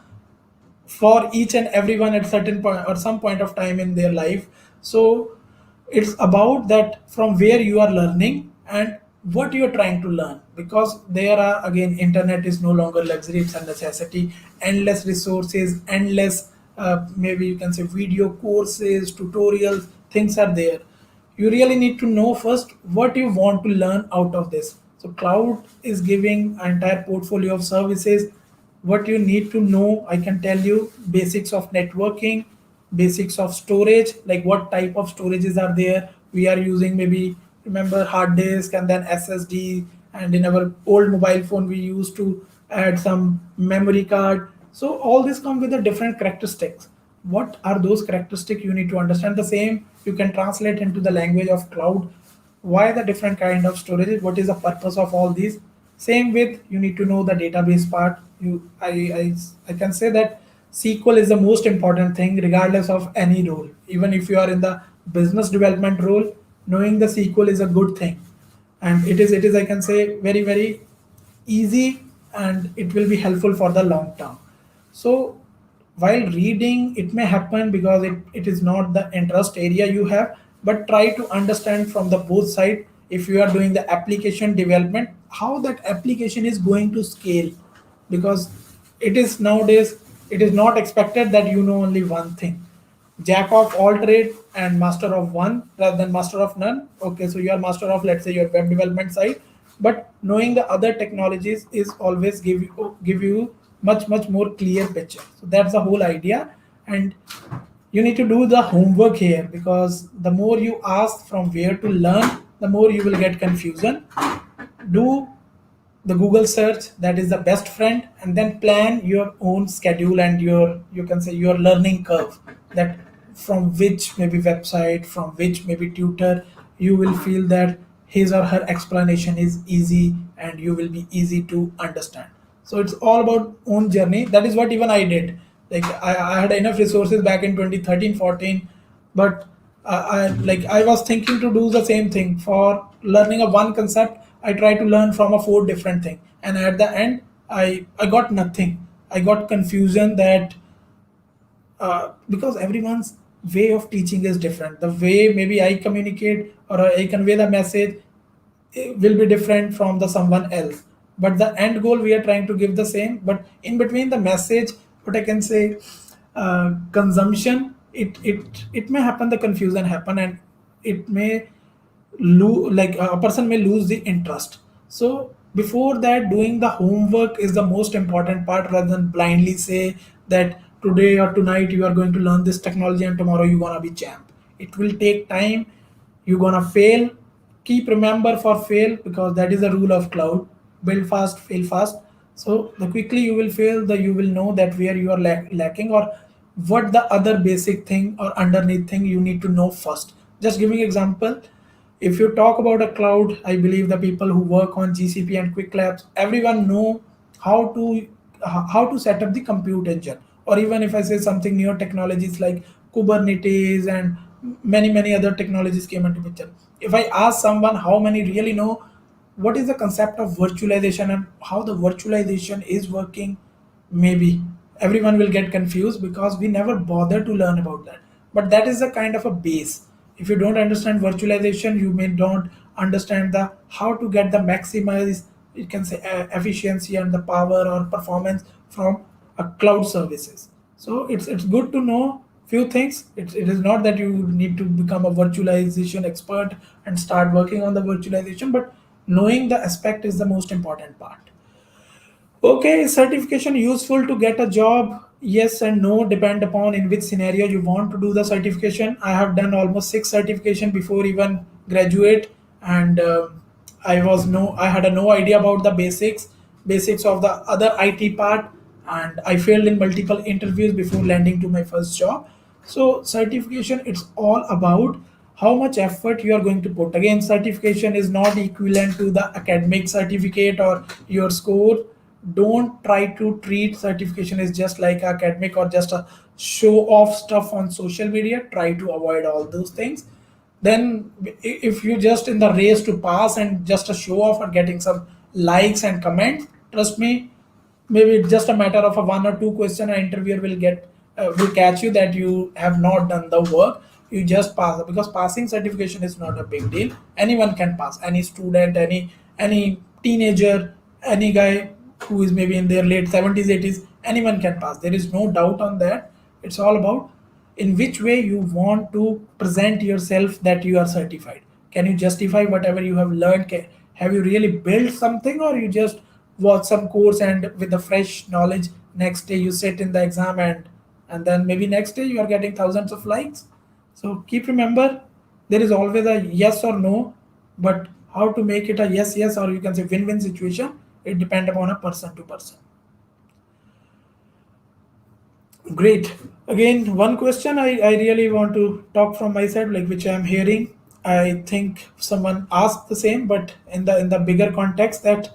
Speaker 6: for each and everyone at certain point or some point of time in their life. So it's about that from where you are learning and what you are trying to learn, because there are again internet is no longer luxury, it's a necessity. Endless resources, endless maybe you can say video courses, tutorials, things are there. You really need to know first what you want to learn out of this. So cloud is giving an entire portfolio of services. What you need to know, I can tell you basics of networking, basics of storage, like what type of storages are there we are using. Maybe remember hard disk and then SSD, and in our old mobile phone we used to add some memory card. So all this come with a different characteristics. What are those characteristics? You need to understand. The same you can translate into the language of cloud. Why the different kind of storage, what is the purpose of all these. Same with you need to know the database part. I can say that SQL is the most important thing regardless of any role. Even if you are in the business development role, knowing the SQL is a good thing. And it is I can say very, very easy, and it will be helpful for the long term. So while reading, it may happen because it is not the interest area you have, but try to understand from the both side. If you are doing the application development, how that application is going to scale, because it is nowadays, it is not expected that you know only one thing. Jack of all trade and master of one rather than master of none. Okay, so you are master of, let's say, your web development side, but knowing the other technologies is always give you much more clear picture. So that's the whole idea. And you need to do the homework here, because the more you ask from where to learn, the more you will get confusion. Do the Google search, that is the best friend, and then plan your own schedule and your, you can say, your learning curve, that from which maybe website, from which maybe tutor you will feel that his or her explanation is easy and you will be easy to understand. So it's all about own journey. That is what even I did. Like I had enough resources back in 2013 14, but I was thinking to do the same thing for learning a one concept. I try to learn from a four different thing, and at the end, I got nothing. I got confusion that because everyone's way of teaching is different. The way maybe I communicate or I convey the message will be different from the someone else, but the end goal we are trying to give the same. But in between the message, what I can say, consumption, it may happen, the confusion happen, and it may like a person may lose the interest. So before that, doing the homework is the most important part, rather than blindly say that today or tonight you are going to learn this technology and tomorrow you're gonna be champ. It will take time. You're gonna fail. Keep remember for fail, because that is the rule of cloud. Build fast, fail fast. So the quickly you will fail, the you will know that where you are lacking, or what the other basic thing or underneath thing you need to know first. Just giving example, if you talk about a cloud, I believe the people who work on GCP and quick labs, everyone know how to how to set up the compute engine. Or even if I say something newer technologies like Kubernetes and many other technologies came into picture. If I ask someone how many really know what is the concept of virtualization and how the virtualization is working, maybe everyone will get confused because we never bother to learn about that. But that is a kind of a base. If you don't understand virtualization, you may don't understand the how to get the maximize, you can say, efficiency and the power or performance from a cloud services. So it's good to know few things. It is not that you need to become a virtualization expert and start working on the virtualization, but knowing the aspect is the most important part. Okay, certification useful to get a job? Yes and no, depend upon in which scenario you want to do the certification. I have done almost six certification before even graduate, and I had a no idea about the basics of the other IT part, and I failed in multiple interviews before landing to my first job. So certification, it's all about how much effort you are going to put. Again, certification is not equivalent to the academic certificate or your score. Don't try to treat certification as just like academic or just a show off stuff on social media. Try to avoid all those things. Then if you just in the race to pass and just a show off or getting some likes and comments, trust me, maybe it's just a matter of a one or two question an interviewer will catch you that you have not done the work. You just pass, because passing certification is not a big deal. Anyone can pass, any student, any teenager, any guy who is maybe in their late 70s 80s, anyone can pass. There is no doubt on that. It's all about in which way you want to present yourself that you are certified. Can you justify whatever you have learned? Have you really built something, or you just watch some course and with the fresh knowledge next day you sit in the exam and then maybe next day you are getting thousands of likes? So keep remember, there is always a yes or no, but how to make it a yes yes, or you can say win-win situation, it depends upon a person to person. Great. Again, one question I really want to talk from my side, like which I'm hearing. I think someone asked the same, but in the bigger context, that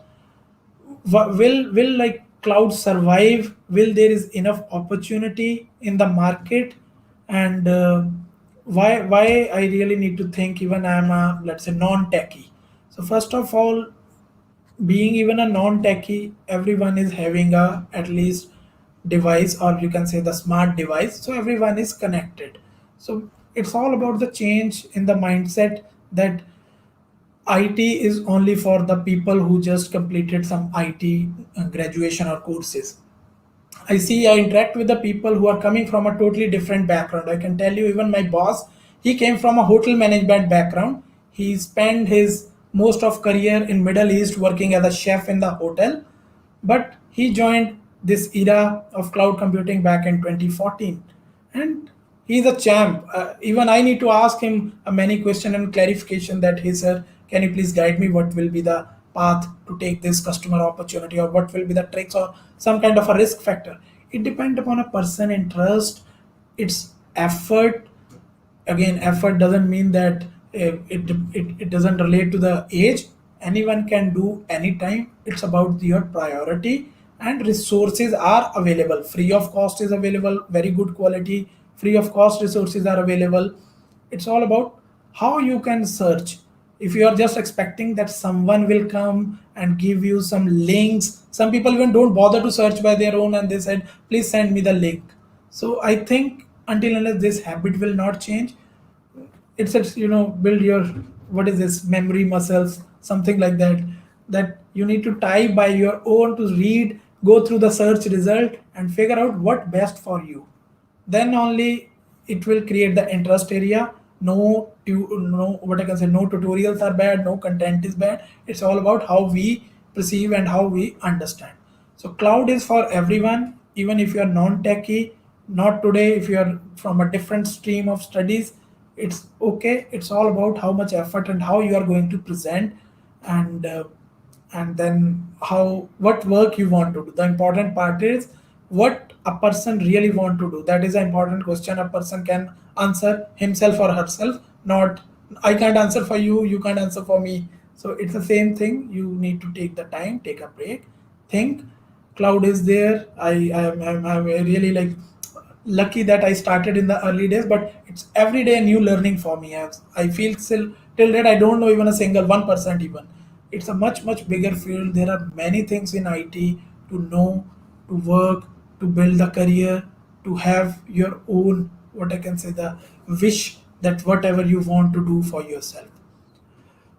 Speaker 6: will like cloud survive? Will there is enough opportunity in the market? And why I really need to think, even I'm a, let's say, non-techie. So first of all, being even a non-techie, everyone is having a at least device, or you can say the smart device, so everyone is connected. So it's all about the change in the mindset that IT is only for the people who just completed some IT graduation or courses. I see, I interact with the people who are coming from a totally different background. I can tell you, even my boss, he came from a hotel management background. He spent his most of career in Middle East working as a chef in the hotel, but he joined this era of cloud computing back in 2014, and he's a champ. Even I need to ask him a many question and clarification that, hey sir, can you please guide me what will be the path to take this customer opportunity, or what will be the tricks, or some kind of a risk factor. It depends upon a person interest, its effort. Again, effort doesn't mean that it doesn't relate to the age. Anyone can do anytime. It's about your priority, and resources are available, free of cost is available, very good quality free of cost resources are available. It's all about how you can search. If you are just expecting that someone will come and give you some links, some people even don't bother to search by their own and they said please send me the link. So I think until unless this habit will not change, it's build your, what is this, memory muscles, something like that, that you need to type by your own, to read, go through the search result and figure out what best for you. Then only it will create the interest area. No, what I can say, no tutorials are bad, no content is bad. It's all about how we perceive and how we understand. So cloud is for everyone, even if you are non-techie. Not today, if you are from a different stream of studies, it's okay. It's all about how much effort and how you are going to present, and and then how, what work you want to do. The important part is what a person really want to do. That is an important question a person can answer himself or herself. Not, I can't answer for you, you can't answer for me. So it's the same thing. You need to take the time, take a break, think. Cloud is there. I'm really like lucky that I started in the early days, but it's every day new learning for me. I feel still till date I don't know even a single 1% even. It's a much bigger field. There are many things in IT to know, to work, to build a career, to have your own, what I can say, the wish that whatever you want to do for yourself.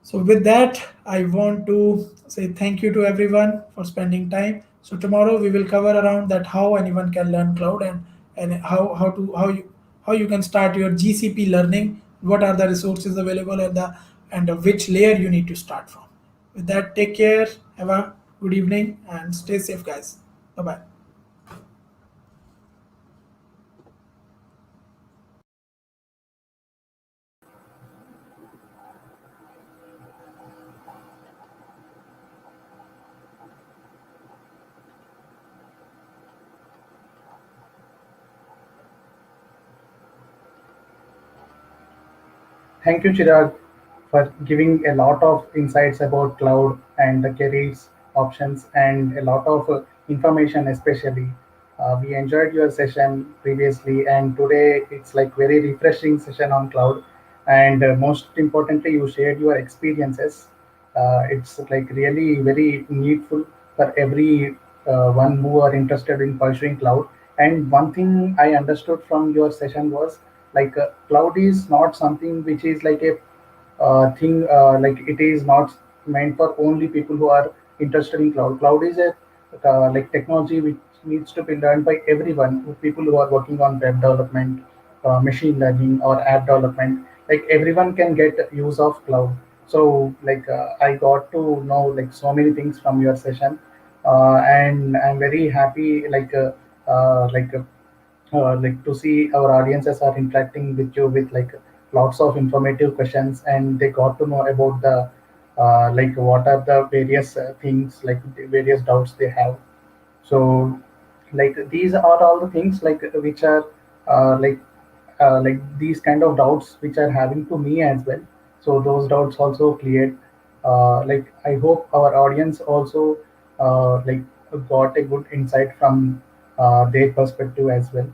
Speaker 6: So with that, I want to say thank you to everyone for spending time. So tomorrow we will cover around that how anyone can learn cloud, and how you can start your GCP learning. What are the resources available, and which layer you need to start from. With that, take care. Have a good evening and stay safe, guys. Bye bye.
Speaker 3: Thank you, Chirag, for giving a lot of insights about cloud and the careers options and a lot of information, especially. We enjoyed your session previously, and today it's like very refreshing session on cloud. And most importantly, you shared your experiences. It's like really very needful for every one who are interested in pursuing cloud. And one thing I understood from your session was like cloud is not something which is like a thing like it is not meant for only people who are interested in cloud. Cloud is a like technology which needs to be learned by everyone, people who are working on web development, machine learning, or app development. Like everyone can get use of cloud. So like I got to know like so many things from your session, and I'm very happy like to see our audiences are interacting with you with like lots of informative questions, and they got to know about the like what are the various things, like the various doubts they have. So like these are all the things like which are like these kind of doubts which are having to me as well. So those doubts also cleared. Like I hope our audience also like got a good insight from their perspective as well.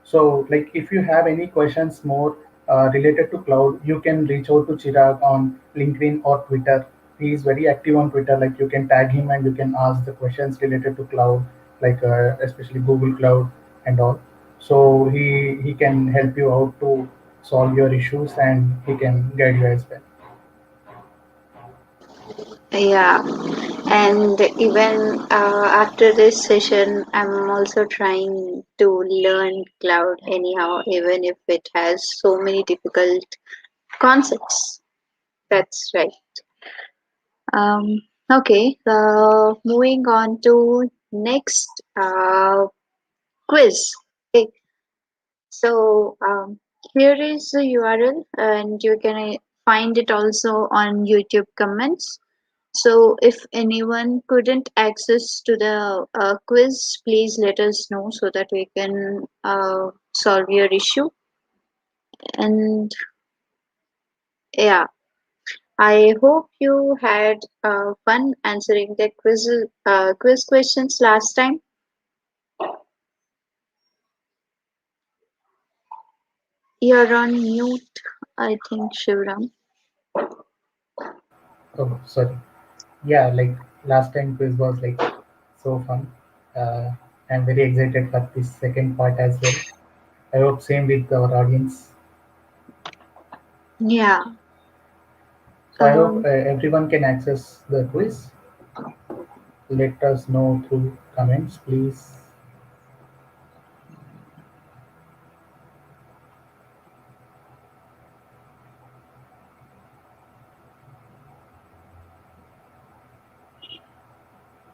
Speaker 3: So, like, if you have any questions more related to cloud, you can reach out to Chirag on LinkedIn or Twitter. He is very active on Twitter. Like, you can tag him and you can ask the questions related to cloud, like especially Google Cloud and all. So he can help you out to solve your issues, and he can guide you as well.
Speaker 1: Yeah, and even after this session, I'm also trying to learn cloud anyhow, even if it has so many difficult concepts. That's right. Okay, moving on to next quiz. Okay, so here is the URL, and you can find it also on YouTube comments. So if anyone couldn't access to the quiz, please let us know so that we can solve your issue. And yeah, I hope you had fun answering the quiz questions last time. You're on mute, I think, Shivram.
Speaker 3: Oh, sorry. Yeah, like last time quiz was like so fun. Uh, I'm very excited for this second part as well. I hope same with our audience.
Speaker 1: Yeah.
Speaker 3: So I hope
Speaker 1: Um,
Speaker 3: everyone can access the quiz. Let us know through comments, please.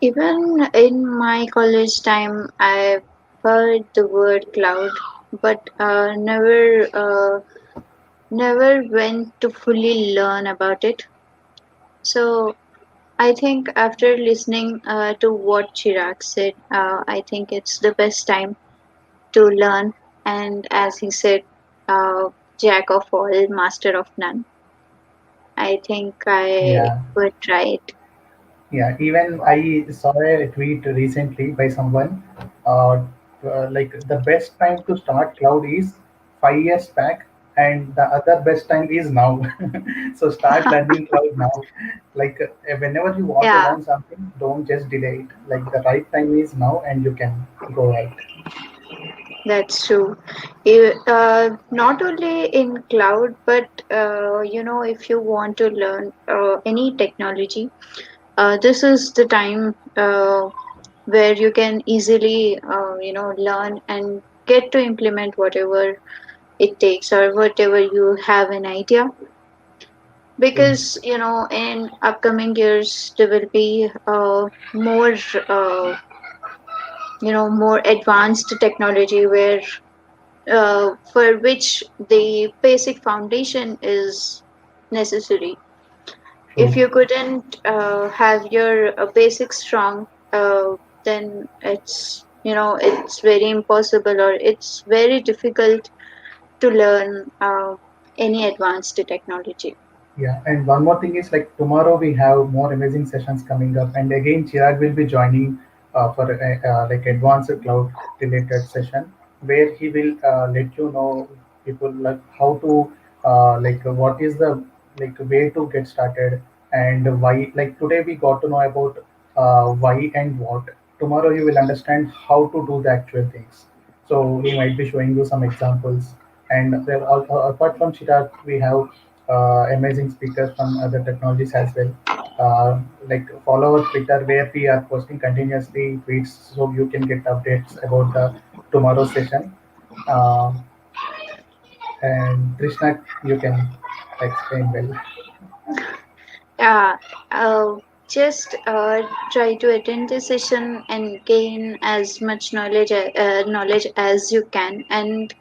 Speaker 1: Even in my college time, I've heard the word cloud, but never went to fully learn about it. So I think after listening to what Chirag said, I think it's the best time to learn. And as he said, Jack of all, master of none. I think I
Speaker 3: Yeah,
Speaker 1: would try it.
Speaker 3: yeah. Even I saw a tweet recently by someone. Uh, like the best time to start cloud is 5 years back, and the other best time is now. So start learning cloud now. Like whenever you want to
Speaker 1: Yeah,
Speaker 3: learn something, don't just delay it. Like the right time is now, and you can go right.
Speaker 1: that's true. Not only in cloud, but if you want to learn any technology, this is the time where you can easily, learn and get to implement whatever it takes or whatever you have an idea.
Speaker 3: True.
Speaker 1: Because in upcoming years there will be more, more advanced technology where for which the basic foundation is necessary. If
Speaker 3: True.
Speaker 1: you couldn't have your basics strong, then it's very impossible or it's very difficult to learn. any advanced technology.
Speaker 3: Yeah, and one more thing is like tomorrow we have more amazing sessions coming up, and again Chirag will be joining for like advanced cloud related session where he will let you know people like how to what is the like way to get started and why. Like today we got to know about why and what. Tomorrow you will understand how to do the actual things. So he might be showing you some examples, and there apart from Chirag we have amazing speakers from other technologies as well. Like follow our Twitter where we are posting continuously tweets so you can get updates about the tomorrow's session. Uh, and Krishna, you can explain well.
Speaker 1: Yeah, just try to attend the session and gain as much knowledge as you can, and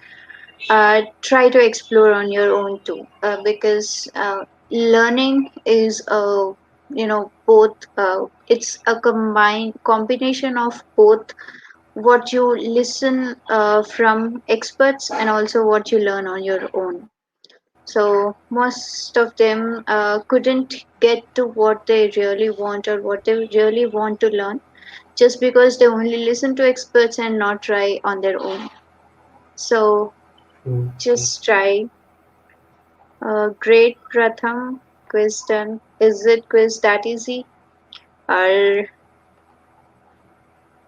Speaker 1: try to explore on your own too, because learning is a both. It's a combination of both what you listen from experts and also what you learn on your own. So most of them couldn't get to what they really want or what they really want to learn just because they only listen to experts and not try on their own. So
Speaker 3: True, true.
Speaker 1: just try. Great, Pratham. Quiz done. Is it quiz that easy? Or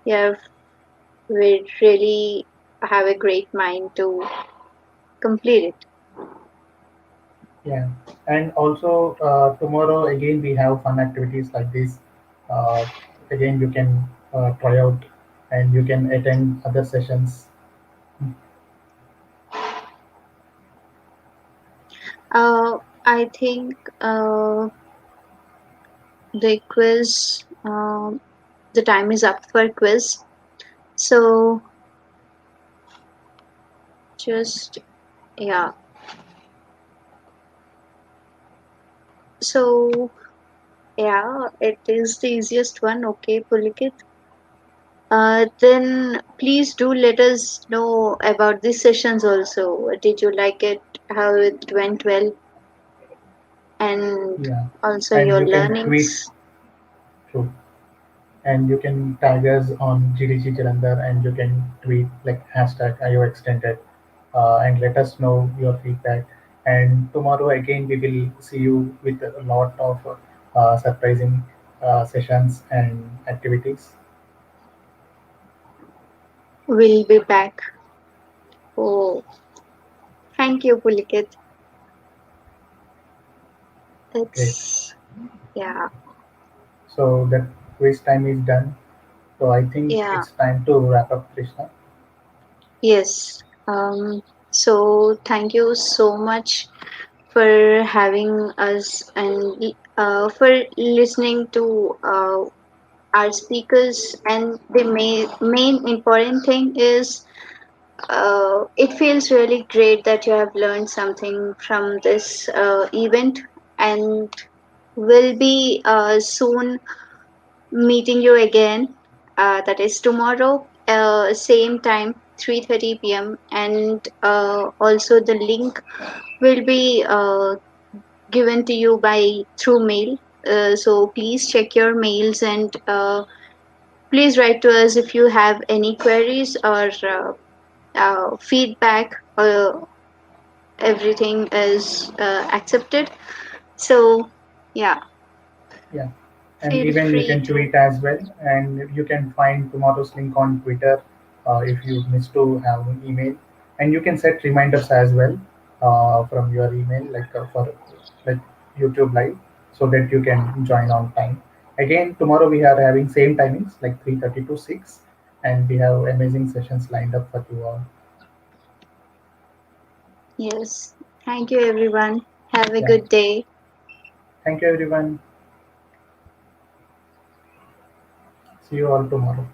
Speaker 1: yeah, we really have a great mind to complete it?
Speaker 3: Yeah, and also tomorrow again we have fun activities like this. Uh, Again you can try out and you can attend other sessions.
Speaker 1: I think the quiz, the time is up for quiz. So just, yeah. So yeah, it is the easiest one. Okay, Pulikit. Then please do let us know about these sessions also. Did you like it? How it went well? And
Speaker 3: Yeah,
Speaker 1: also
Speaker 3: and
Speaker 1: your
Speaker 3: you can tweet
Speaker 1: learnings.
Speaker 3: through. And you can tag us on GDG Jalandhar and you can tweet like hashtag IO extended and let us know your feedback. And tomorrow again we will see you with a lot of surprising sessions and activities.
Speaker 1: We'll be back. Oh, thank you, Pulikit.
Speaker 3: Great.
Speaker 1: It's, yeah,
Speaker 3: So that quiz time is done. So I think
Speaker 1: yeah,
Speaker 3: it's time to wrap up, Krishna.
Speaker 1: yes. So thank you so much for having us and for listening to our speakers. And the main important thing is it feels really great that you have learned something from this event, and will be soon meeting you again. That is tomorrow, same time, 3:30 p.m. And also the link will be given to you by through mail. So please check your mails, and please write to us if you have any queries or feedback. Everything is accepted. So yeah,
Speaker 3: Yeah, and
Speaker 1: feel
Speaker 3: even you
Speaker 1: free
Speaker 3: can
Speaker 1: to.
Speaker 3: tweet as well, and you can find tomorrow's link on Twitter if you miss to have an email, and you can set reminders as well from your email, like for like YouTube Live, so that you can join on time. Again, tomorrow we are having same timings like 3:30 to 6, and we have amazing sessions lined up for you all.
Speaker 1: Yes. Thank you, everyone. Have a
Speaker 3: Yeah,
Speaker 1: good day.
Speaker 3: thank you everyone. See you all tomorrow.